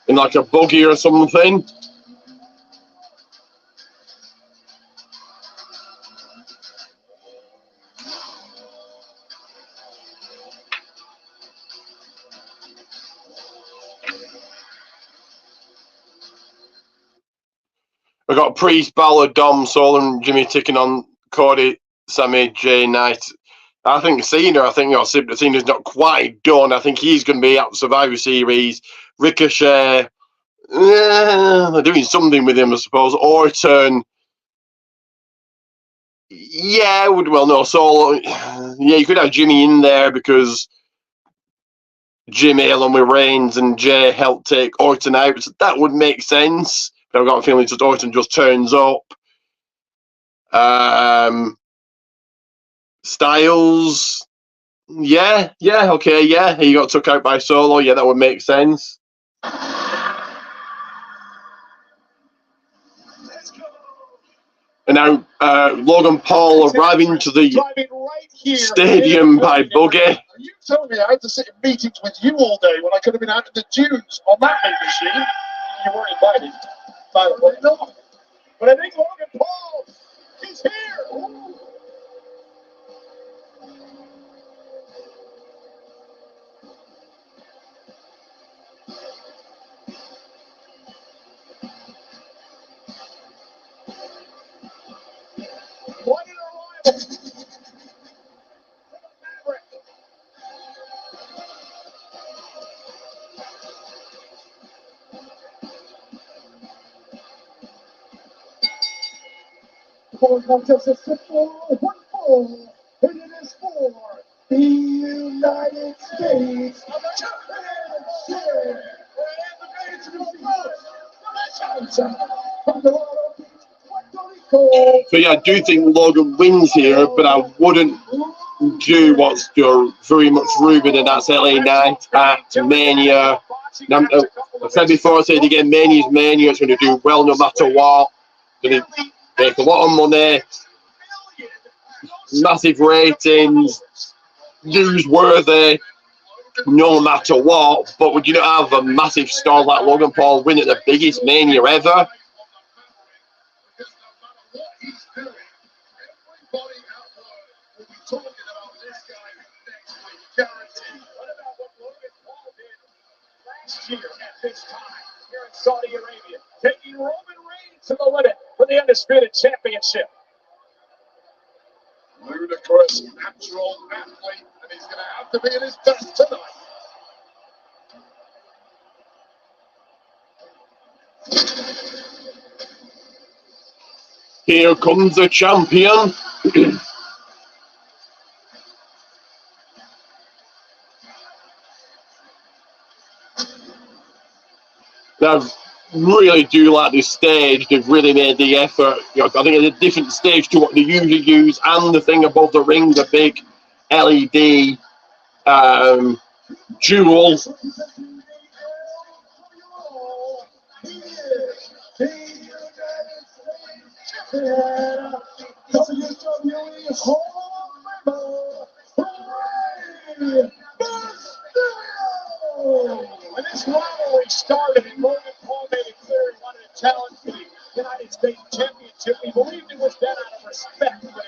In like a buggy or something. We've got Priest, Balor, Dom, Sol, and Jimmy taking on Cody, Sami, Jay Knight. I think Cena, Cena's not quite done. I think he's going to be out the Survivor Series. Ricochet, they're doing something with him, I suppose. Orton, yeah, well, no, Sol, yeah, you could have Jimmy in there because Jimmy, along with Reigns and Jay, helped take Orton out. So that would make sense. But I've got a feeling that Orton just turns up. Styles, yeah, okay, yeah. He got took out by Solo. Yeah, that would make sense. And now Logan Paul arriving to the stadium by buggy. Are you telling me I had to sit in meetings with you all day when I could have been out in the dunes on that big machine? You weren't invited, by the way. No. But I think Logan Paul, he's here. Ooh. What an arrival. Maverick. Four contest is 4-1-4, and it is for the United States Championship. So yeah, I do think Logan wins here, but I wouldn't do what's very much rumored, and that's LA Knight at Mania. Now, I've said before, I said again, Mania's Mania. It's going to do well no matter what. It's going to make a lot of money, massive ratings, newsworthy, no matter what. But would you not have a massive star like Logan Paul win at the biggest Mania ever? Year at this time here in Saudi Arabia, taking Roman Reigns to the limit for the Undisputed Championship. Ludicrous, natural athlete, and he's going to have to be at his best tonight. Here comes the champion. I really do like this stage. They've really made the effort. I think it's a different stage to what they usually use, and the thing above the ring, the big LED jewel. challenge for the United States Championship. We believed it was done out of respect, but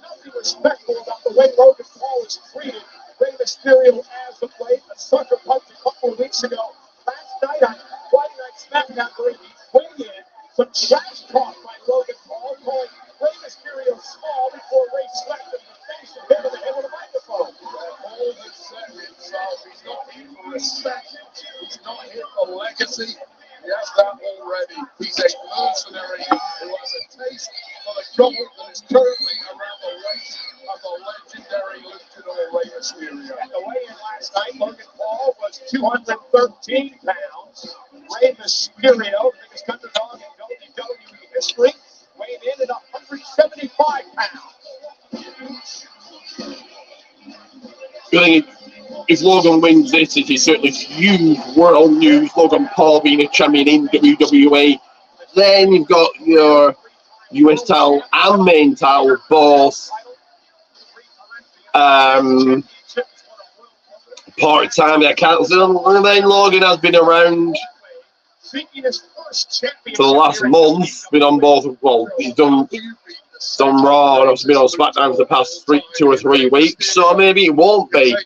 nothing respectful about the way Logan Paul is treated. Rey Mysterio as of late, a sucker punch a couple of weeks ago. Last night on Friday Night SmackDown during the weigh-in, some trash talk by Logan Paul calling Rey Mysterio small before Rey slapped him in the face and hit him in the head with a microphone. Paul has said himself, he's not here for respect, he's not here for legacy. He has that already. He's a mercenary who has a taste for the gold that is currently around the waist of the legendary luchador Rey Mysterio. At the weigh-in last night, Logan Paul was 213 pounds. Rey Mysterio, the biggest underdog in WWE history, weighed in at 175 pounds. I think if Logan wins this, it is certainly huge world news. Logan Paul being a champion in WWE. Then you've got your US title and main title both part-time at Council. And then Logan has been around for the last month. Been on both. Well, he's done Raw and also been on SmackDown for the past 2 or 3 weeks. So maybe it won't be.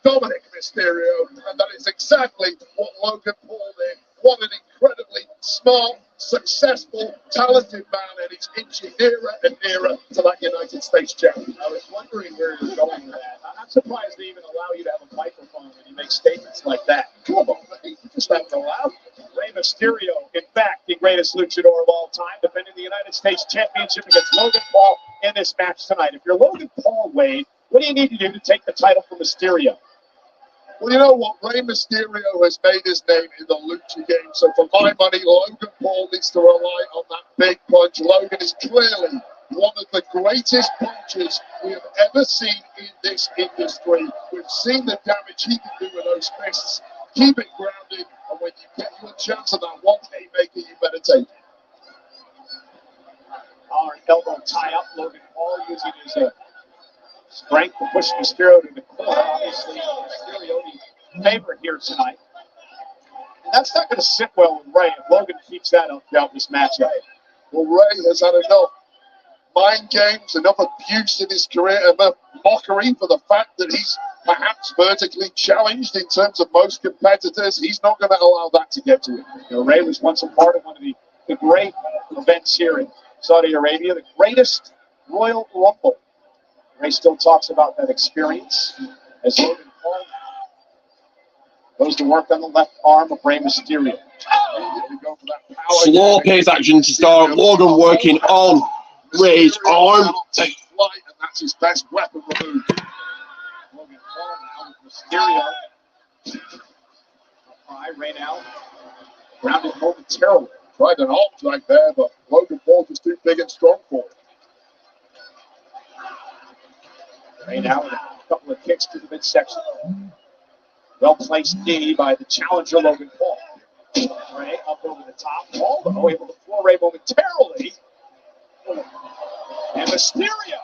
Dominic Mysterio, and that is exactly what Logan Paul did. What an incredibly smart, successful, talented man, and he's inching nearer and nearer to that United States champion. I was wondering where you're going with that. I'm surprised they even allow you to have a microphone when you make statements like that. Come on, you just have to allow Rey Mysterio, in fact, the greatest luchador of all time, defending the United States Championship against Logan Paul in this match tonight. If you're Logan Paul, Wade, what do you need to do to take the title from Mysterio? Well, you know what? Rey Mysterio has made his name in the lucha game. So for my money, Logan Paul needs to rely on that big punch. Logan is clearly one of the greatest punchers we have ever seen in this industry. We've seen the damage he can do with those fists. Keep it grounded, and when you get your chance of that one haymaker, you better take it. Our elbow tie up. Logan Paul using his strength to push Mysterio to the corner. Obviously, Mysterio the favorite here tonight. And that's not going to sit well with Rey if Logan keeps that up throughout this matchup. Well, Rey has had enough mind games, enough abuse in his career, enough mockery for the fact that he's perhaps vertically challenged in terms of most competitors. He's not going to allow that to get to him. You know, Rey was once a part of one of the great events here in Saudi Arabia, the greatest Royal Rumble. Rey still talks about that experience as Logan Paul goes to work on the left arm of Rey Mysterio. Slow pace action to start. Logan working on Rey's arm. Take flight, and that's his best weapon removed. Logan Paul now with Mysterio. High, Rey now grounded momentarily. Tried an arm drag there, but Logan Paul was too big and strong for it. Rey now with a couple of kicks to the midsection. Well-placed knee by the challenger, Logan Paul. Rey up over the top. Paul, though, able to floor Rey momentarily. And Mysterio.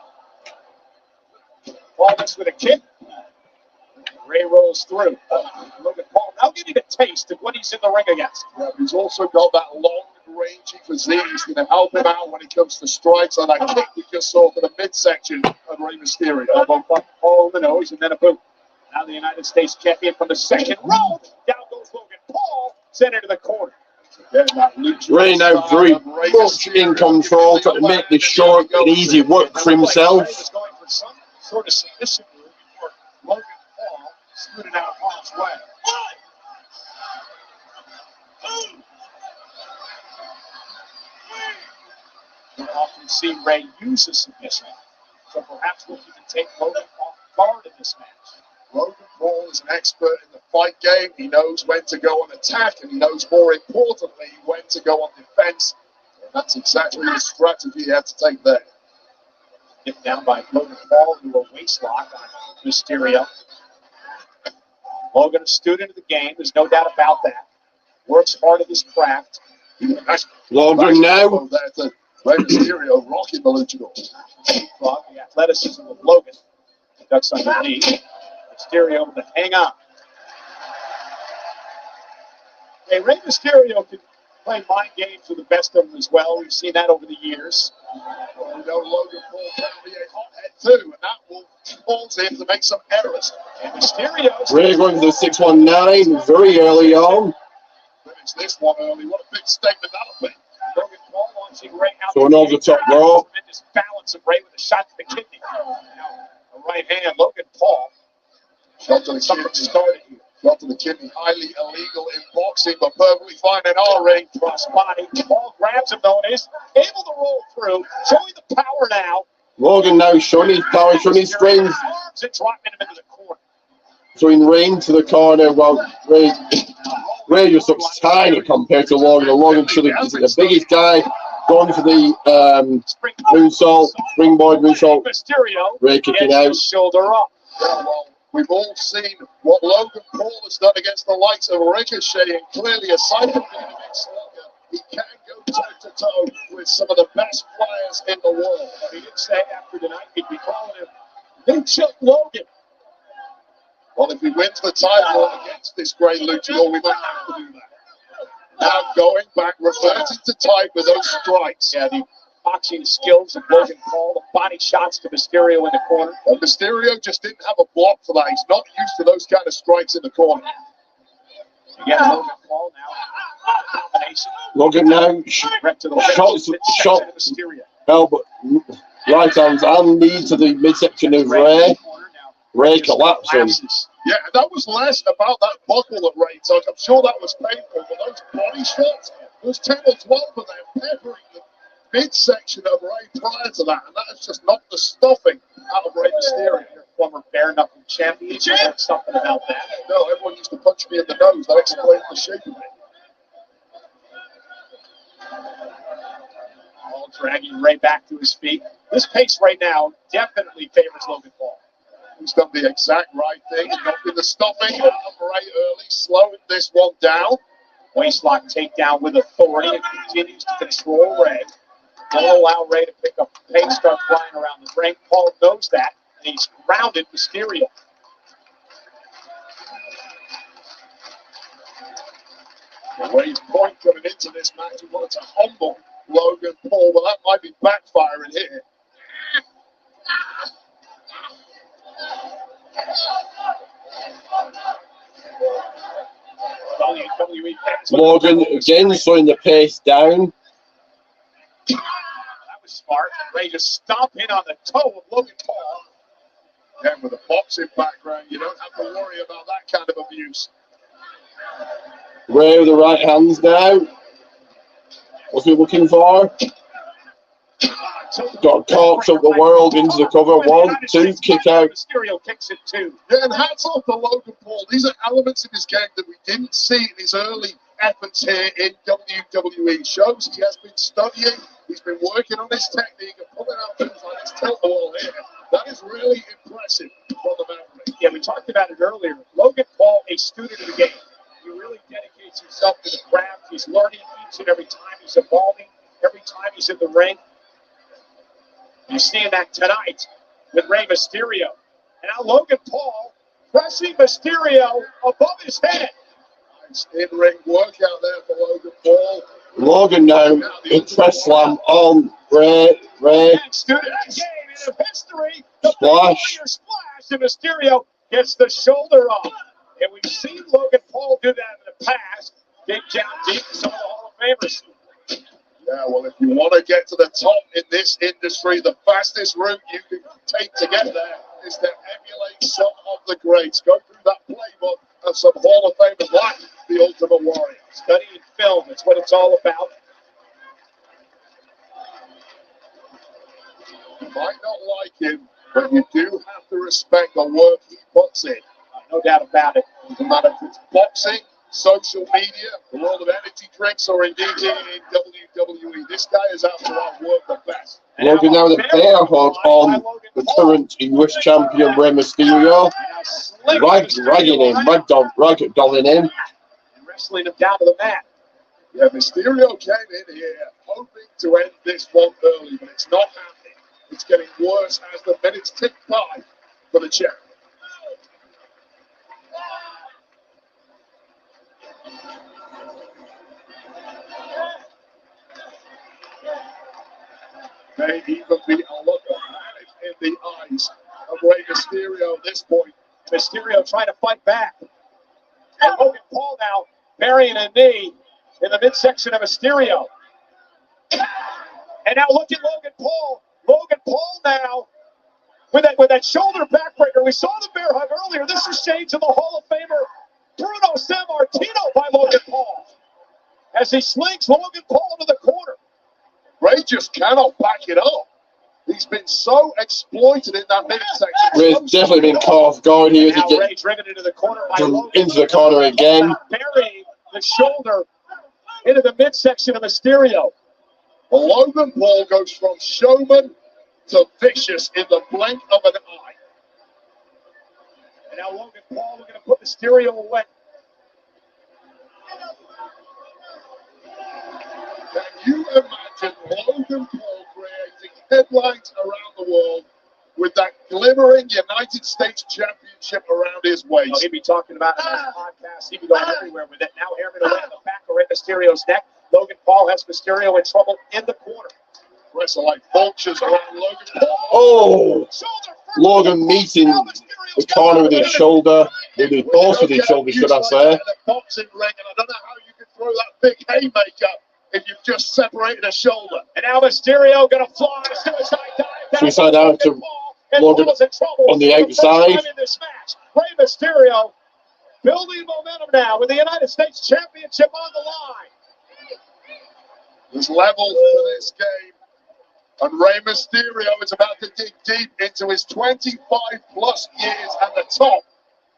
Paul mixed with a kick. Rey rolls through. Logan Paul now getting a taste of what he's in the ring against. Yeah, he's also got that long, rangy physique. He's going to help him out when it comes to strikes. And that kick we just saw for the midsection of Rey Mysterio. Elbow butt, Paul in the nose, and then a boot. Now the United States champion from the second row. Down goes Logan Paul, sent into the corner. Rey now very much in control, trying to make this short and easy work for himself. Going for some sort of submission move before Logan Paul scooted out of harm's way. We often see Rey use a submission, so perhaps looking to take Logan off guard in this match. Logan Paul is an expert in the fight game. He knows when to go on attack, and he knows, more importantly, when to go on defense. And that's exactly the strategy he had to take there. Hit down by Logan Paul into a waist lock on Mysterio. Logan, a student of the game, there's no doubt about that. Works hard at his craft. Logan now. Rey Mysterio rocking the luchador. The athleticism of Logan. Ducks underneath. Mysterio to hang on. Hey, Rey Mysterio can play mind games with the best of them as well. We've seen that over the years. We know Logan Paul can be a hothead too, and that will cause him to make some errors. And Mysterio. Rey going to the 619 very early on. Finish this one early. What a big statement that'll be. Logan Paul launching Rey out. Going over the top rope. Tremendous balance of Rey with a shot to the kidney. Now, a right hand, Logan Paul. Shot to the kidney. Started here. Shot to the kidney. Highly illegal in boxing, but perfectly fine in our ring. Cross body. Paul grabs him though and is able to roll through. Showing the power now. Logan now showing his power, showing his strength. Arms and dropping him into the corner. Throwing Rey into the corner while Rey just looks tiny compared to Logan. Logan should have been the biggest guy. Going for the moonsault, springboard moonsault. Rey kicking out. Shoulder up. Yeah, well, we've all seen what Logan Paul has done against the likes of Ricochet, and clearly aside from being against Logan, he can go toe-to-toe with some of the best players in the world. But he did say after tonight he'd be calling him Big Chuck Logan. Well, if he wins the title against this great luchador, we might have to do that. Now going back, reverting to type with those strikes. Yeah, the boxing skills of Logan Paul, the body shots to Mysterio in the corner. And Mysterio just didn't have a block for that. He's not used to those kind of strikes in the corner. Again, Logan Paul now. Combination. Logan now shots, elbow, right hands and knee to the midsection of Rey. Rey collapsing. Yeah, that was less about that buckle that Rey took. I'm sure that was painful, but those body shots, there's 10 or 12 of them peppering the midsection of Rey prior to that, and that has just knocked the stuffing out of Rey Mysterio. Former bare knuckle champion. Something about that. No, everyone used to punch me in the nose. That explains the shape of it. All dragging Rey back to his feet. This pace right now definitely favors Logan Paul. He's done the exact right thing. He's got the stuffing out of Rey early, slowing this one down. Waistlock takedown with authority and continues to control Rey. Don't allow Rey to pick up the pace, start flying around the ring. Paul knows that, and he's grounded Mysterio. Rey's point coming into this match, he wanted to humble Logan Paul, but that might be backfiring here. Logan again slowing the pace down. That was smart. Rey just stomping on the toe of Logan Paul. And with a boxing background, you don't have to worry about that kind of abuse. Rey with the right hands now. What's he looking for? Got caught up the world into the cover. 1, 2, kick out. Mysterio kicks it 2. Yeah, and hats off to Logan Paul. These are elements of his game that we didn't see in his early efforts here in WWE shows. He has been studying. He's been working on his technique and pulling out things like his tilt-a-wall here. That is really impressive from the Maverick. Yeah, we talked about it earlier. Logan Paul, a student of the game. He really dedicates himself to the craft. He's learning each and every time. He's evolving every time he's in the ring. You're seeing that tonight with Rey Mysterio. And now Logan Paul pressing Mysterio above his head. Nice in-ring work out there for Logan Paul. Logan now, a press slam on Rey. Next to that game in history, the Splash. Splash, and Mysterio gets the shoulder up. And we've seen Logan Paul do that in the past. Dig down deep to some of the Hall of Famers. Yeah, well, if you want to get to the top in this industry, the fastest route you can take to get there is to emulate some of the greats. Go through that playbook of some Hall of Famers like the Ultimate Warrior. Studying film, it's what it's all about. You might not like him, but you do have to respect the work he puts in. No doubt about it. No matter if it's boxing, social media, the world of energy drinks, or indeed in WWE. This guy is after our work the best. Logan now with a bear hug on the current English champion Rey Mysterio. Ragging him, ragdolling him. And wrestling him down to the mat. Yeah, Mysterio came in here hoping to end this one early, but it's not happening. It's getting worse as the minutes tick by for the champ. may even be a look of panic in the eyes of Rey Mysterio at this point. Mysterio trying to fight back. And Logan Paul now burying a knee in the midsection of Mysterio. And now look at Logan Paul. Logan Paul now with that shoulder backbreaker. We saw the bear hug earlier. This is shades of the Hall of Famer Bruno Sammartino by Logan Paul as he slings Logan Paul to the corner. Ray just cannot back it up. He's been so exploited in that midsection. Ray's definitely been caught off guard here. Now Ray driven into the corner by Logan. Into the corner again. Burying the shoulder into the midsection of Mysterio. Well, Logan Paul goes from showman to vicious in the blink of an eye. And now Logan Paul looking to put Mysterio away. Can you imagine Logan Paul creating headlines around the world with that glimmering United States Championship around his waist? Oh, he'd be talking about it on his podcast. He'd be going everywhere with it. Now hammering away in the back of Rey Mysterio's neck. Logan Paul has Mysterio in trouble in the corner. Wrestle like vultures around Logan Paul. Oh! Logan meeting the corner with his shoulder, with his balls with his shoulder, should I say. Boxing ring, and I don't know how you can throw that big haymaker if you've just separated a shoulder. And now Mysterio going to fly suicide dive. Suicide dive to Logan on the outside. In this match, Rey Mysterio building momentum now with the United States Championship on the line. There's levels for this game. And Rey Mysterio is about to dig deep into his 25-plus years at the top.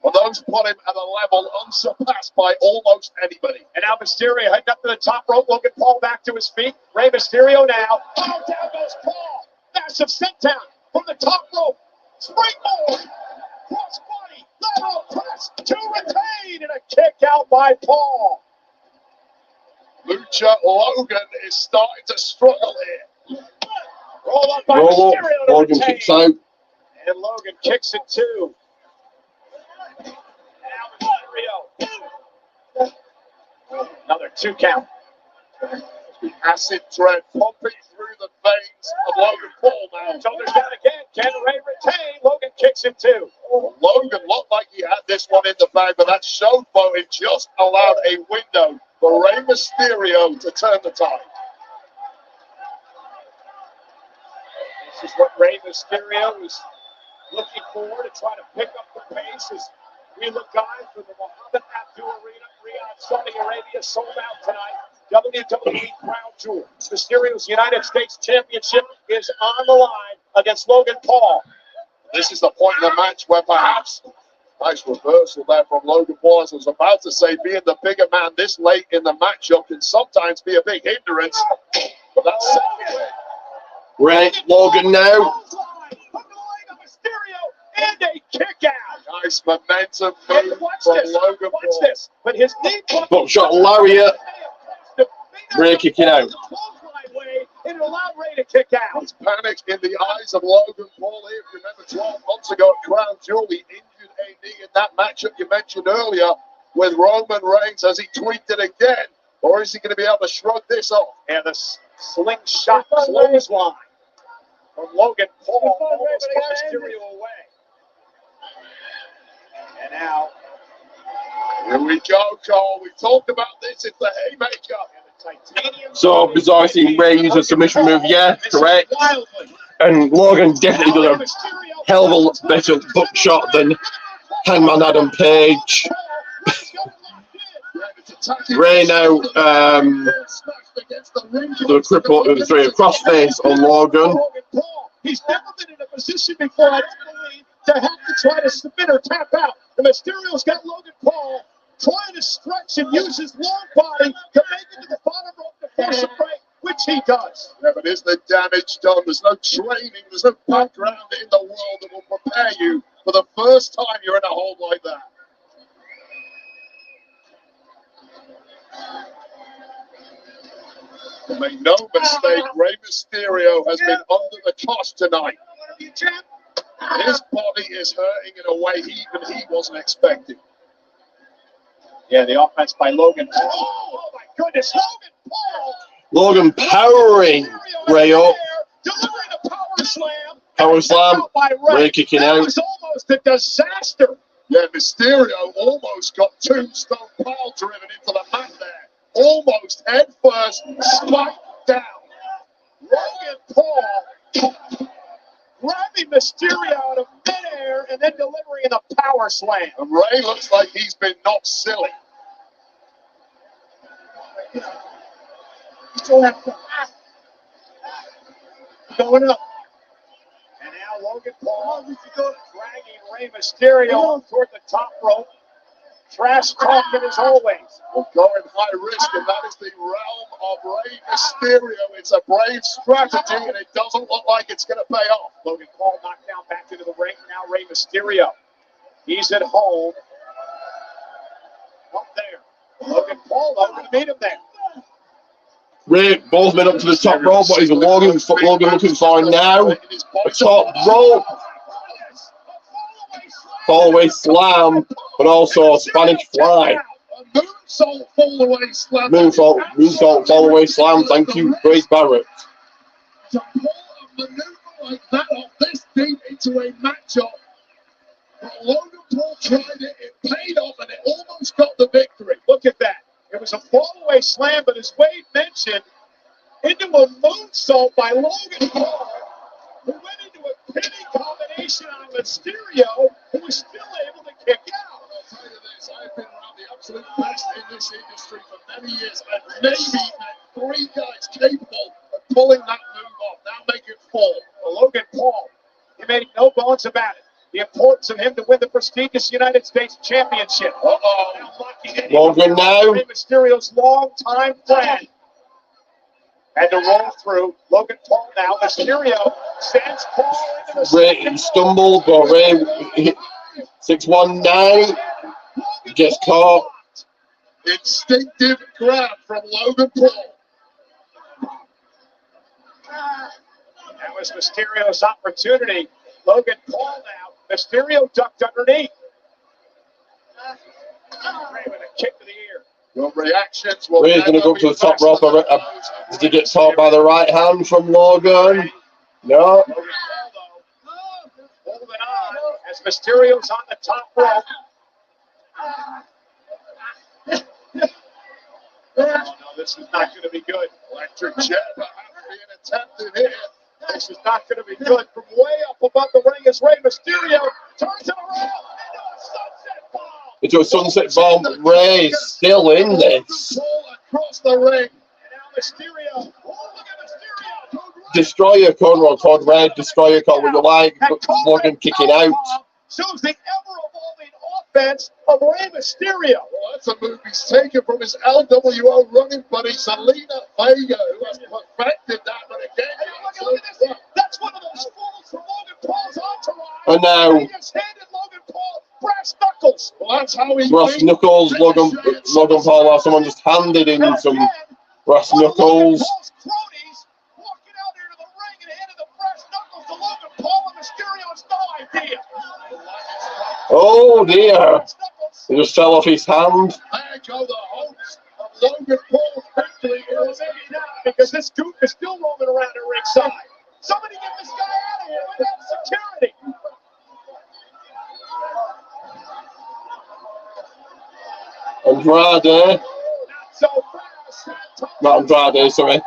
Well, those put him at a level unsurpassed by almost anybody. And now Mysterio heading up to the top rope. Logan Paul back to his feet. Rey Mysterio now. Oh, down goes Paul. Massive sit down from the top rope. Springboard. Cross body. Lateral press to retain. And a kick out by Paul. Lucha Logan is starting to struggle here. Roll up by Mysterio to Logan retain. kicks out. And Logan kicks it too. Now Mysterio. Another 2 count. The acid thread pumping through the veins of Logan Paul now. Shoulders down again. Can Rey retain? Logan kicks it too. Logan looked like he had this one in the bag, but that show photo just allowed a window for Rey Mysterio to turn the tide. This is what Rey Mysterio is looking for to try to pick up the pace as we look guys for the Mohammed Abdul Arena, Riyadh, Saudi Arabia, sold out tonight. WWE Crown Jewel. Mysterio's United States Championship is on the line against Logan Paul. This is the point in the match where perhaps, nice reversal there from Logan Paul, as I was about to say, being the bigger man this late in the matchup can sometimes be a big hindrance. But that's Right, Logan now. And a kick out. Nice momentum And move watch from this. Logan Watch Paul. this. But his knee Buckshot lariat. Ray kicking out. It allowed Ray to kick out. There's panic in the eyes of Logan Paul here. If you remember 12 months ago at Crown Jewel, he injured a knee in that matchup you mentioned earlier with Roman Reigns. Has he tweaked it again? Or is he going to be able to shrug this off? And the slingshot clothesline from Logan Paul almost put Mysterio away. And now, here we go, Cole. We talked about this. It's the haymaker. So, bizarre seeing Ray use a submission move, yeah, correct. And Logan definitely does a hell of a lot better buckshot than Hangman Adam Page. Ray now, the cripple, the crossface on Logan. He's never been in a position before, I don't believe, to have to try to submit or tap out. The Mysterio's got Logan Paul trying to stretch and use his long body to make it to the bottom rope to force a break, which he does. Yeah, but isn't the damage done? There's no training, there's no background in the world that will prepare you for the first time you're in a hold like that. But make no mistake, Rey Mysterio has been under the cosh tonight. His body is hurting in a way even he wasn't expecting. Yeah, the offense by Logan Paul. Oh my goodness, Logan Paul! Logan powering Ray up. delivering a power slam. Power slam. Ray kicking out. It was almost a disaster. Yeah, Mysterio almost got tombstone pile driven into the mat there. Almost head first, spiked down. Logan Paul grabbing Mysterio out of midair and then delivering a power slam. And Ray looks like he's been knocked silly. Going up. And now Logan Paul dragging Rey Mysterio toward the top rope. Trash talking as always. Well, going high risk, and that is the realm of Rey Mysterio. It's a brave strategy, and it doesn't look like it's going to pay off. Logan Paul knocked down back into the ring. Now Rey Mysterio. He's at home. Up there. Logan Paul, though, going to meet him there. Ray, ball's been up to the top rope, but he's Logan looking for him now. The top rope. Fallaway slam, but also a Spanish fly. Moonsault fallaway slam. Moonsault fallaway slam. Thank you, Grace Barrett. To pull a maneuver like that off this deep into a matchup. But Logan Paul tried it, it paid off, and it almost got the victory. Look at that. It was a fallaway slam, but as Wade mentioned, into a moonsault by Logan Paul, who went into a pinning combination on Mysterio, who was still able to kick out. I'll tell you this, I've been around the absolute best in this industry for many years, and maybe met 3 guys capable of pulling that move off. Now make it 4. Well, Logan Paul, he made no bones about it. The importance of him to win the prestigious United States Championship. Logan now. Rey Mysterio's long-time friend. Had to roll through. Logan Paul now. Mysterio sends Paul into the Ray stumbled, but Ray 619 gets caught. Instinctive grab from Logan Paul. That was Mysterio's opportunity. Logan Paul now. Mysterio ducked underneath. Ray with a kick to the ear. Your reactions. Ray's going to go up to the top rope. Did he get caught by the right hand from Logan? No. Logan Paul, though, holding on as Mysterio's on the top rope. No, this is not going to be good. Electric chair being attempted here. This is not going to be good. From way up above the ring as Rey Mysterio turns it around into a sunset bomb. Into a sunset bomb. Ray still in this. Across the ring. And now Mysterio. Oh, look at Mysterio. Destroyer code red. Destroyer code with the light. Logan kicking out. Shows the ever-evolving offense of Rey Mysterio. Well, that's a move he's taken from his LWO running buddy, Selena Vega, who has perfected that. But again, look at this. That's one of those falls from Logan Paul's entourage. And now, he just handed Logan Paul brass knuckles. Well, that's how he brass knuckles. Logan Paul. Someone just handed him some brass knuckles. Walking out here to the ring and handed the brass knuckles to Logan Paul, and Mysterio has no idea. Oh dear! He just fell off his hand. There go the hopes of Logan Paul's victory. Maybe not, because this goof is still roaming around at ringside. Somebody get this guy out of here without security. Andrade. Not Andrade, sorry.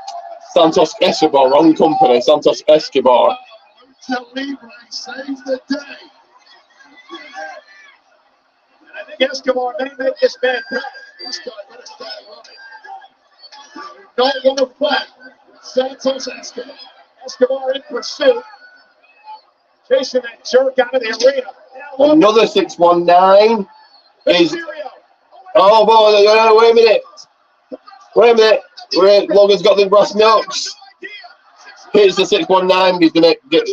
Santos Escobar, wrong company. Santos Escobar. Lucha Libre saves the day. And I think Escobar may make this man better. This guy better start running. You don't want to fight with Santos Escobar. Escobar in pursuit. Chasing that jerk out of the arena. Another 619 is. Oh boy! Wait a minute! Wait a minute! Logan's got the brass knucks. Here's the 619. He's gonna get.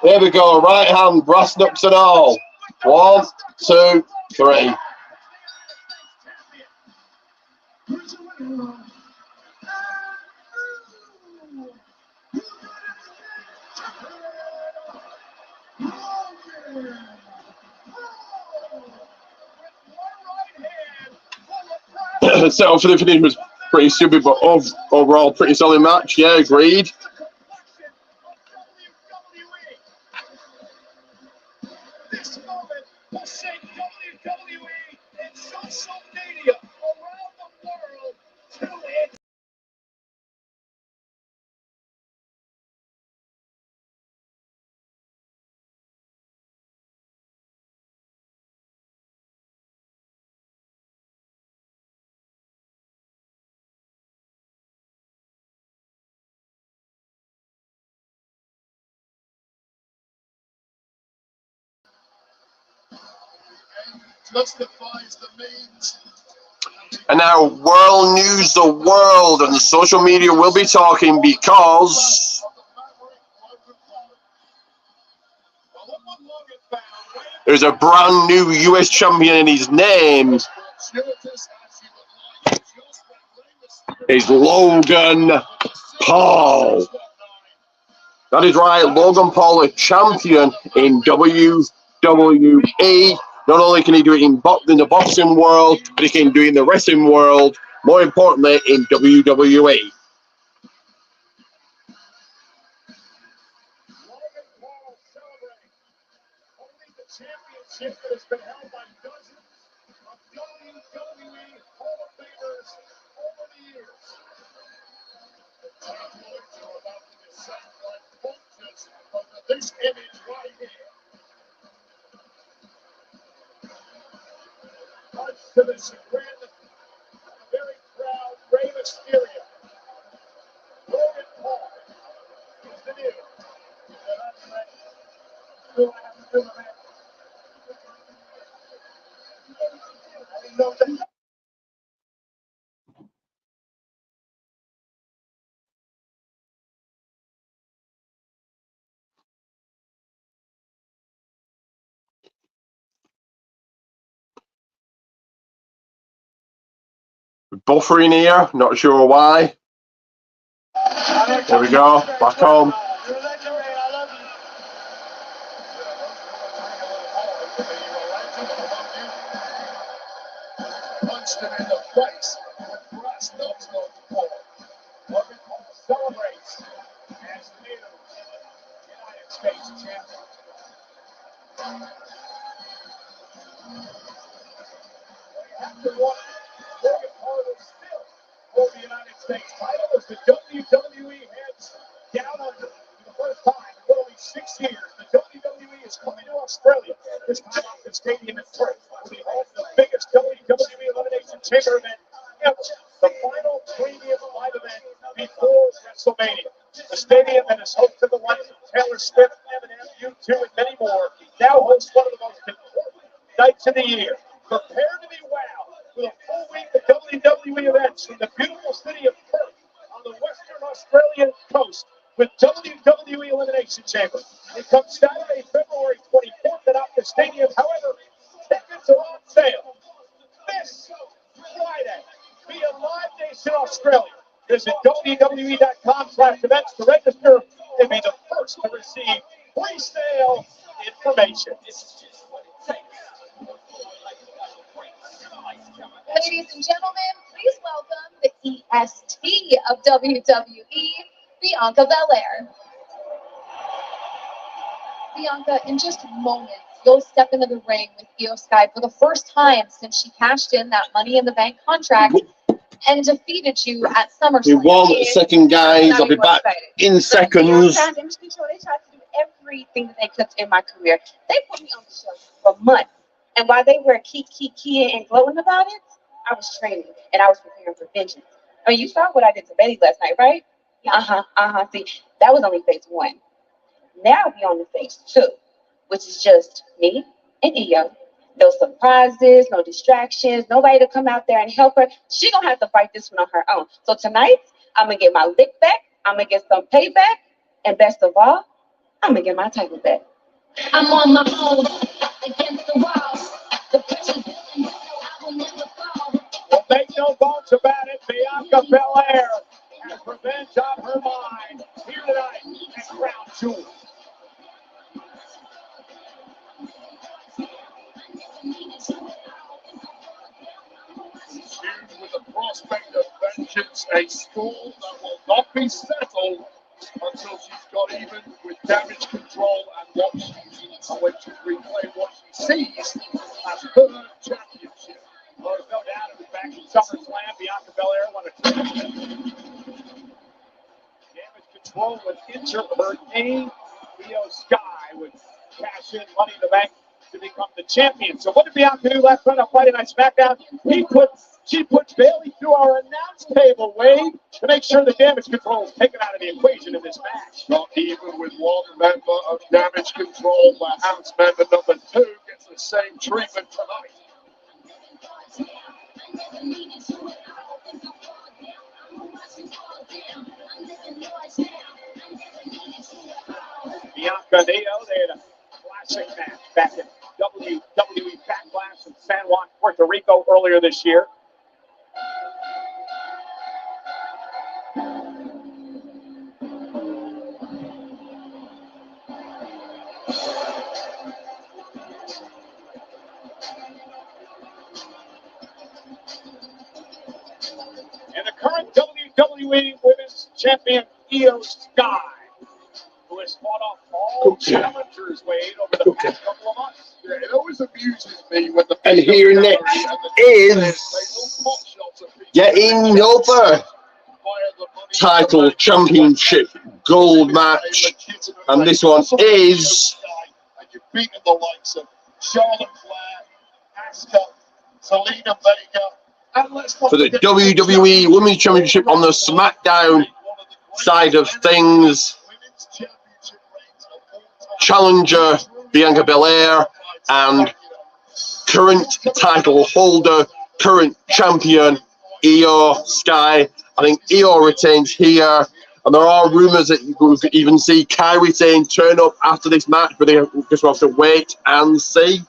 There we go. Right hand, brass knucks and all. 1, 2, 3. So for the finish was Pretty stupid, but overall pretty solid match. Yeah, agreed. This moment will shake WWE and social media around the world to its justifies the means. And now, world news, the world and the social media will be talking because there's a brand new US champion, and his name is Logan Paul. That is right, Logan Paul, a champion in WWE. Not only can he do it in the boxing world, but he can do it in the wrestling world. More importantly, in WWE. championship that has been held by dozens of WWE Hall of Famers over the years. The tabloids are about to decide like vultures over this image right here. Much to the chagrin of a very proud Rey Mysterio, Logan Paul is the new. Buffering here, not sure why. There we go, back home. Punched him in the face with brass knucks on the ball. Logan Paul celebrates as the new United States champion. After one, Logan Paul will still hold the United States title as the WWE heads down under for the first time in literally 6 years. The WWE is coming to Australia, this time off the stadium in Perth, will be home to the biggest WWE Elimination Chamber event ever, the final premium live event before WrestleMania. The stadium that has hosted the likes of Taylor Swift, Eminem, U2, and many more now hosts one of the most important nights of the year. Prepare to be wowed with a full week of WWE events from the beautiful city of Perth on the Western Australian coast with WWE Elimination Chamber. It comes Saturday, February 24th at Optus Stadium. However, tickets are on sale this Friday via Live Nation Australia. Visit WWE.com/events to register and be the first to receive pre-sale information. Ladies and gentlemen, please welcome the EST of WWE, Bianca Belair. Bianca, in just moments, you'll step into the ring with Iyo Sky for the first time since she cashed in that Money in the Bank contract and defeated you at SummerSlam. We won, second guys, I'll be back in seconds. They tried to do everything that they could in my career. They put me on the show for months. And while they were keying and glowing about it, I was training and I was preparing for vengeance. I mean, you saw what I did to Betty last night, right? Yeah. See, that was only phase 1. Now we're on the phase 2, which is just me and Iyo. No surprises, no distractions, nobody to come out there and help her. She gonna have to fight this one on her own. So tonight, I'm gonna get my lick back, I'm gonna get some payback, and best of all, I'm gonna get my title back. I'm on my own against the wall. The pressure's building, but no, I will never fall. Well, make no bones about it, Bianca Belair has revenge on her mind here tonight at Crown Jewel. Huge with the prospect of It's a score that will not be settled until she's got even with damage control and when she replay what she sees as her championship. Well, there's no doubt it was back in SummerSlam. Bianca Belair won a damage control was injured her knee. Iyo Sky would cash in Money in the Bank to become the champion. So what did Bianca do last night on Friday Night SmackDown? She put Bayley through our announce table, Wade, to make sure the damage control is taken out of the equation in this match. Not even with one member of damage control, perhaps member number 2 gets the same treatment tonight. Bianca and Iyo, they had a classic match back in WWE Backlash in San Juan, Puerto Rico earlier this year. And the current WWE Women's Champion, Iyo Sky, who has fought off all challengers, Wade, over the past couple of months. Yeah, it always amuses me when the And here next is getting over title championship gold match, and this one is and you've beaten the likes of Charlotte Flair, Asuka, Zelina Vega, and let's not for the forget WWE Women's Championship on the SmackDown side of things. Challenger Bianca Belair and current title holder, current champion Iyo Sky. I think Iyo retains here, and there are rumors that you could even see Kairi Sane turn up after this match, but they just have to wait and see.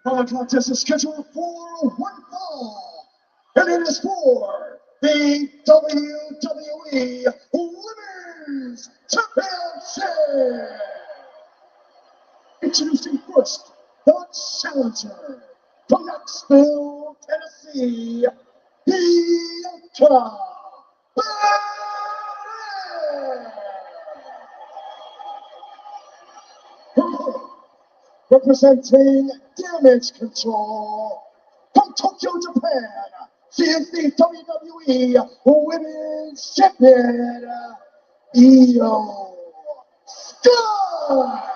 The contest is scheduled for one fall, and it is for the WWE Women's Championship. Introducing first, the challenger from Knoxville, Tennessee, Bianca Belair. Representing Damage Control from Tokyo, Japan, she is the WWE Women's Champion, Iyo Sky.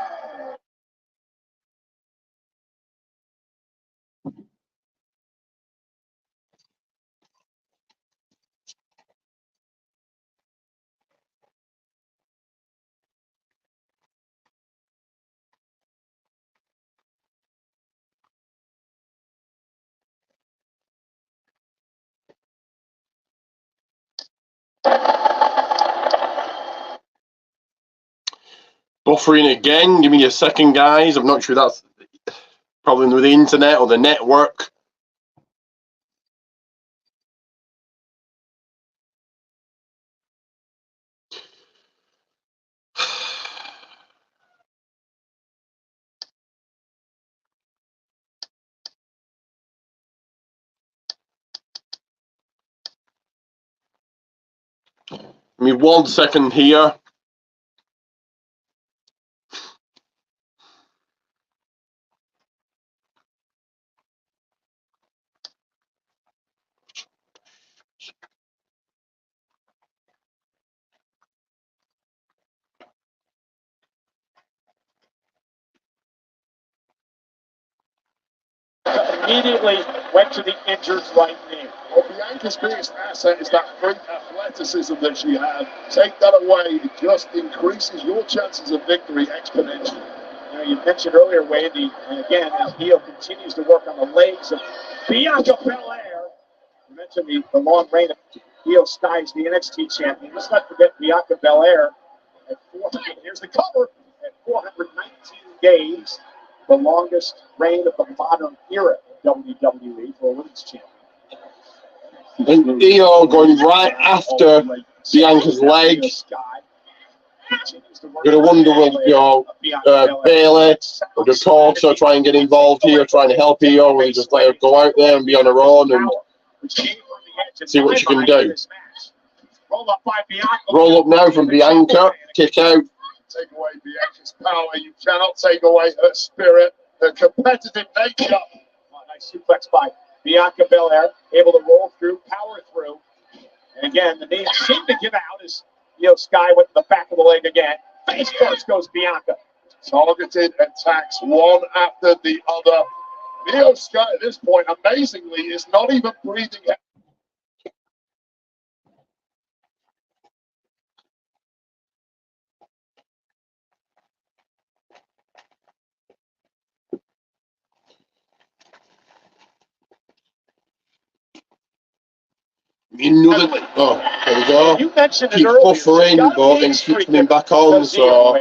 Buffering again, give me a second, guys. I'm not sure that's probably with the internet or the network. Give me 1 second here. Immediately went to the injured right knee. Well, Bianca's biggest asset is that great athleticism that she had. Take that away, it just increases your chances of victory exponentially. You know, you mentioned earlier, Wade, and again, as Iyo continues to work on the legs of Bianca Belair. You mentioned the long reign of Iyo Sky as the NXT champion. Let's not forget Bianca Belair at 400. Here's the cover at 419 days. The longest reign of the modern era of WWE for a women's champion. And Iyo going right after Bianca's leg. Gonna wonder will Bailey or Dakota try and get involved here, trying to help Iyo, or will you just let her go out there and be on her own and see what she can do? Roll up now from Bianca, kick out. Take away Bianca's power. You cannot take away her spirit, her competitive nature. Nice suplex by Bianca Belair, able to roll through, power through. And again, the knees seem to give out as Iyo Sky went to the back of the leg again. Face first goes Bianca. Targeted attacks one after the other. Iyo Sky at this point, amazingly, is not even breathing. Another, oh, there we go. You mentioned Keep it earlier. buffering, but then keep coming back on. So,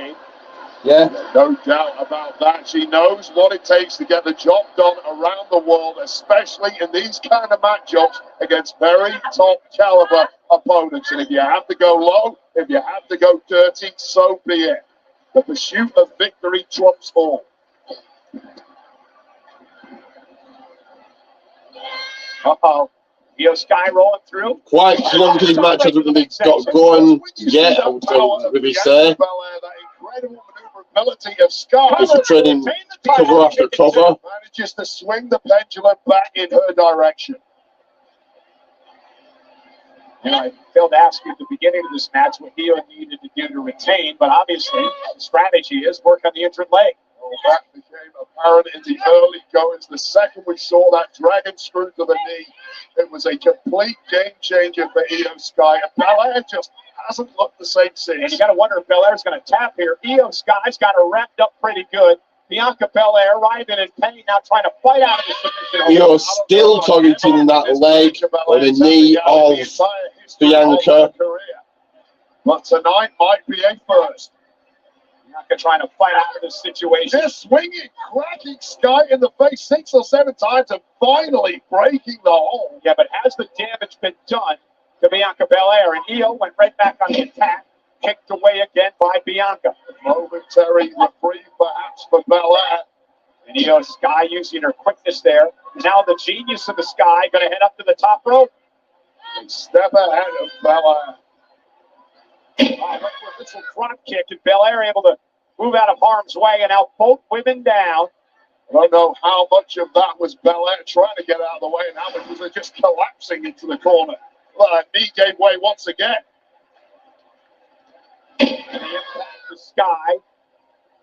yeah. No doubt about that. She knows what it takes to get the job done around the world, especially in these kind of matchups against very top caliber opponents. And if you have to go low, if you have to go dirty, so be it. The pursuit of victory trumps all. Uh-oh. Iyo Sky rolling through. Quite long to these matches hasn't really got going yet, I would really say. It's a trading cover after cover. Manages to swing the pendulum back in her direction. And I failed to ask you at the beginning of this match what Iyo needed to do to retain, but obviously the strategy is work on the entrant leg. Well, that became apparent in the early goings. The second we saw that dragon screw to the knee, it was a complete game changer for Iyo Sky. And Belair just hasn't looked the same since. And you got to wonder if Belair's going to tap here. Iyo Sky's got her wrapped up pretty good. Bianca Belair writhing in pain, now trying to fight out of the submission. Iyo still targeting that leg or the knee of Bianca. But tonight might be a first. Bianca trying to fight out of this situation. Just swinging, cracking Sky in the face 6 or 7 times and finally breaking the hold. Yeah, but has the damage been done to Bianca Belair? And Iyo went right back on the attack, kicked away again by Bianca. Momentary reprieve perhaps for Belair. And Iyo Sky using her quickness there. Now the genius of the Sky going to head up to the top rope. A step ahead of Belair. This front kick, and Belair able to move out of harm's way, and now both women down. I don't know how much of that was Belair trying to get out of the way and how much was it just collapsing into the corner. Well, that knee gave way once again. And the impact of Sky.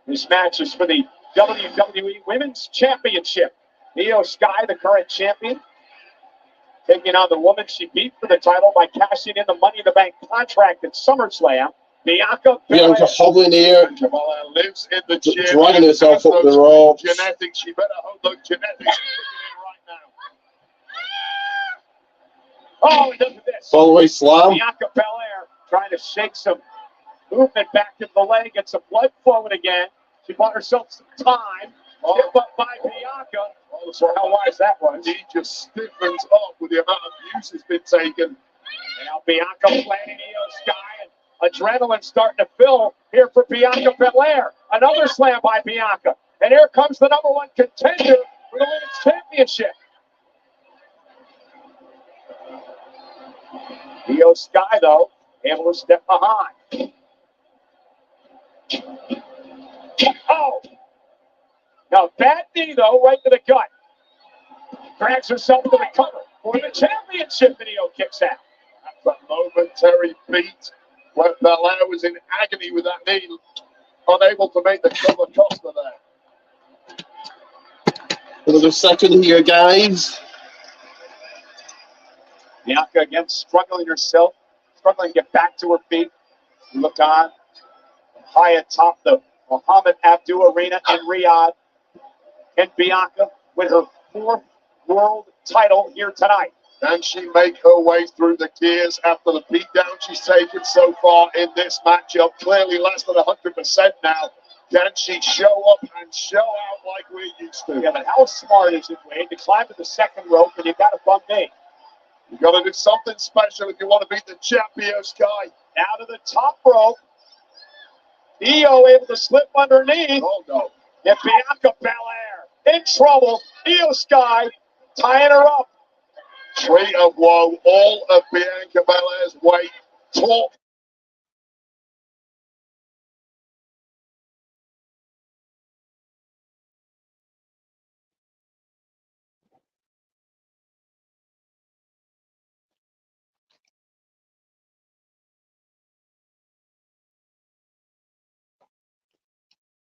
This match is for the WWE Women's Championship. Iyo Sky, the current champion, taking on the woman she beat for the title by cashing in the Money in the Bank contract at SummerSlam. Bianca hobbling here, lives in the gym, dragging herself up the ropes. Genetics, she better hold those genetics right now. Oh, look at this. Follow slam. Bianca Belair trying to shake some movement back to the leg, get some blood flowing again. She bought herself some time. Hit up by Bianca. Oh, so how wise that was. He just stiffens up with the amount of abuse that's been taken. And now Bianca planning Iyo Sky, and adrenaline starting to fill here for Bianca Belair. Another slam by Bianca. And here comes the #1 contender for the Women's Championship. Iyo Sky, though, able to step behind. Oh! Now, bad knee, though, right to the gut. Drags herself to the cover for the championship, and Iyo kicks out. That's a momentary beat where Belair was in agony with that knee, unable to make the cover Costa there. Another second here, guys. Bianca again struggling herself, struggling to get back to her feet. You look on high atop the Mohammed Abdul Arena in Riyadh. And Bianca with her 4th world title here tonight. Can she make her way through the gears after the beatdown she's taken so far in this matchup? Clearly less than 100% now. Can she show up and show out like we're used to? Yeah, but how smart is it, Wade, to climb to the second rope and you've got a bum knee? You've got to do something special if you want to beat the champion, Sky. Now to the top rope. Iyo able to slip underneath. Oh, no. And Bianca Belair in trouble. Iyo Sky tying her up. Tree of woe, all of Bianca Belair's weight taught.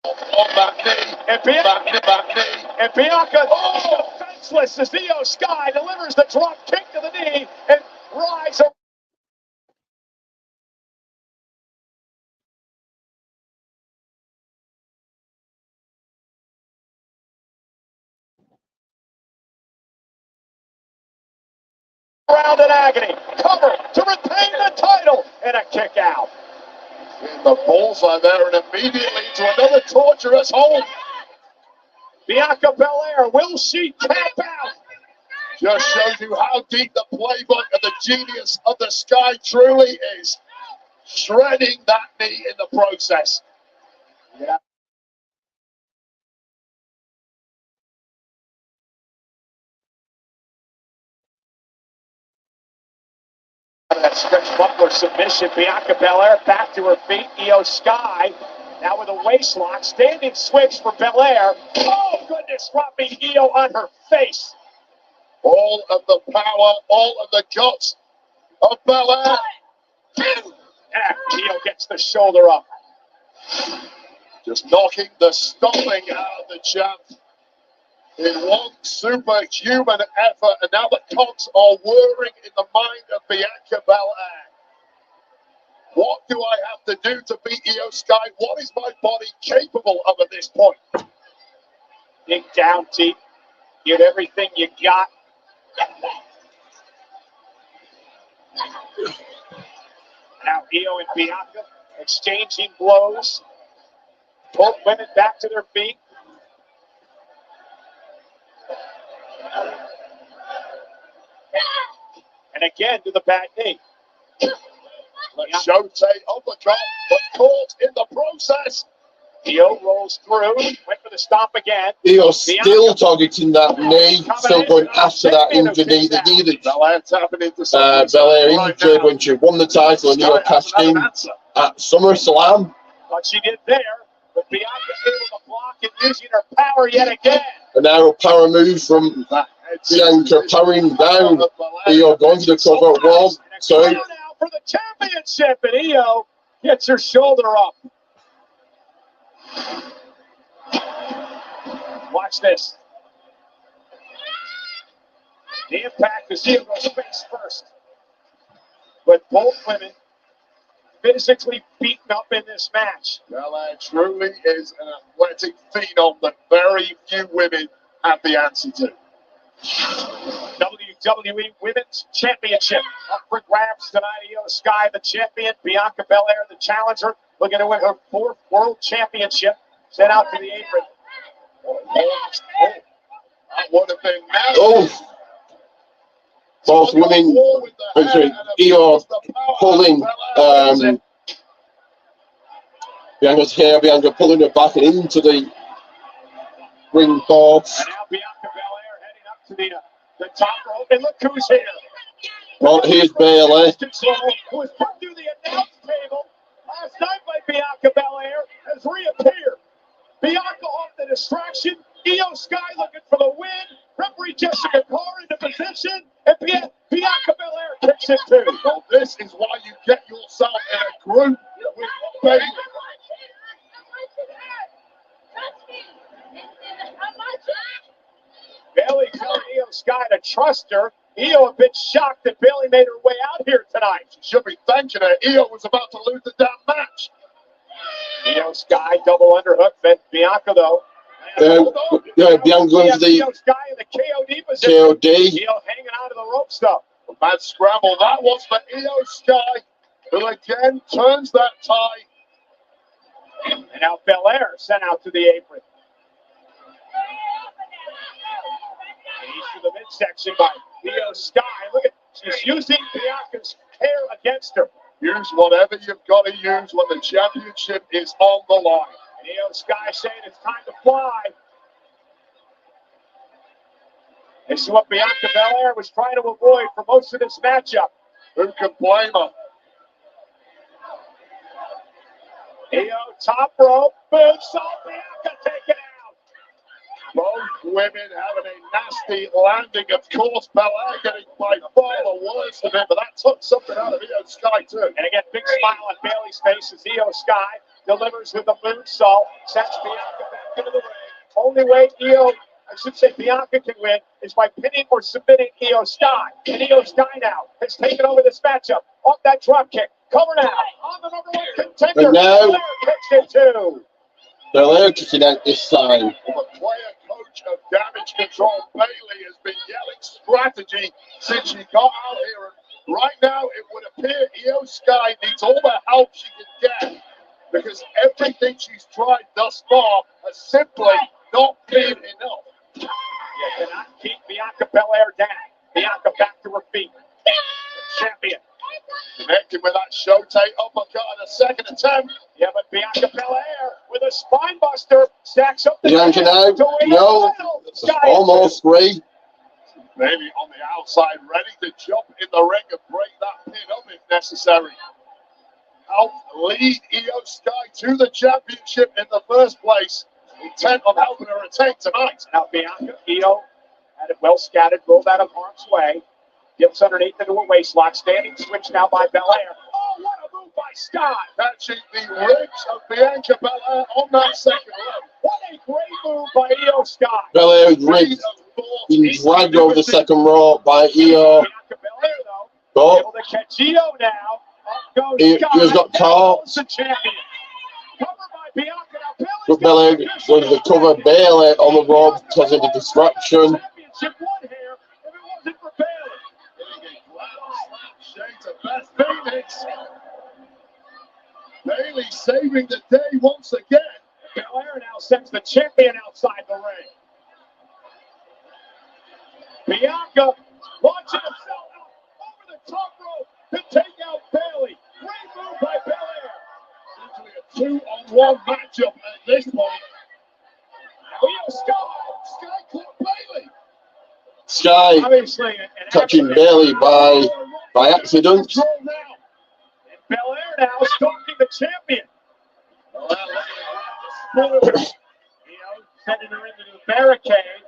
On that knee, And Bianca, back knee. and Bianca defenseless as Iyo Sky delivers the drop kick to the knee and rides around in agony. Cover to retain the title and a kick out. In the bullseye there and immediately to another torturous hold. Bianca Belair, will she tap out? Just shows you how deep the playbook of the genius of the Sky truly is. Shredding that knee in the process. Yeah. That stretch buckler submission. Bianca Belair back to her feet. Iyo Sky now with a waist lock. Standing switch for Belair. Oh, goodness, dropping Iyo on her face. All of the power, all of the guts of Belair. And Iyo gets the shoulder up. Just knocking the stuffing out of the champ in one superhuman effort. And now the cogs are whirring in the mind of Bianca Belair. What do I have to do to beat Iyo Sky? What is my body capable of at this point? Dig down deep. Get everything you got. Now Iyo and Bianca exchanging blows. Both women back to their feet. And again to the back knee. Let's show Tate uppercut, but caught in the process. Iyo rolls through, went for the stomp again. Iyo still targeting that knee, still going after that injured knee. The knee that Belair injured when she won the title and Iyo cashed in at SummerSlam. What she did there, but Bianca's able to block and using her power yet again. And now a power move from Bianca powering down. Iyo going to the cover. One, two. Now for the championship, and Iyo gets her shoulder up. Watch this. The impact is Iyo goes face first. But both women physically beaten up in this match. Belair truly is an athletic phenom that very few women have the answer to. WWE Women's Championship up for grabs tonight. Iyo Sky, the champion. Bianca Belair, the challenger, looking to win her 4th World Championship. Sent out to the apron. That would have been nasty. Oh. Both women, Iyo pulling Bianca's hair, Bianca pulling her back and into the ring boards. And now Bianca Belair heading up to the top rope. And look who's here. Well, here's Belair. Who was put through the announce table last night by Bianca Belair has reappeared. Bianca off the distraction. Iyo Sky looking for the win. Referee Jessica Carr into position. And Bianca Belair kicks it too. Well, this is why you get yourself in a group with Bailey. Bailey telling Iyo Sky to trust her. Iyo a bit shocked that Bailey made her way out here tonight. She should be thanking her. Iyo was about to lose the damn match. Iyo Sky double underhook. Bianca though. Bianca going to the Iyo Sky in the KOD position. KOD. Iyo hanging onto the rope stuff. A mad scramble. That was for Iyo Sky, who again turns that tie. And now Belair sent out to the apron. He's to the midsection by Iyo Sky. Look at, she's using Bianca's hair against her. Use whatever you've got to use when the championship is on the line. And Iyo Sky saying it's time to fly. This is what Bianca Belair was trying to avoid for most of this matchup. Who can blame her? Iyo, top rope, moonsault, Bianca taken out. Both women having a nasty landing. Of course, Belair getting by far the worst of it, but that took something out of Iyo Sky too. And again, big smile on Bayley's face as Iyo Sky delivers with the moonsault, sets Bianca back into the ring. Only way Bianca can win is by pinning or submitting Iyo Sky. And Iyo Sky now has taken over this matchup. Off that drop kick. Cover now. On the number one contender. And now, Belair kicks it too. Belair kicking out this side. The player coach of Damage Control, Bayley, has been yelling strategy since she got out here. And right now, it would appear Iyo Sky needs all the help she can get, because everything she's tried thus far has simply not been enough. You cannot keep Bianca Belair down. Bianca back to her feet. Champion. Connected with that showtake uppercut on a second attempt. Yeah, but Bianca Belair with a spine buster stacks up the Bianca now. No, almost three. Maybe on the outside, ready to jump in the ring and break that pin up if necessary. Help lead Iyo Sky to the championship in the first place. Intent on helping her retain tonight. Now Bianca, Iyo had it well scattered, rolled out of harm's way. Dips underneath into a waistlock. Standing switch now by Belair. Oh, what a move by Sky. Catching the ribs of Bianca Belair on that second round. What a great move by Iyo Sky. Belair rigged, being dragged over the second rope by Iyo. Bianca Belair, though, able to catch Iyo now. Up goes Sky. Iyo's got caught. The champion. Covered by Bianca. Now But Belair going to cover Bayley on the rope, causing a distraction. Championship won here if it wasn't for Bayley. Bayley saving the day once again. Belair now sends the champion outside the ring. Bianca launching herself out over the top rope to take out Bayley. Great move by Belair. Usually a 2-on-1 matchup at this point. Iyo Sky. Sky caught Bayley. Sky Obviously, touching Bayley by accident. And Belair now stalking the champion. Sending her into the barricade.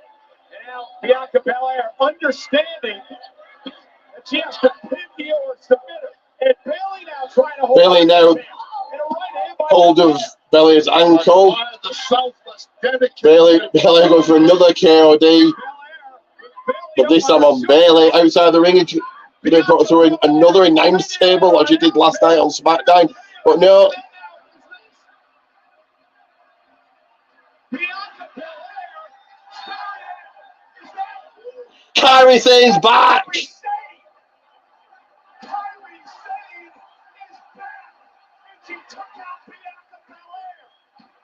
And now Bianca Belair understanding that she has to pin Iyo or submit her. And Bayley now trying to hold Bayley now hold of Belair's ankle. Bayley goes for another KOD. But this time on Bayley outside the ring. They put through another announce table like she did last night on SmackDown. But no. Kairi Sane's back.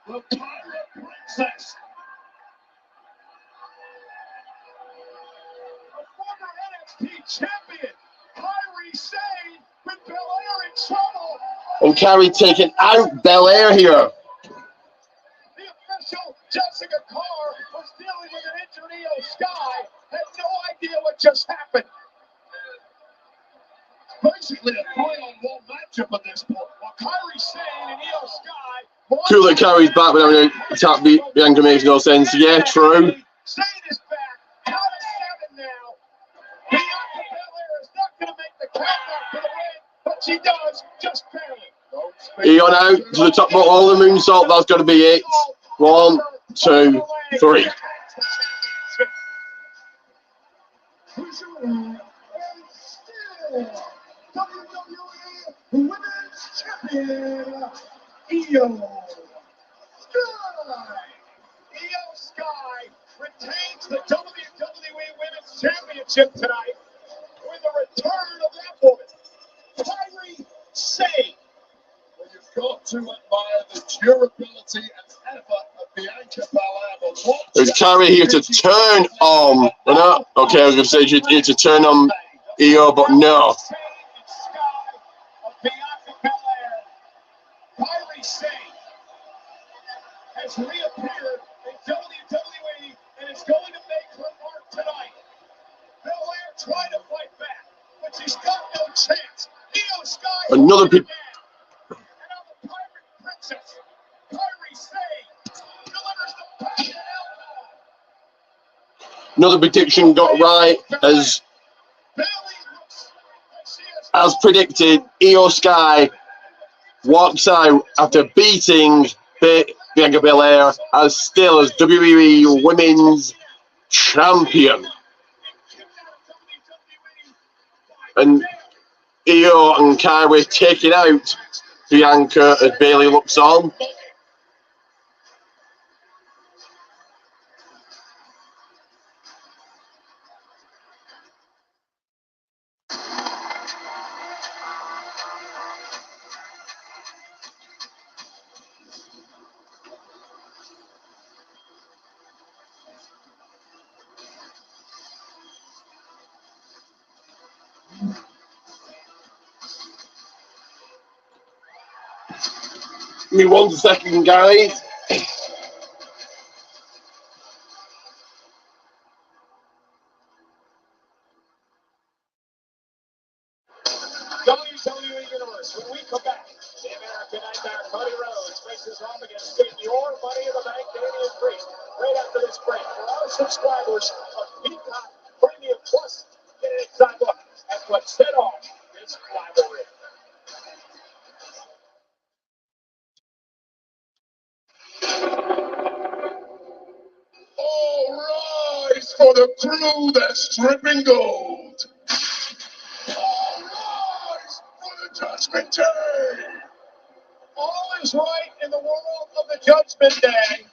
The Pirate Princess. A former NXT champion, Kairi Sane, with Belair in trouble. And Kairi taking out Belair here. The official, Jessica Carr, was dealing with an injured Iyo Sky, had no idea what just happened. Basically a 3-on-1 matchup at this point. While Kairi Sane and Iyo Sky. Cool that Kairi's back, but having a tap Bianca makes no sense. Yeah, true. Sane is back. Out of 7 now. Bianca Belair is not going to make the count out for the win, but she does just barely. Iyo now to the top rope, all the moonsault. That's got to be it. 1, 2, 3. WWE Women's Champion, Iyo Sky. Iyo Sky retains the WWE Women's Championship tonight with the return of that woman, Kairi Sane. Well, you've got to admire the durability and effort of Bianca Belair. There's Kairi here to turn on. No, okay, I was going to say here to turn on Iyo, but no. Bianca Zayn has reappeared in WWE and is going to make her mark tonight. Belair tried to fight back, but she's got no chance. Iyo Sky Another big. And now the Pirate Princess, Zayn, delivers the back elbow. Another prediction got right as predicted. Iyo Sky walks out after beating Bianca Belair as still as WWE Women's Champion. And Iyo and Kyrie taking out Bianca as Bayley looks on. Give me 1 second, guys. WWE Universe, when we come back, the American Nightmare Cody Rhodes faces off against your Money in the Bank Damian Priest right after this break. For our subscribers of Peacock Premium Plus, get an inside look at what set off this rivalry. All rise for the crew that's dripping gold. All rise for the Judgment Day. All is right in the world of the Judgment Day.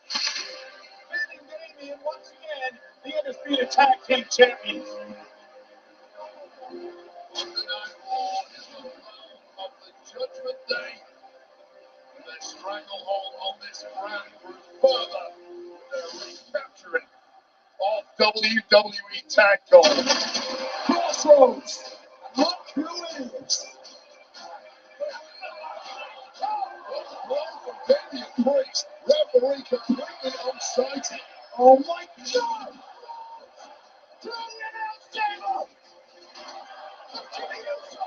Defending Damian once again, the undisputed tag team champions. Tonight, all is the realm of the Judgment Day. The stranglehold on this brand grew further. They're recapturing all WWE tag gold. Crossroads. Not who is. Damian Priest, referee completely unsighted. Oh my God! Throw the announce table! Jimmy Uso!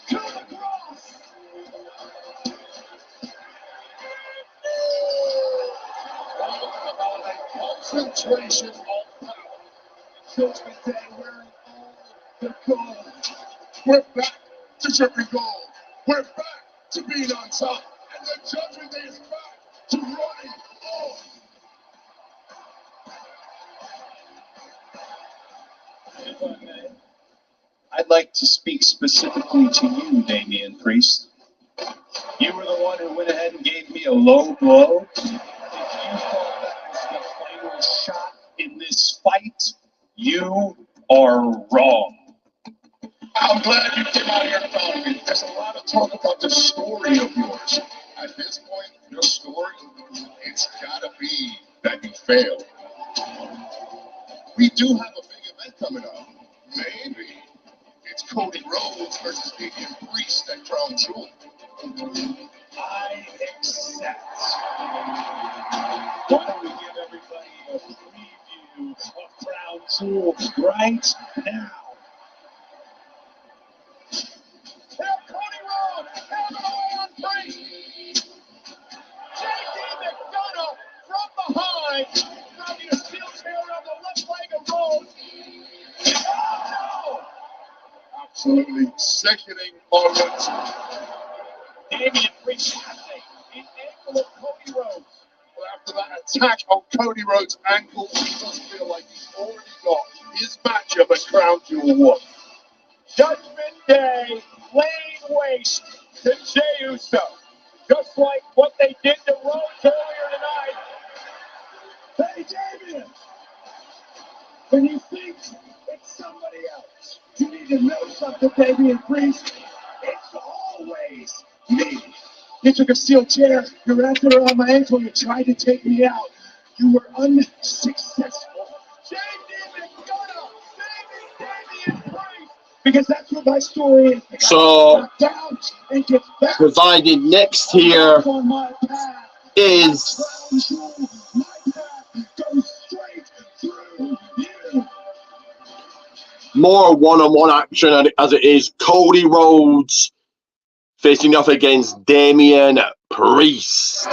To the cross! Concentration of power. Judgment Day wearing all the gold. We're back to dripping gold. We're back to being on top. And the Judgment Day is back to running on. If I may, I'd like to speak specifically to you, Damian Priest. You were the one who went ahead and gave me a low blow. If you thought that was the final shot in this fight, you are wrong. I'm glad you came out here and found me. There's a lot of talk about the story of yours. At this point, your story, it's gotta be that you failed. We do have a big event coming up. Maybe it's Cody Rhodes versus Damian Priest at Crown Jewel. I accept. Why don't we give everybody a preview of Crown Jewel right now? Cody Rhodes having away on Priest. JD McDonagh from behind, grabbing a steel chair around the left leg of Rhodes. Oh no! Absolutely sickening moment. Damian Priest in ankle of Cody Rhodes. Well, after that attack on Cody Rhodes' ankle, he does feel like he's already got his matchup at Crown Jewel 1. Judgment Day laying waste to Jey Uso. Just like what they did to Rhodes earlier tonight. Hey, Damian! When you think it's somebody else, you need to know something, Damian Priest. It's always me. You took a steel chair, you wrapped it around my ankle, you tried to take me out. You were unsuccessful. JD McDonagh saving Damian Priest Because that's what my story is. So, provided next here is more one-on-one action as it is Cody Rhodes facing off against Damian Priest.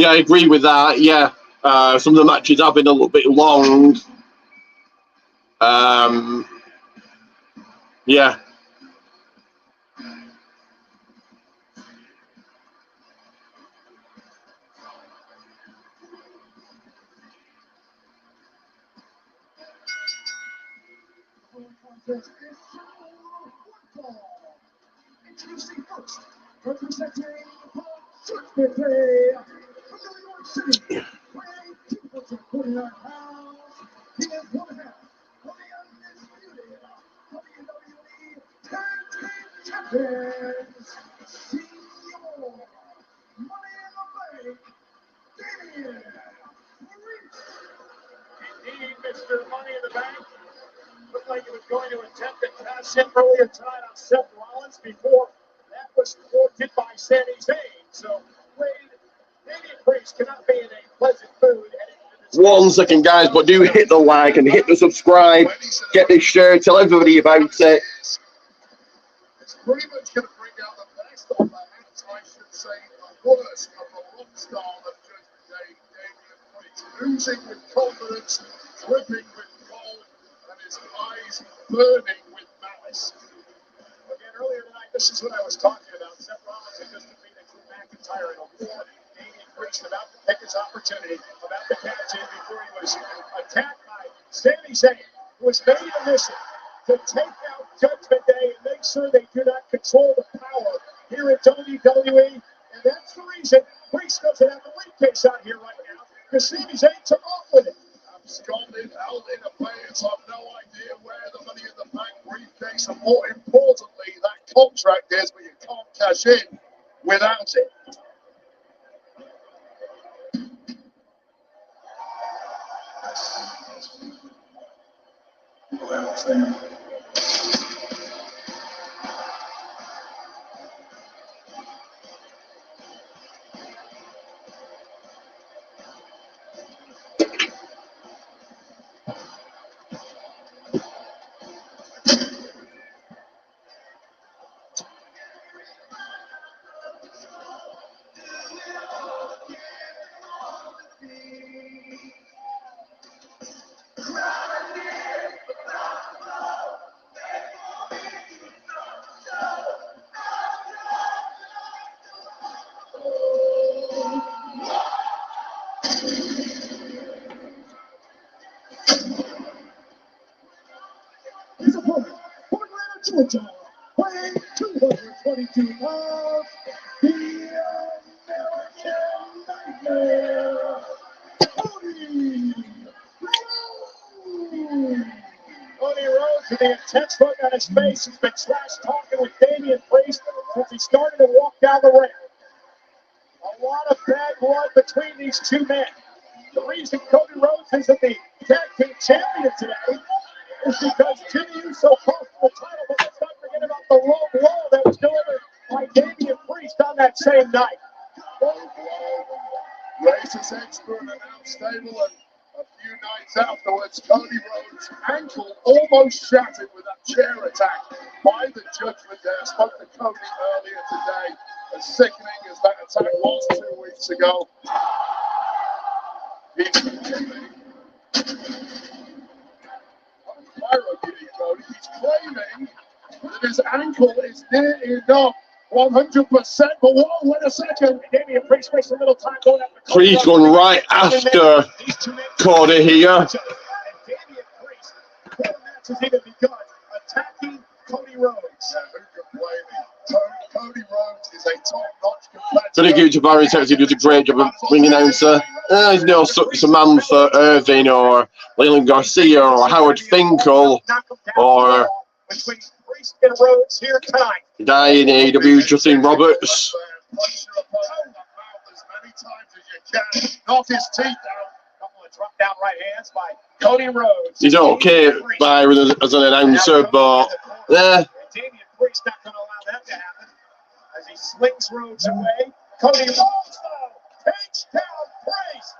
Yeah, I agree with that. Yeah, some of the matches have been a little bit long. Yeah. Introducing first, representing New York City, weighing 249 pounds, he is one half of the undisputed WWE Tag Team Champions, Sikoa, Money in the Bank, Damian Priest. Indeed, Mr. Money in the Bank. Looked like he was going to attempt to cash in earlier tonight on Seth Rollins before that was thwarted by Sami Zayn. So, Damian Priest cannot be in a pleasant mood. 1 second, guys, but do hit the like and hit the subscribe. Get this share, tell everybody about it. It's pretty much going to bring out the best of perhaps, I should say, the worst of the rock star of Judgment Day, Damian Priest. Losing with confidence, dripping with gold, and his eyes burning with malice. Again, earlier tonight, this is what I was talking about. Seth Rollins had just defeated Drew McIntyre in a war. Damian Priest about to take his opportunity, about to catch in before he was attacked by Sami Zayn, who was made a mission to take out Judgment Day and make sure they do not control the power here at WWE. And that's the reason Priest doesn't have the briefcase out here right now, because Sami Zayn took off with it. Absconded out in abeyance. I've no idea where the Money in the Bank briefcase and more importantly that contract is, but you can't cash in without it. His opponent, Fort Atlanta, Georgia, weighing 222 pounds, the American Nightmare, Cody Rhodes. Cody Rhodes, with the intense look on his face, has been trash talking with Damian Priest since he started to walk down the ring. A lot of bad blood between these two men. The reason Cody Rhodes isn't the tag team champion today is because Jimmy Uso cost the title, but let's not forget about the low blow that was delivered by Damian Priest on that same night. Low blow, racist expert and unstable, and a few nights afterwards, Cody Rhodes' ankle almost shattered with that chair attack by the Judgment Day. I spoke to Cody earlier today. As sickening as that attack was 2 weeks ago, he's claiming that his ankle is near enough 100%. But whoa, wait a second. Damian Priest wastes a little time going after Cody. Priest going right after Cody here. And Damian Priest, before the match has even begun, attacking Cody Rhodes. Yeah, who can blame him? Cody Rhodes is a top-notch competitor. Very good to Barry Texas. He does a great job of ring announcer. He's no Samantha Irving or Leland Garcia or Howard Finkel or between Priest and Rhodes here tonight. Guy in AEW, Justin Roberts. Punch your opponent in the mouth as many times as you can. Knock his teeth out. A couple of drop down right hands by Cody Rhodes. He's okay as an announcer, but Damian Priest not going to allow that to happen as he slings Rhodes away. Cody Rhodes though takes down Priest.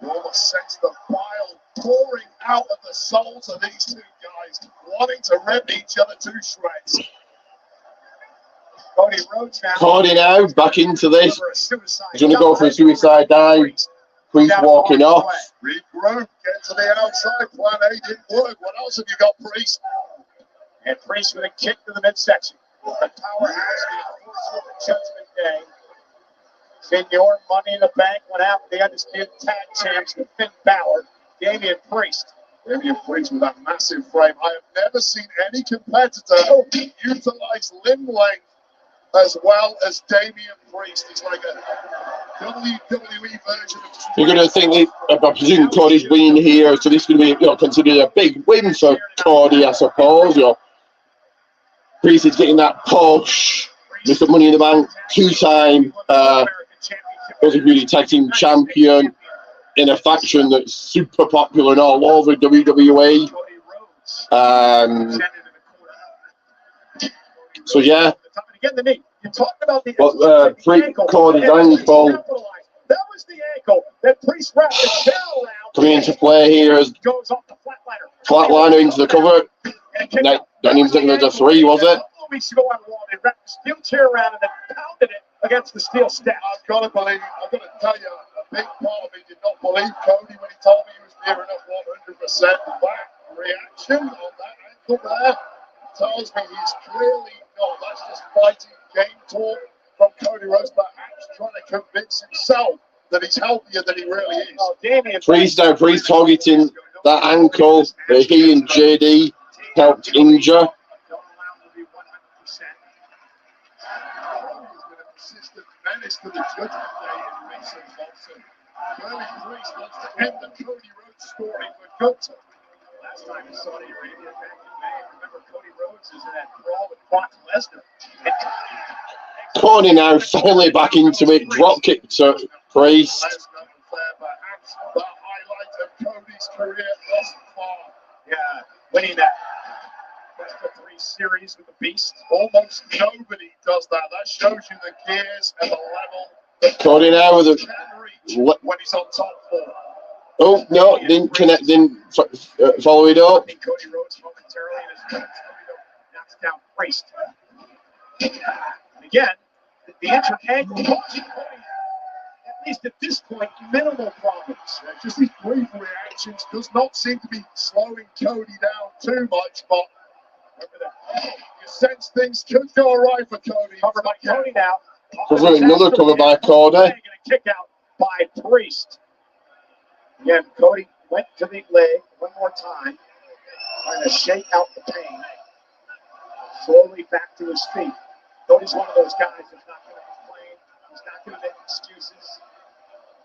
You almost sense the bile pouring out of the souls of these two guys, wanting to rip each other to shreds. Cody Rhodes now. Cody now back into this. He's going to go for a suicide dive. Priest walking off. Regroup, get to the outside. Plan A didn't work. What else have you got, Priest? And Priest with a kick to the midsection. The powerhouse, the force of the Judgment Day. Senor Money in the Bank went out with the undisputed tag champs, the Finn Balor, Damian Priest. Damian Priest with that massive frame. I have never seen any competitor utilize limb length as well as Damian Priest. He's like a WWE version of... You're going to think that, I presume Cody's winning here, so this is going to be considered a big win for Cody, I suppose. Priest is getting that push. Mr. Money in the Bank, two-time Undisputed Tag Team Champion in a faction that's super popular and all over WWE. So yeah. Cody's ankle that was the ankle that Priest wrapped the bell around. coming into play here as flatliner into the cover. Don't even think there's a 3, was it? They wrapped the steel chair around and then pounded it against the steel steps. I've got to tell you, a big part of me did not believe Cody when he told me he was near enough 100%. That reaction on that ankle there tells me he's clearly not. That's just fighting game talk from Cody Rhodes, perhaps trying to convince himself that he's healthier than he really is. Priest targeting that ankle that he and JD helped injure. Menace to the Judgment Day in recent months, and clearly Priest wants to end the Cody Rhodes story for good. Last time in Saudi Arabia back in May, remember Cody Rhodes is in that brawl with Brock Lesnar. Cody now finally back into it, drop kick to Priest. Perhaps the highlight of Cody's career thus far. Yeah, winning that best of 3 series with the Beast. Almost nobody does that. That shows you the gears and the level that Cody now with a when he's on top form. Oh no, didn't connect, didn't follow it up. Cody Rhodes momentarily in his minutes. Knocks down Priest. Again, the injured ankle causing Cody, at least at this point, minimal problems. Yeah, just these brief reactions does not seem to be slowing Cody down too much, but you sense things could go right for Cody. Cover by Cody now. Another cover by Cody. Kick out by Priest. Again, Cody went to the leg one more time, trying to shake out the pain. Slowly back to his feet. Cody's one of those guys that's not going to complain. He's not going to make excuses.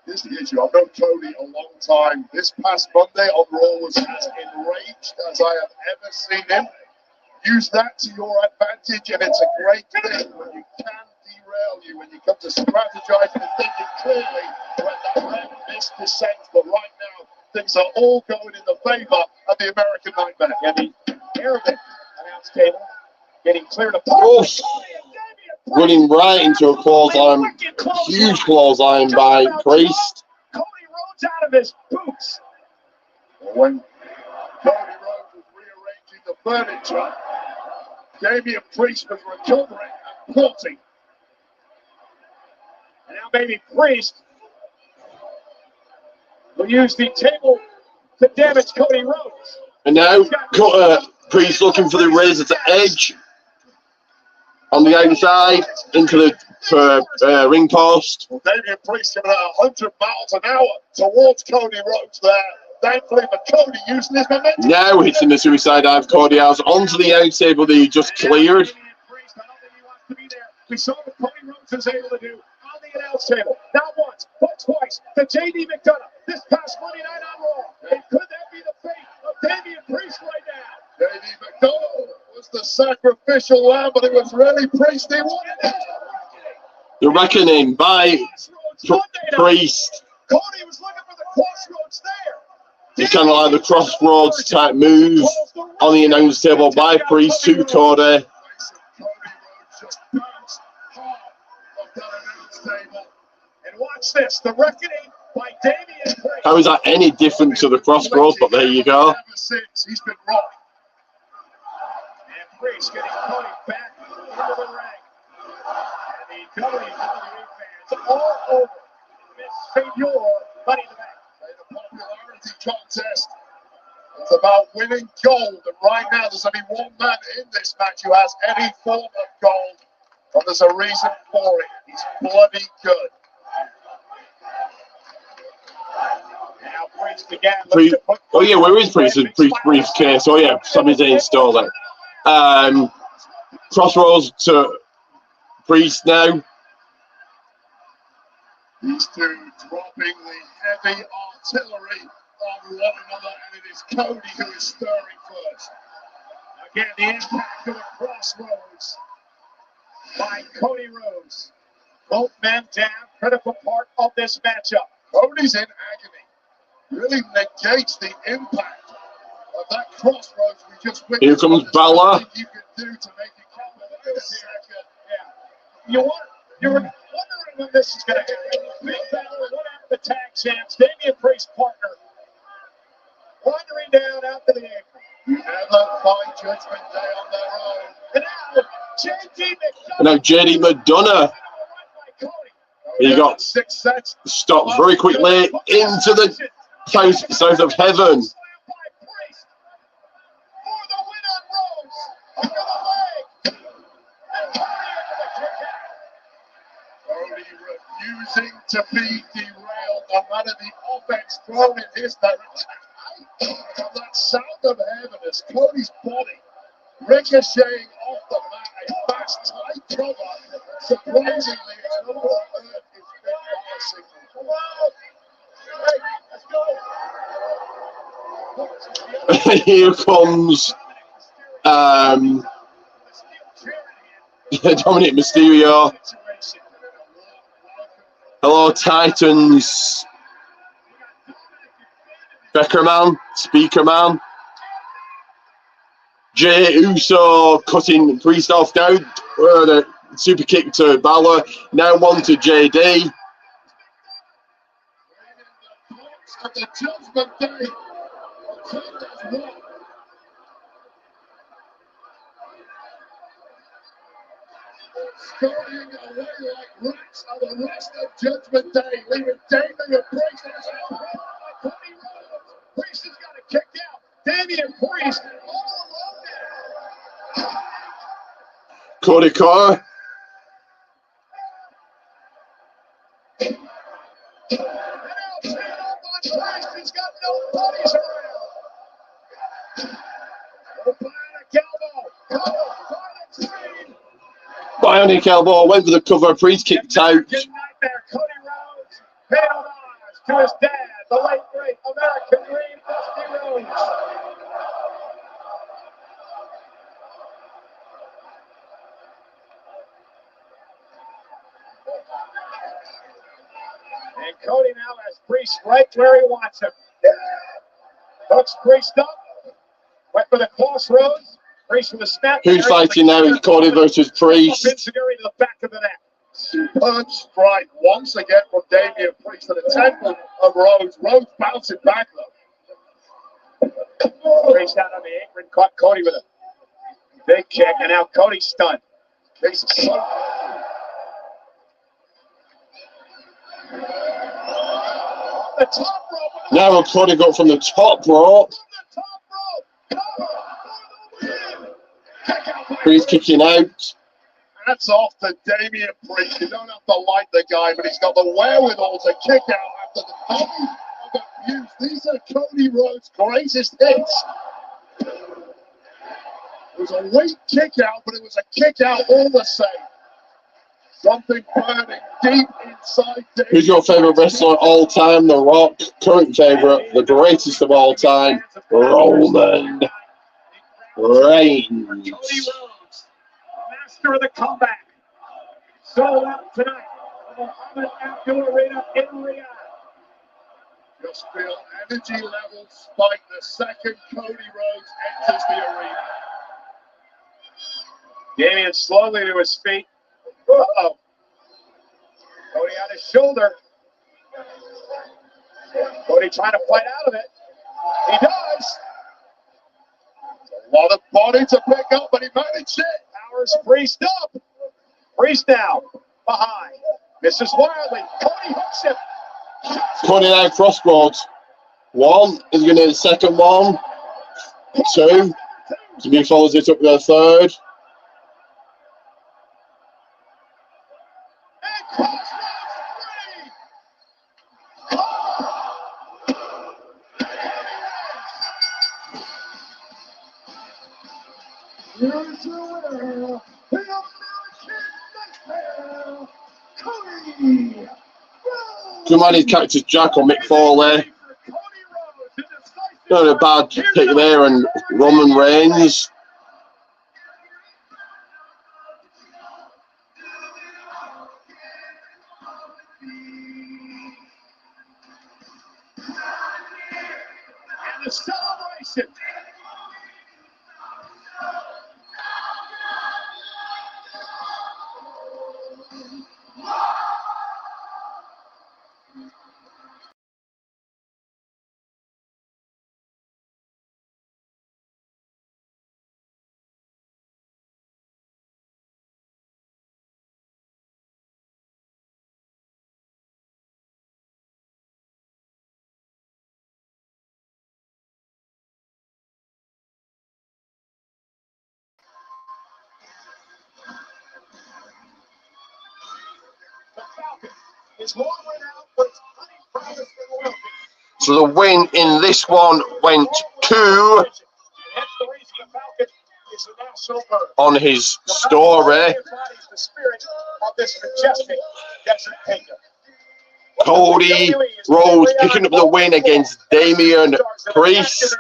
This is the issue. I've known Cody a long time. This past Monday on Raw was as enraged as I have ever seen him. Use that to your advantage, and it's a great thing when you can derail you, when you come to strategizing and thinking clearly when that red mist descends. But right now, things are all going in the favor of the American Nightmare. Yeah, the Arabic announce table getting cleared apart. Oof. Running right into a clothesline, huge clothesline by Priest. Cody Rhodes out of his boots. When Cody Rhodes was rearranging the furniture, Damian Priest was recovering and plotting. And now maybe Priest will use the table to damage Cody Rhodes. And now Priest looking for the razor to edge on the outside into the ring post. Well, Damian Priest giving it 100 miles an hour towards Cody Rhodes there. Thankfully for Cody using his momentum. Now hitting the suicide dive. Cody house onto the out table that he just cleared. We saw what Cody Rhodes was able to do on the announce table. Not once, but twice to JD McDonagh this past Monday night on Raw. And could that be the fate of Damian Priest right now? JD the sacrificial lamb, but it was really Priest. He wanted it. The Reckoning by Priest. Cody was looking for the crossroads there. It's kind of like the crossroads type move on the announce table by Priest to Cody. And watch this, the Reckoning by Damian. How is that any different to the crossroads? But there you go. He's been wrong. And Priest getting Cody back into the ring. And the WWE fans all over Mysterio Money in the Bank. The popularity contest. It's about winning gold, and right now there's only one man in this match who has any form of gold, and there's a reason for it. He's bloody good. Now Priest again. Oh yeah, where is Priest? Priest briefcase. Oh yeah, Sami Zayn stole that. Crossroads to Priest now. These two dropping the heavy artillery on one another, and it is Cody who is stirring first. Again, the impact of the crossroads by Cody Rhodes. Both men down, critical part of this matchup. Cody's in agony. Really negates the impact of that crossroads we just witnessed. Here comes Bella. You can do to make it count. Yeah. You're wondering when this is going to happen. Big battle, one out of the tag champs, Damian Priest partner, wandering down out to the apron. You never find Judgment Day on their own. And now, JD McDonagh. He got stopped very quickly into the south of heaven. Cody refusing to be derailed, no matter the offense thrown in his direction. From that sound of heaven as Cody's body ricocheting off the mat, a fast, tight cover. Surprisingly, it's not what Earth is been by a signal. Here comes Dominic Mysterio. Hello, Titans. Beckerman, Speakerman. Jey Uso cutting Priest off now. The super kick to Balor. Now one to JD. At the Judgment Day, scurrying away like rats are the rest of Judgment Day, leaving Damian and Priest on his own. Cody Rhodes. Priest has got it kicked out. Damian Priest all alone now. Cody Carr. Priest has got no buddies around. Bionic elbow went for the cover. Priest kicked out. Cody Rhodes paid homage to his dad, the late great American Dream, Dusty Rhodes. And Cody now has Priest right where he wants him. Hooks Priest up. Went for the crossroads. Priest with a snap. Who's fighting now? It's Cody versus Priest. Pinsiguri to the back of the neck. Superb strike once again from Damian Priest to the temple of Rhodes. Rhodes bouncing back though. Priest out on the apron, caught Cody with a big kick, and now Cody's stunned. Case of sun. The top rope. Now Cody got from the top rope. Priest kicking out. That's off to Damian Priest. You don't have to like the guy, but he's got the wherewithal to kick out after the body of abuse. These are Cody Rhodes' greatest hits. It was a weak kick out, but it was a kick out all the same. Something burning deep inside Damian. Who's your favorite wrestler all time? The Rock. Current favorite, the greatest of all time, Roman. Reigns. Cody Rhodes, master of the comeback. Sold out tonight. Muhammad Abdul Arena in Riyadh. Just feel energy levels spike the second Cody Rhodes enters the arena. Damian slowly to his feet. Uh-oh. Cody on his shoulder. Cody trying to fight out of it. He does. A lot of body to pick up, but he managed it. Powers Priest up. Priest now. Behind. Misses wildly. Cody hooks him. Cody now crossroads. One is going to the second one. Two. He follows it up to the third. Here's your winner, the American Cody. Somebody's Cactus Jack or Mick Foley. Not a bad pick there, and Roman Reigns. And the celebration. So the win in this one went to on his story. Cody Rhodes picking up the win against Damian Priest.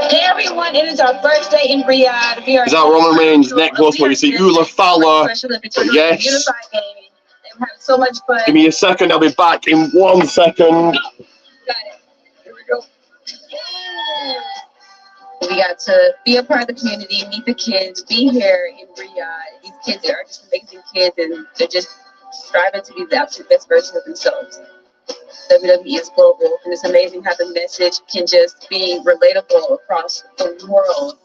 Hey everyone, it is our first day in Riyadh. We are Is that Roman Reigns' necklace where you see Ula Fowler? Yes. I'm having so much fun. Give me a second, I'll be back in 1 second. Got it. Here we go. We got to be a part of the community, meet the kids, be here in Riyadh. These kids are just amazing kids, and they're just striving to be the absolute best version of themselves. WWE is global, and it's amazing how the message can just be relatable across the world.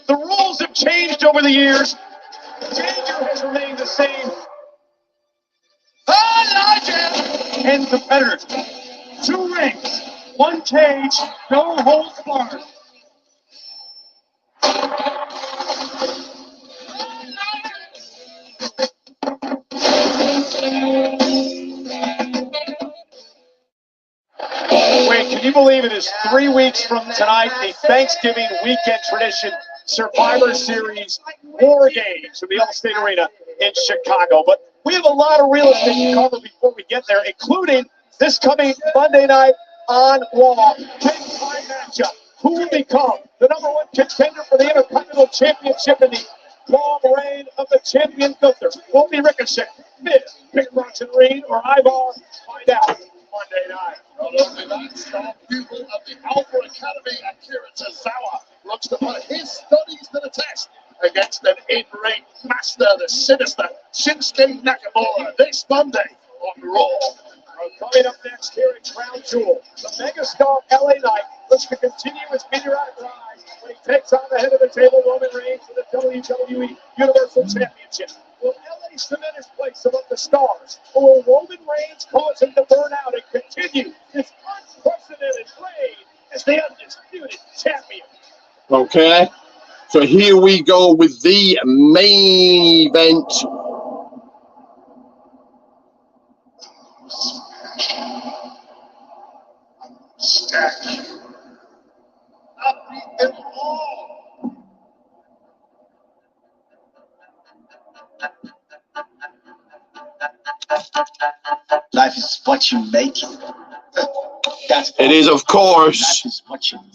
The rules have changed over the years. The danger has remained the same. And competitors. 2 rings, 1 cage, no holds barred. Wait, can you believe it is 3 weeks from tonight, the Thanksgiving weekend tradition Survivor Series War Games from the Allstate Arena in Chicago. But we have a lot of real estate to cover before we get there, including this coming Monday night on Raw. Big-time matchup. Who will become the #1 contender for the Intercontinental Championship in the long reign of the champion filter? Will it be Ricochet, Miz, Big Bronson Reed, or Ivar? Find out Monday night. Not only that, star pupil of the Alpha Academy, Akira Tozawa, looks to put his studies to the test against an in-ring master, the sinister Shinsuke Nakamura, this Monday on Raw. Coming up next here at Crown Jewel, the megastar LA Knight looks to continue his meteoric rise when he takes on the head of the table, Roman Reigns, for the WWE Universal Championship. Will LA cement his place among the stars, or will Roman Reigns cause him to burn out and continue his unprecedented reign as the undisputed champion? Okay, so here we go with the main event. Life is what you make it. It is, of course,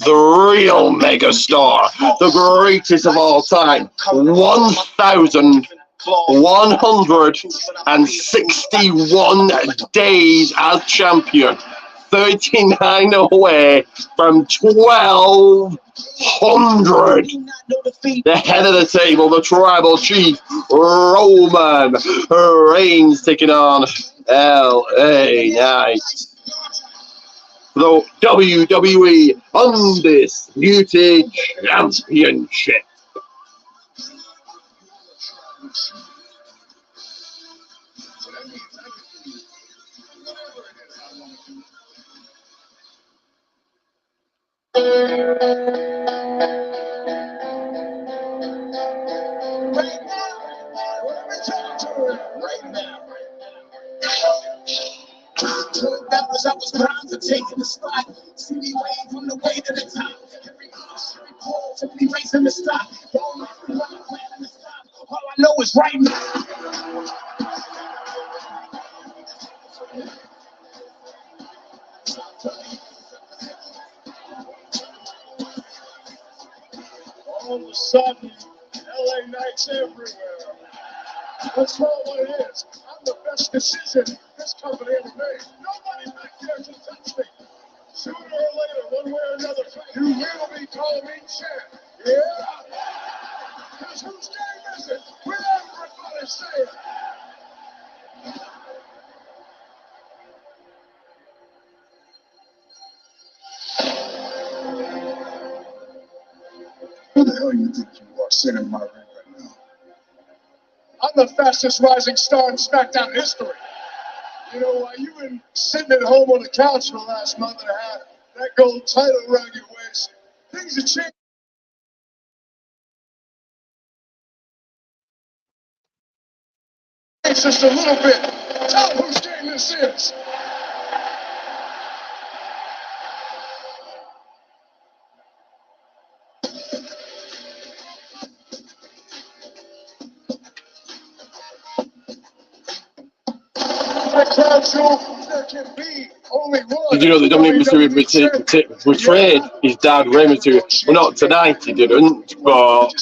the real megastar, the greatest of all time. 1,161 days as champion. 39 away from 1,200. The head of the table, the tribal chief, Roman Reigns, taking on LA Knight. The WWE Undisputed Championship. That was I was proud to take the spot. See me wave from the way to the top. Every push, every pull, simply racing the stop. All my planning to stop. All I know is right now. All of a sudden, LA Knight's everywhere. That's not what it is. I'm the best decision this company ever made. Nobody back there can touch me. Sooner or later, one way or another, you will be calling me champ. Yeah. Because whose game is it? With everybody saying. Who the hell you think you are sitting in my ring right now? I'm the fastest rising star in SmackDown history. You know, while you've been sitting at home on the couch for the last month and a half, that gold title around your waist, things have changed. Just a little bit. Tell them whose game this is. Did you know that Dominic Mysterio betrayed his dad, Rey Mysterio? Well, not tonight, he didn't, but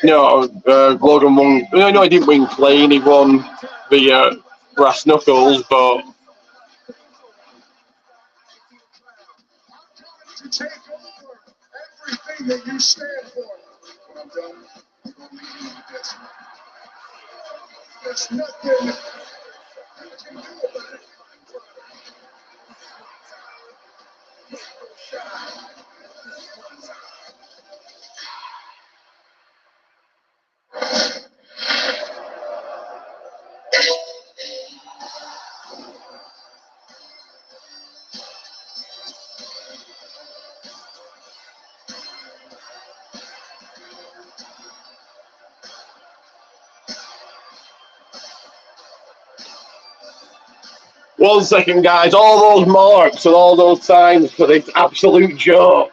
no, Logan won. No, he didn't win clean. He won the brass knuckles, but to take over everything that you stand for. When I'm done, I'm going to leave you with this. There's nothing you can do about it. one second, guys. All those marks and all those times for this absolute joke.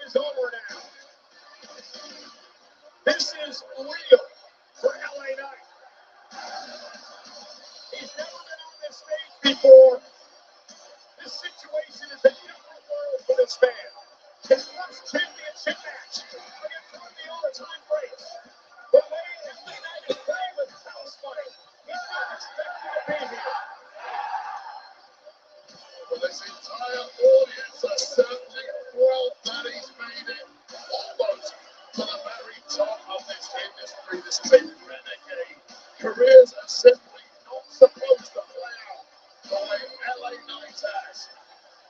Is over now. This is real for LA Knight. He's never been on this stage before. This situation is a different world for this man. His first championship match against one of the all-time greats. The way LA Knight is playing with house money, he's not expected to be here. Well, this entire audience are certainly thrilled that he's made it almost to the very top of this industry, this big renegade. Careers are simply not supposed to play out the way LA Knight has.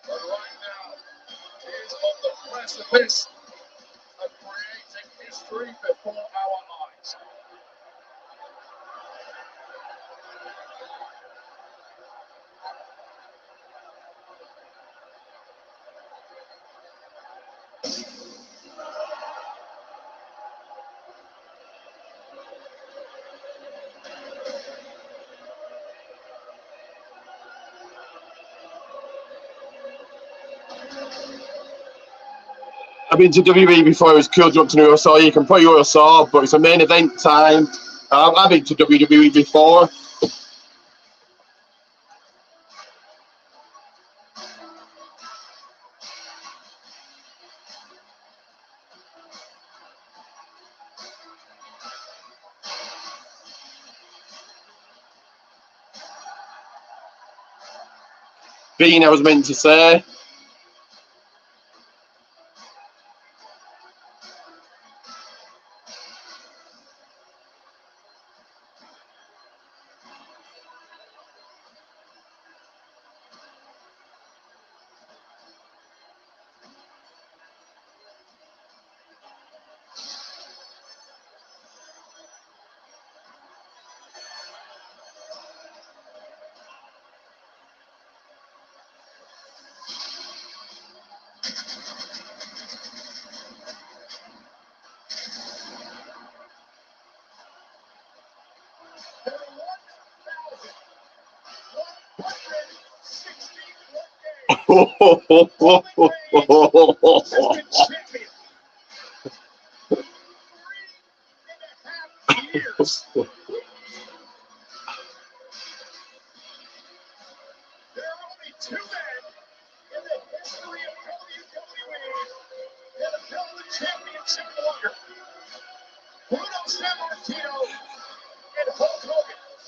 But right now, his I've been to WWE before. It was cool to jump to New USA. You can put USA, but it's a main event time. I've been to WWE before. Bean, I was meant to say.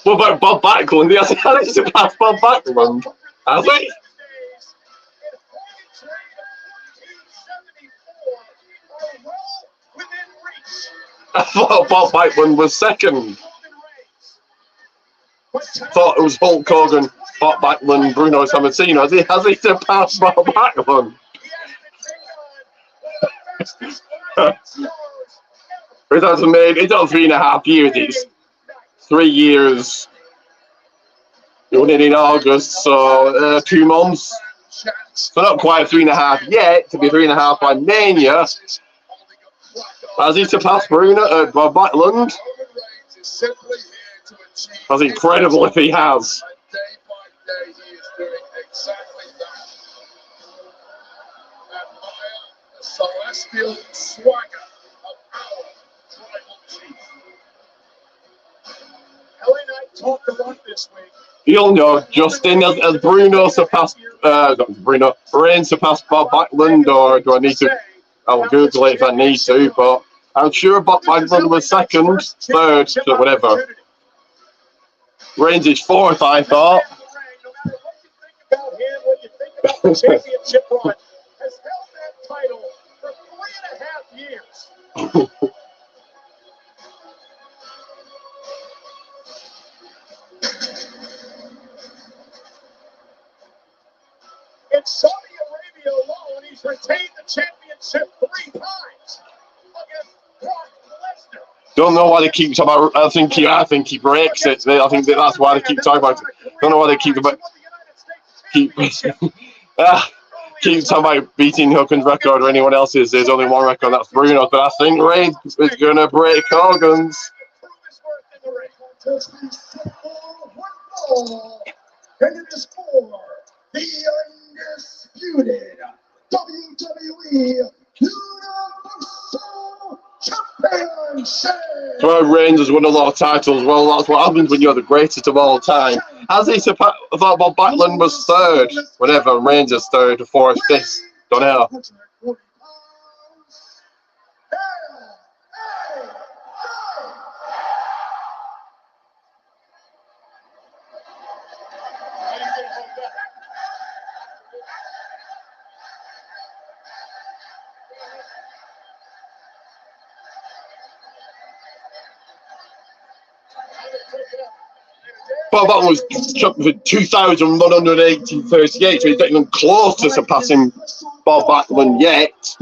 What about Bob Backlund? He hasn't surpassed Bob Backlund, has he? I thought Bob Backlund was second. I thought it was Hulk Hogan, Bob Backlund, Bruno Sammartino. Has he surpassed Bob Backlund? It hasn't made. It's not 3.5 years. It's 3 years. It won it in August, so 2 months. So not quite 3.5 yet. To be 3.5 by Mania. Has he surpassed Bruno, Bob Backlund? That's incredible if he has. Celestial swagger of our tribal chief. LA Knight talked about this week. You'll know, Justin, as Bruno surpassed, Reigns surpassed Bob Backlund, or do I need to? I'll Google it if I need to, but I'm sure Bob Backlund was second, third, so whatever. Reigns is fourth, I thought. No matter what you think about him, what you think about the championship run, has held that title for 3.5 years. In Saudi Arabia alone, he's retained the championship 3 times against Brock Lesnar. Don't know why they keep talking about. I think he breaks it. I think that's why they keep talking about it. Don't know why they keep keep talking about beating Hogan's record or anyone else's. There's only one record, that's Bruno's. But I think Reigns is going to break Hogan's. And it is for the undisputed WWE Universal Championship. Well, Reigns has won a lot of titles. Well, that's what happens when you're the greatest of all time. Has he surpassed? I thought Bob Backlund was third. Whatever, Reigns is third, fourth, fifth. Don't know. Bob Backlund was chucked for 2,138, so he's not even close to surpassing Bob Backlund yet.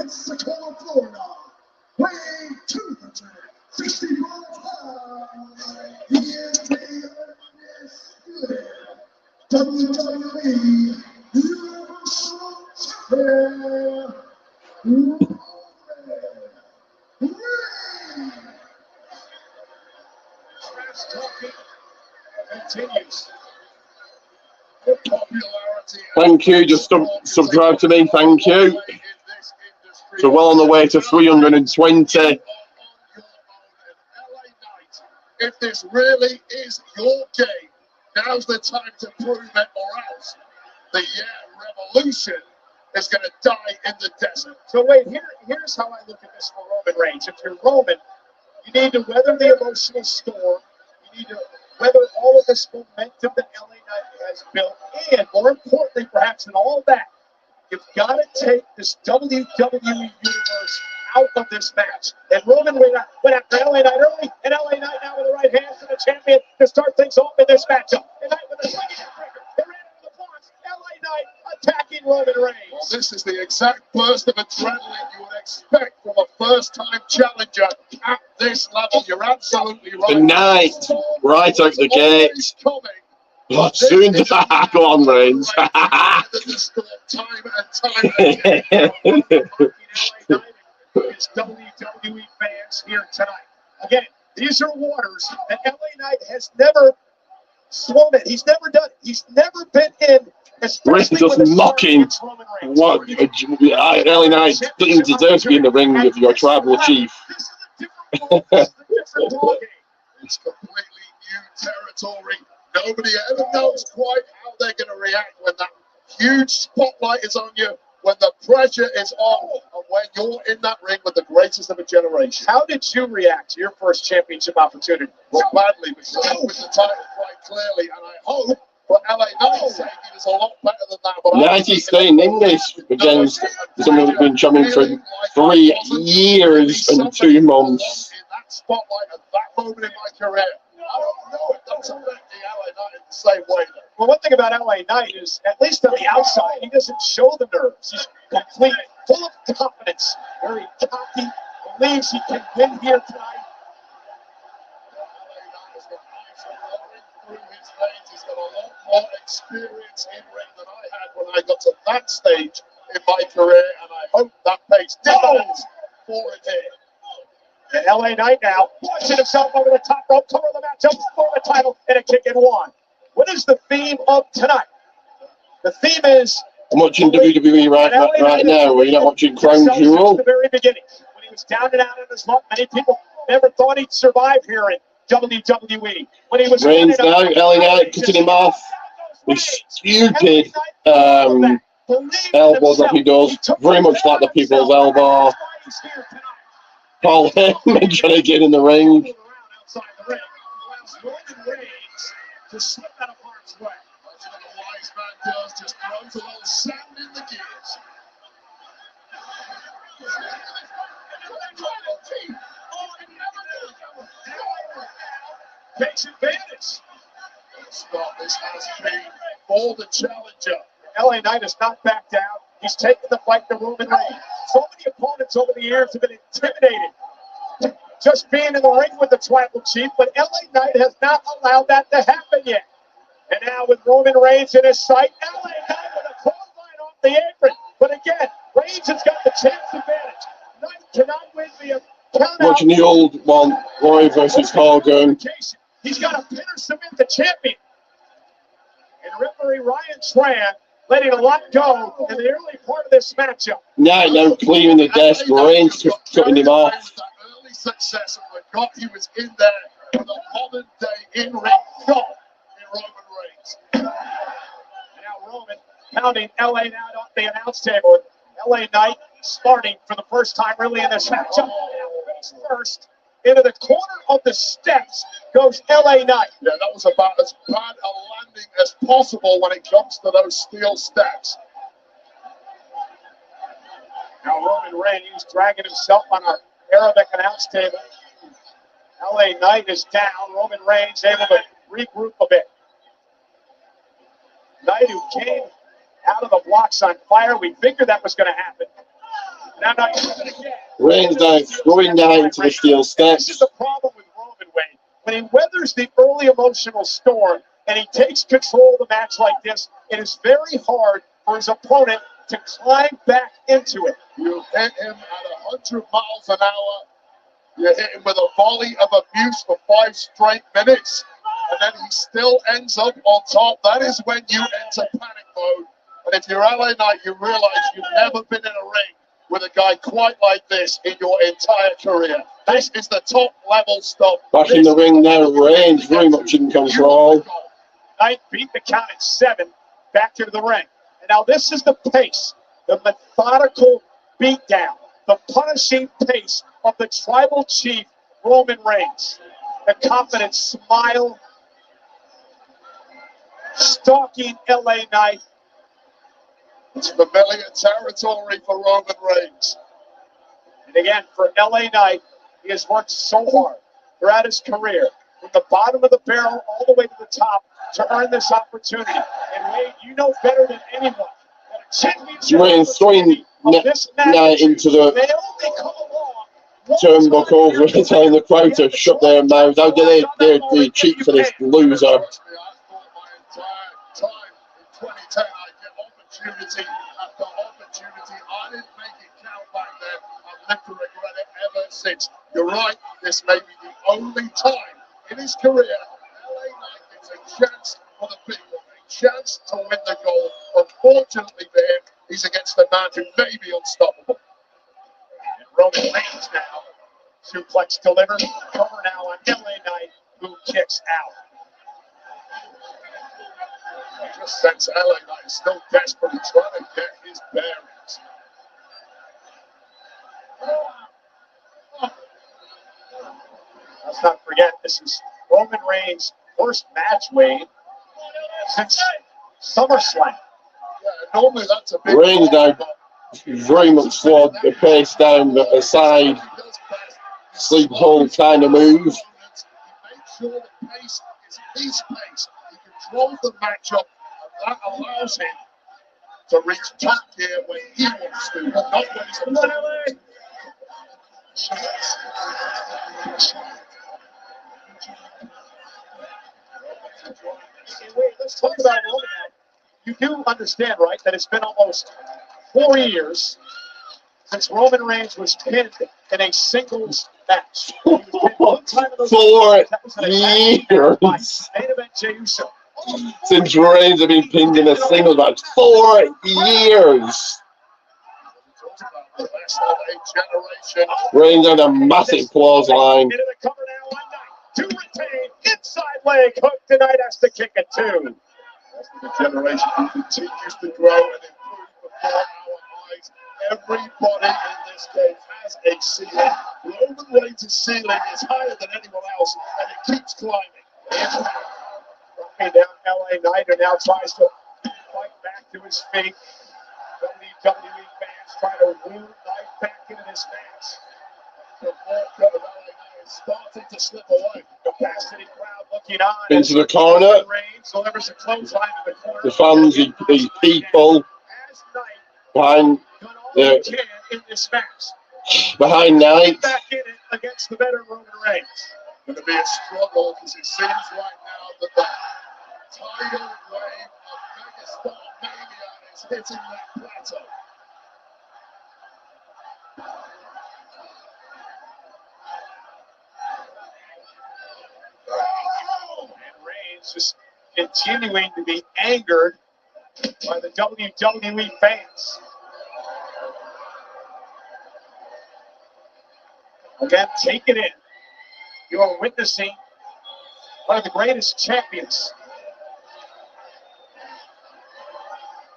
Sikoa, Florida, weighing 265 pounds. He is the undisputed WWE Universal Champion. Trash talking continues. Thank you. Just subscribe to me. Thank you. So well on the way to 320. If this really is your game, now's the time to prove it, or else the revolution is going to die in the desert. So wait, here's how I look at this for Roman Reigns. If you're Roman, you need to weather the emotional storm. You need to weather all of this momentum that LA Knight has built. And more importantly, perhaps in all that, you've got to take this WWE universe out of this match. And Roman went after LA Knight early, and LA Knight now with the right hand to the champion to start things off in this matchup. And Knight with a swinging breaker. They ran into the blocks. LA Knight attacking Roman Reigns. Well, this is the exact burst of adrenaline you would expect from a first-time challenger at this level. You're absolutely right. The Knight, right out the gate. Oh, soon to go on, Reigns. It's WWE fans here tonight. Again, these are waters that LA Knight has never swum in. He's never done it. He's never been in. Reigns just mocking what LA Knight didn't deserve to be in the ring with your tribal chief. It's completely new territory. Nobody ever knows quite how they're going to react when that huge spotlight is on you, when the pressure is on, and when you're in that ring with the greatest of a generation. How did you react to your first championship opportunity? Well, badly, because I with the title quite clearly, and I hope for LA Knight's sake it is a lot better than that. But 93 in English against someone who's been champion for 3 years and 2 months. In that spotlight at that moment in my career, I don't know if that's affecting LA Knight in the same way. Well, one thing about LA Knight is, at least on the outside, he doesn't show the nerves. He's complete, full of confidence, very cocky, believes he can win here tonight. LA Knight has got eyes flowing through his veins. He's got a lot more experience in ring than I had when I got to that stage in my career, and I hope that pays dividends for it here. And LA Knight now launching himself over the top rope, cover the matchup for the title, and a kick in 1. What is the theme of tonight? The theme is... I'm watching WWE right now. Are you not watching Crown Jewel? At the very beginning, when he was down and out in his luck, many people never thought he'd survive here in WWE. When he was Reigns now, LA Knight cutting him off. This stupid elbow that he does, very much like the people's elbow. Paul Heyman trying to get in the ring. To slip out of harm's way. That's what a wise man does, just throws a little sand in the gears. Takes advantage. Stop, this has been for the challenger. LA Knight has not backed down. He's taken the fight to Roman Reigns. So many opponents over the years have been intimidated just being in the ring with the tribal chief, but LA Knight has not allowed that to happen yet. And now with Roman Reigns in his sight, LA Knight with a clothesline off the apron. But again, Reigns has got the chance advantage. Knight cannot win via count out. Watching the old one, Roy versus Hogan. He's got to pin or submit the champion. And referee Ryan Tran letting a lot go in the early part of this matchup. Now clearing the desk, Reigns just cutting him off. Success and the God he was in there with a modern day in-ring God in Roman Reigns. Now Roman pounding LA Knight off the announce table. LA Knight starting for the first time really in this matchup. Face first into the corner of the steps goes LA Knight. Yeah, that was about as bad a landing as possible when it comes to those steel steps. Now Roman Reigns dragging himself on our Arabic announce table. LA Knight is down. Roman Reigns able to regroup a bit. Knight who came out of the blocks on fire. We figured that was going to happen. Now Knight doing it again. Reigns now going down to the steel steps. This is the problem with Roman Reigns. When he weathers the early emotional storm and he takes control of the match like this, it is very hard for his opponent to climb back into it. You hit him at 100 miles an hour. You hit him with a volley of abuse for 5 straight minutes. And then he still ends up on top. That is when you enter panic mode. And if you're LA Knight, you realize you've never been in a ring with a guy quite like this in your entire career. This is the top level stuff. Back in the ring now, Reigns very much in control. Knight beat the count at 7, back into the ring. And now this is the pace, the methodical beatdown, the punishing pace of the tribal chief, Roman Reigns. The confident smile, stalking LA Knight. It's familiar territory for Roman Reigns. And again, for LA Knight, he has worked so hard throughout his career, from the bottom of the barrel all the way to the top, to earn this opportunity. And Wade, you know better than anyone that a championship Reigns throwing Knight into the turnbuckle, telling the crowd to shut their mouths. How do they cheat for this loser? I thought my entire time in 2010 I'd get opportunity after opportunity. I didn't make it count back then. I've lived to regret it ever since. You're right, this may be the only time in his career LA Knight gets a chance for the people, a chance to win the gold. Unfortunately for him, he's against a man who may be unstoppable. And Roman Reigns now, suplex delivered, cover now on LA Knight, who kicks out. I just sense LA Knight is still desperately trying to get his bearings. Let's not forget, this is Roman Reigns' first match, Wade, since SummerSlam. Yeah, normally that's a big Reigns now very much slowed the pace down, but a side sleep hold kind of move. He makes sure the pace is his pace. He controls the matchup, and that allows him to reach top gear when he wants to, not when he's on the Wait, let's talk about Roman now. You do understand, right, that it's been almost 4 years since Roman Reigns was pinned in a singles match. 4 years since Reigns has been pinned in a singles match. 4 years. Reigns on a massive clothesline. Into the cover now on Knight to retain. Inside leg hook tonight, has to kick it too. The generation who continues to grow and improve before our eyes. Everybody in this game has a ceiling. Roman Reigns' ceiling is higher than anyone else, and it keeps climbing. Dropping down LA Knight, who now tries to fight back to his feet. WWE fans trying to woo Knight back into this match. The ball cut of LA Knight is starting to slip away. Capacity crowd looking on. Into the corner. Reigns delivers a clothesline to the corner. The fans, these people behind the in this match. behind Knight. Back in it against the better Roman Reigns. Going to be a struggle because it seems right now that the tidal wave of megastar mania is hitting that plateau. And Reigns just continuing to be angered by the WWE fans. Again, take it in. You are witnessing one of the greatest champions.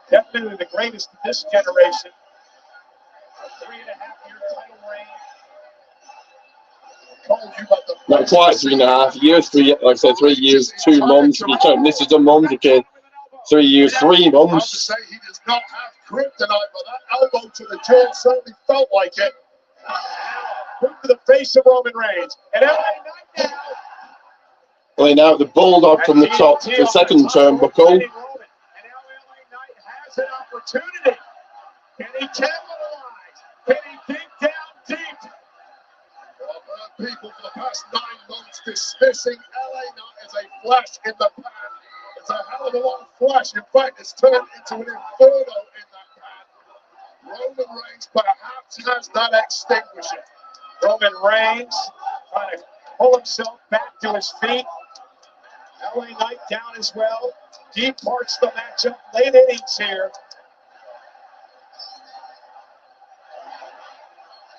Definitely the greatest of this generation. A 3.5-year title reign. Not quite 3.5 years, like I said, 3 years, 2 months. This is a month again. 3 years, 3 months. I have to say he does not have kryptonite, but that elbow to the jaw certainly felt like it. Put to the face of Roman Reigns. And LA Knight now. Playing out the bulldog from the top, the second turnbuckle. And now LA Knight has an opportunity. Can he capitalize? Can he dig down deep? People for the past 9 months dismissing LA Knight as a flash in the pan. It's a hell of a lot of flash. In fact, it's turned into an inferno in that pan. Roman Reigns perhaps has that extinguisher. Roman Reigns trying to pull himself back to his feet. LA Knight down as well. Deep parts the matchup. Late innings here.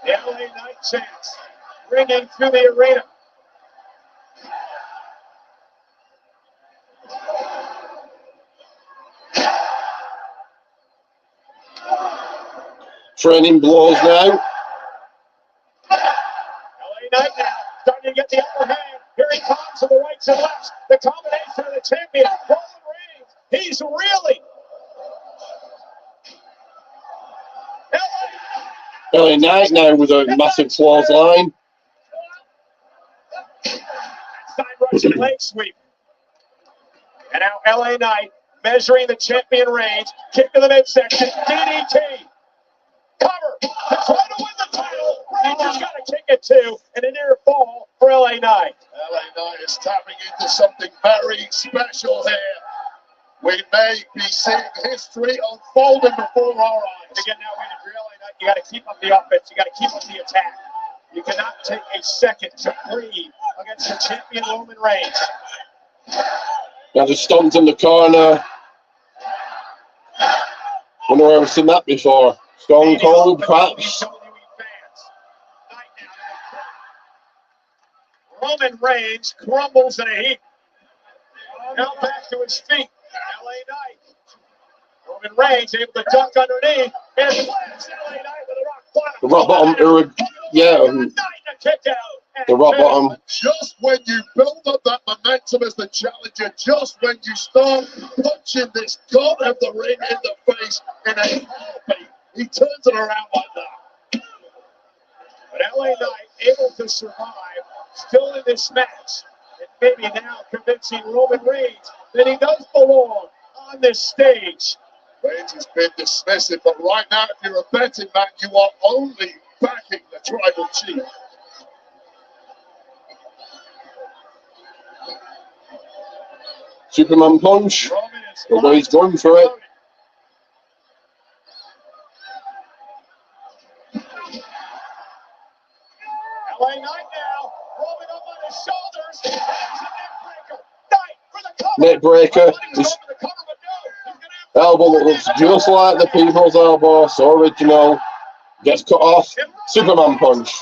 The LA Knight chants ringing through the arena. Training blows now. LA Knight now starting to get the upper hand. Here he comes to the rights and lefts. The combination of the champion, Roman Reigns. He's reeling. LA Knight now with a massive claws line. Side Russian leg sweep. And now LA Knight measuring the champion Reigns. Kick to the midsection. DDT. Cover to try to win the title. Reigns has got to kick it too. And a near fall for LA Knight. LA Knight is tapping into something very special here. We may be seeing history unfolding before our eyes. Again, now waiting for LA Knight. You got to keep up the offense. You got to keep up the attack. You cannot take a second to breathe against the champion Roman Reigns. Now just stomped in the corner. Wonder where I've seen that before. Stone Cold, perhaps. Roman Reigns crumbles in a heap. Now back to his feet. LA Knight. Roman Reigns able to duck underneath. And slams LA Knight with a rock bottom. The rock bottom, the rock bottom. Just when you build up that momentum as the challenger, just when you start punching this god of the ring in the face in a heartbeat, he turns it around like that. But LA Knight able to survive, still in this match, and maybe now convincing Roman Reigns that he does belong on this stage. Reigns has been dismissive, but right now, if you're a betting man, you are only backing the tribal chief. Superman punch. Although he's going for it. LA Knight now, Roman up on his shoulders. Neck breaker. His elbow looks just like the people's elbow, so original. Gets cut off. Superman punch.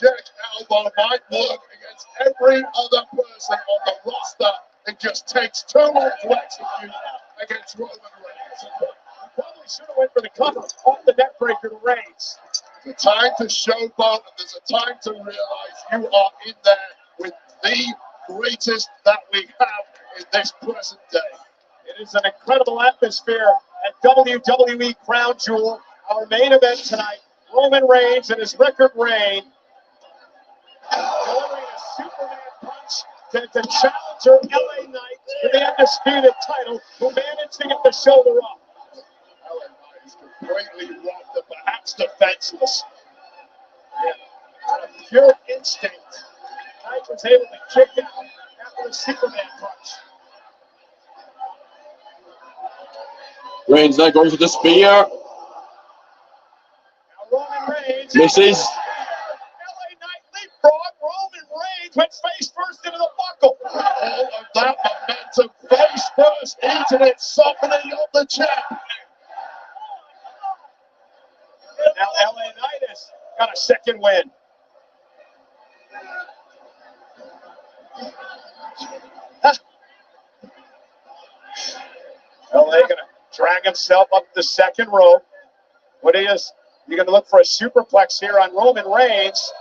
Jack elbow might work against every other person on the roster. It just takes too long to execute against Roman Reigns. Probably should have went for the cover off the neck breaker to Reigns. There's a time to showboat, and there's a time to realize you are in there with the greatest that we have in this present day. It is an incredible atmosphere at WWE Crown Jewel. Our main event tonight, Roman Reigns and his record reign. Delivering a Superman punch to challenger LA Knight for the undisputed title, who managed to get the shoulder up. LA Knight is completely rocked and perhaps defenseless. Yeah. Pure instinct. Knight was able to kick out after the Superman punch. Reigns now going for the spear. Now Roman Reigns misses. LA Knight leapfrog. Roman Reigns went face first into the buckle. All of that momentum face first into it, softening of the champ. Now LA Knight has got a second win. LA gonna drag himself up the second rope. What is you're gonna look for a superplex here on Roman Reigns.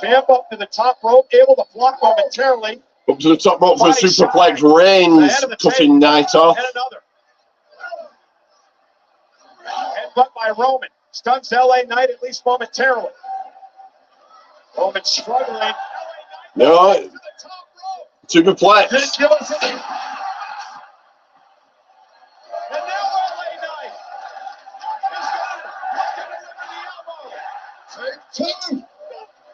Champ up to the top rope, able to block momentarily. Up to the top rope for a superplex. Reigns cutting Knight off. And another. Headbutt by Roman. Stuns LA Knight at least momentarily. Roman struggling. No. Superplex. And now LA Knight is going to Take two.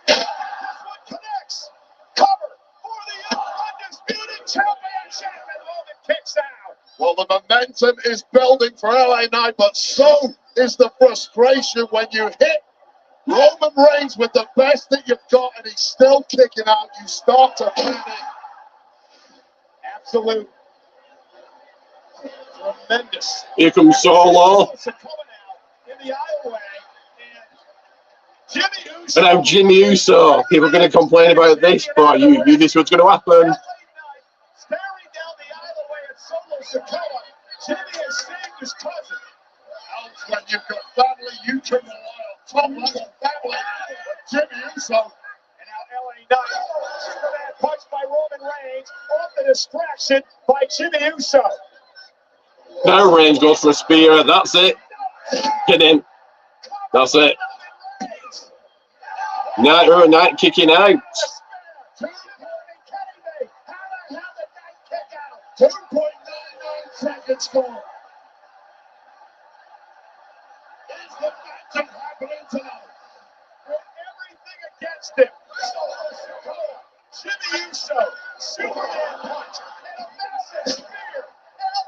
This one connects. Cover for the undisputed championship, and Roman kicks out. Well, the momentum is building for LA Knight, but so is the frustration when you hit Roman Reigns with the best that you've got, and he's still kicking out. You start to panic. Absolute. Tremendous. Here comes Solo. In the aisleway. And now Jimmy Uso. People are going to complain about this, but you knew this was going to happen. Staring down the aisleway at Solo Sikoa. Jimmy is seeing his cousin. When you've got family, you can rely on top level family. Jimmy Uso. And now LA Knight. Superman punched by Roman Reigns. Off the distraction by Jimmy Uso. Now Reigns goes for a spear. That's it. Get in. That's it. Knight kicking out. 2.99 seconds more. Is the magic happening tonight? With everything against him. Jimmy Uso. Superman punch. And a massive spear. LA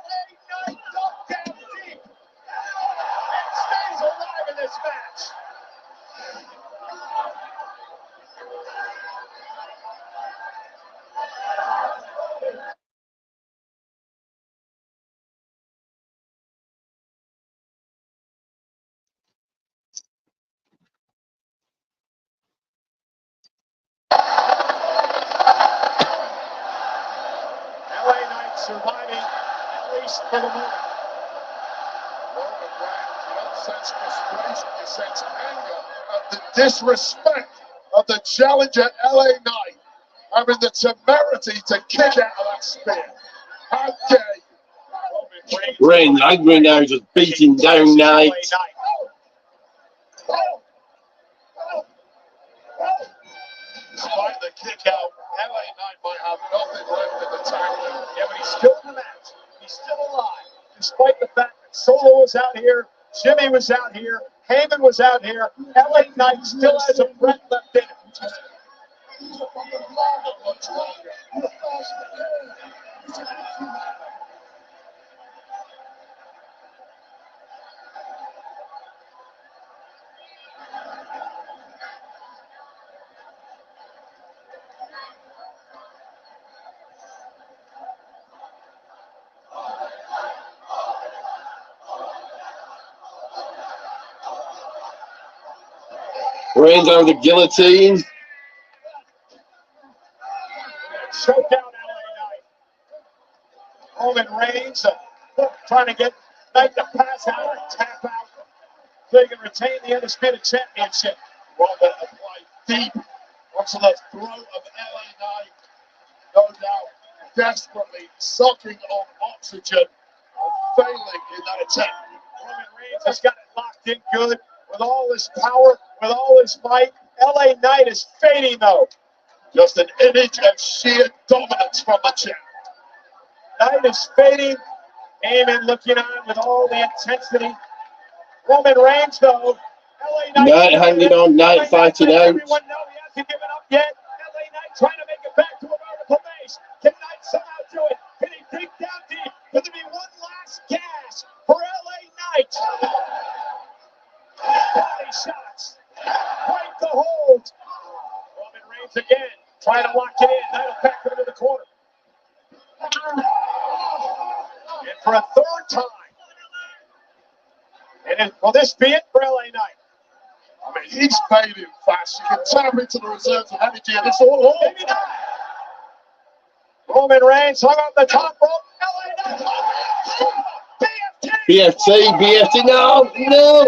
Knight ducked down deep. And stays alive in this match. LA Knight surviving, at least for the moment. Roman Reigns, you don't sense frustration, you sense anger at the disrespect of the challenger LA Knight having the temerity to kick out of that spear. How dare you? Reigns angry now, just beating down Knight. Despite the kick out, LA Knight might have nothing left in the tank. Yeah, but he's still in the match. He's still alive. Despite the fact that Solo was out here, Jimmy was out here, Heyman was out here, LA Knight still has a breath left in him. Reigns on the guillotine. Choke out LA Knight. Roman Reigns trying to get Knight to pass out or tap out so he can retain the Undisputed Championship. Roman applied deep onto the throat of LA Knight. No doubt, desperately sucking on oxygen and failing in that attempt. Roman Reigns has got it locked in good with all his power, with all his might. LA Knight is fading though. Just an image of sheer dominance from the champ. Knight is fading. Heyman looking on with all the intensity. Roman Reigns though. LA Knight hanging on, Knight fighting out. Everyone know he hasn't given up yet. LA Knight trying to make it back to a vertical base. Can Knight somehow do it? Can he dig down deep? Will there be one last gas for LA Knight? Body shots. Break the hold. Roman Reigns again. Trying to lock it in. Knight will back him into the corner. And for a third time. And will this be it for LA Knight? I mean, he's fading fast. You can tap into the reserves of energy, and it's all on. Maybe not. Roman Reigns hung on the top rope. LA Knight. BFT, no,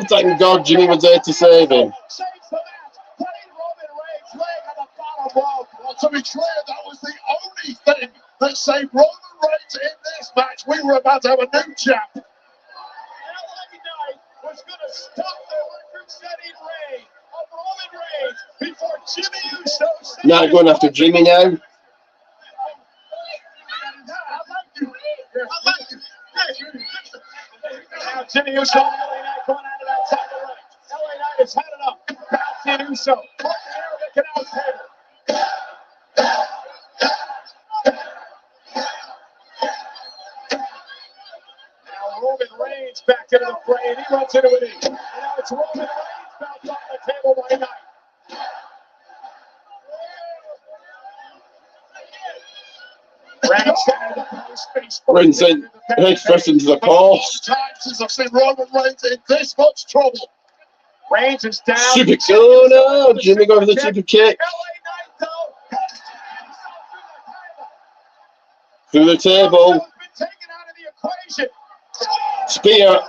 thank God Jimmy was there to save him. Saves the match, putting Roman Reigns laying on the bottom rope. Well, to be clear, that was the only thing that saved Roman Reigns in this match. We were about to have a new champ. LA Knight was going to stop the record-setting reign of Roman Reigns before Jimmy Uso. Now going after Jimmy now. Now Jimmy Uso and LA Knight going out of that side of the ring. LA Knight has had enough. Bouncing Uso. Put the air of the canal table. Now Roman Reigns back into the fray, and he runs into an knee. And now it's Roman Reigns bounced off the table by Knight. Reigns then head first into the post. Times since I've seen Roman Reigns in this much trouble. Reigns is down. Super kick. Oh no! Jimmy going for the super kick. Through the table. Spear.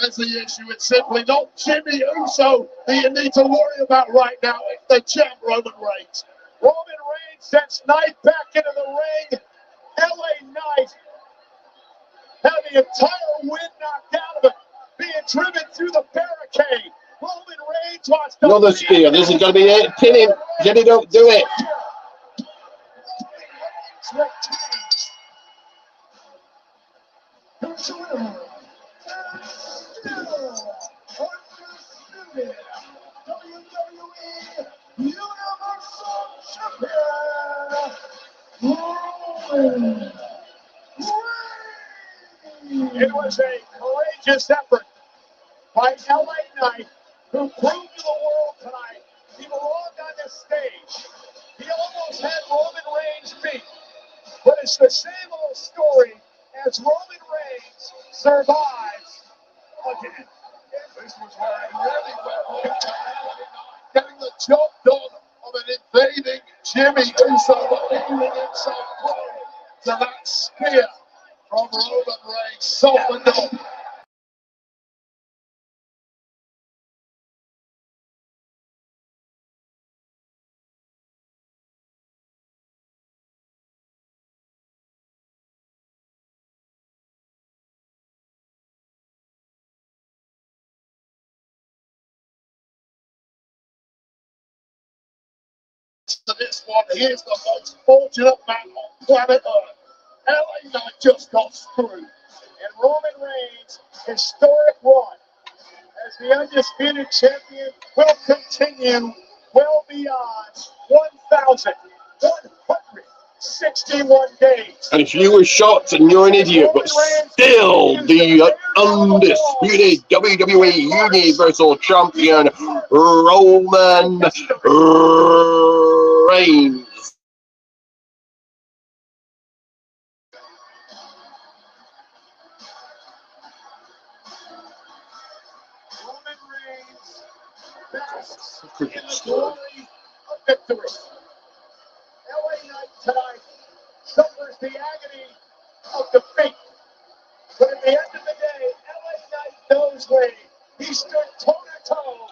That's the issue. It's simply not Jimmy Uso that you need to worry about right now. It's the champ, Roman Reigns. Roman Reigns sends Knight back into the ring. LA Knight had the entire wind knocked out of him, being driven through the barricade. Roman Reigns wants to another spear. This is going to be it. Pin him. Jimmy, don't do it. It was a courageous effort by LA Knight, who proved to the world tonight he belonged on this stage. He almost had Roman Reigns beat, but it's the same old story as Roman Reigns survives again. This was where I really went getting the job done of an invading Jimmy Uso, leading inside to that spear from Roman Reigns. Softened up. To this one, here's the most fortunate man on planet Earth. LA Knight just got screwed. And Roman Reigns' historic run as the undisputed champion will continue well beyond 1,161 days. And if you were shocked and you're an idiot, but still the undisputed WWE Universal Champion, Roman Reigns. Roman Reigns basks in the glory of victory. LA Knight tonight suffers the agony of defeat. But at the end of the day, LA Knight knows where he stood toe-to-toe.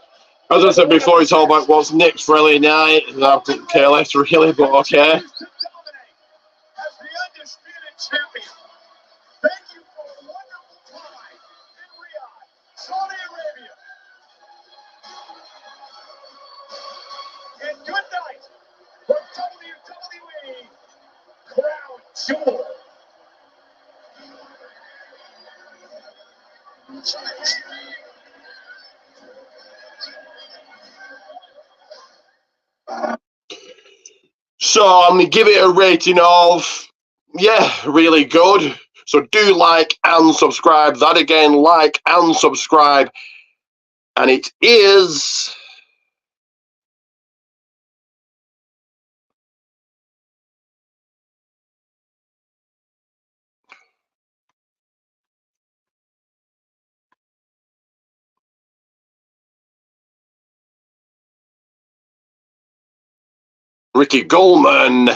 As I said before, it's all about what's next for LA Knight. I don't care less really, but okay. As the undisputed champion, thank you for a wonderful time in Riyadh, Saudi Arabia. And good night for WWE Crown Jewel. So I'm going to give it a rating of, yeah, really good. So do like and subscribe. That again, like and subscribe. And it is... Ricky Goldman.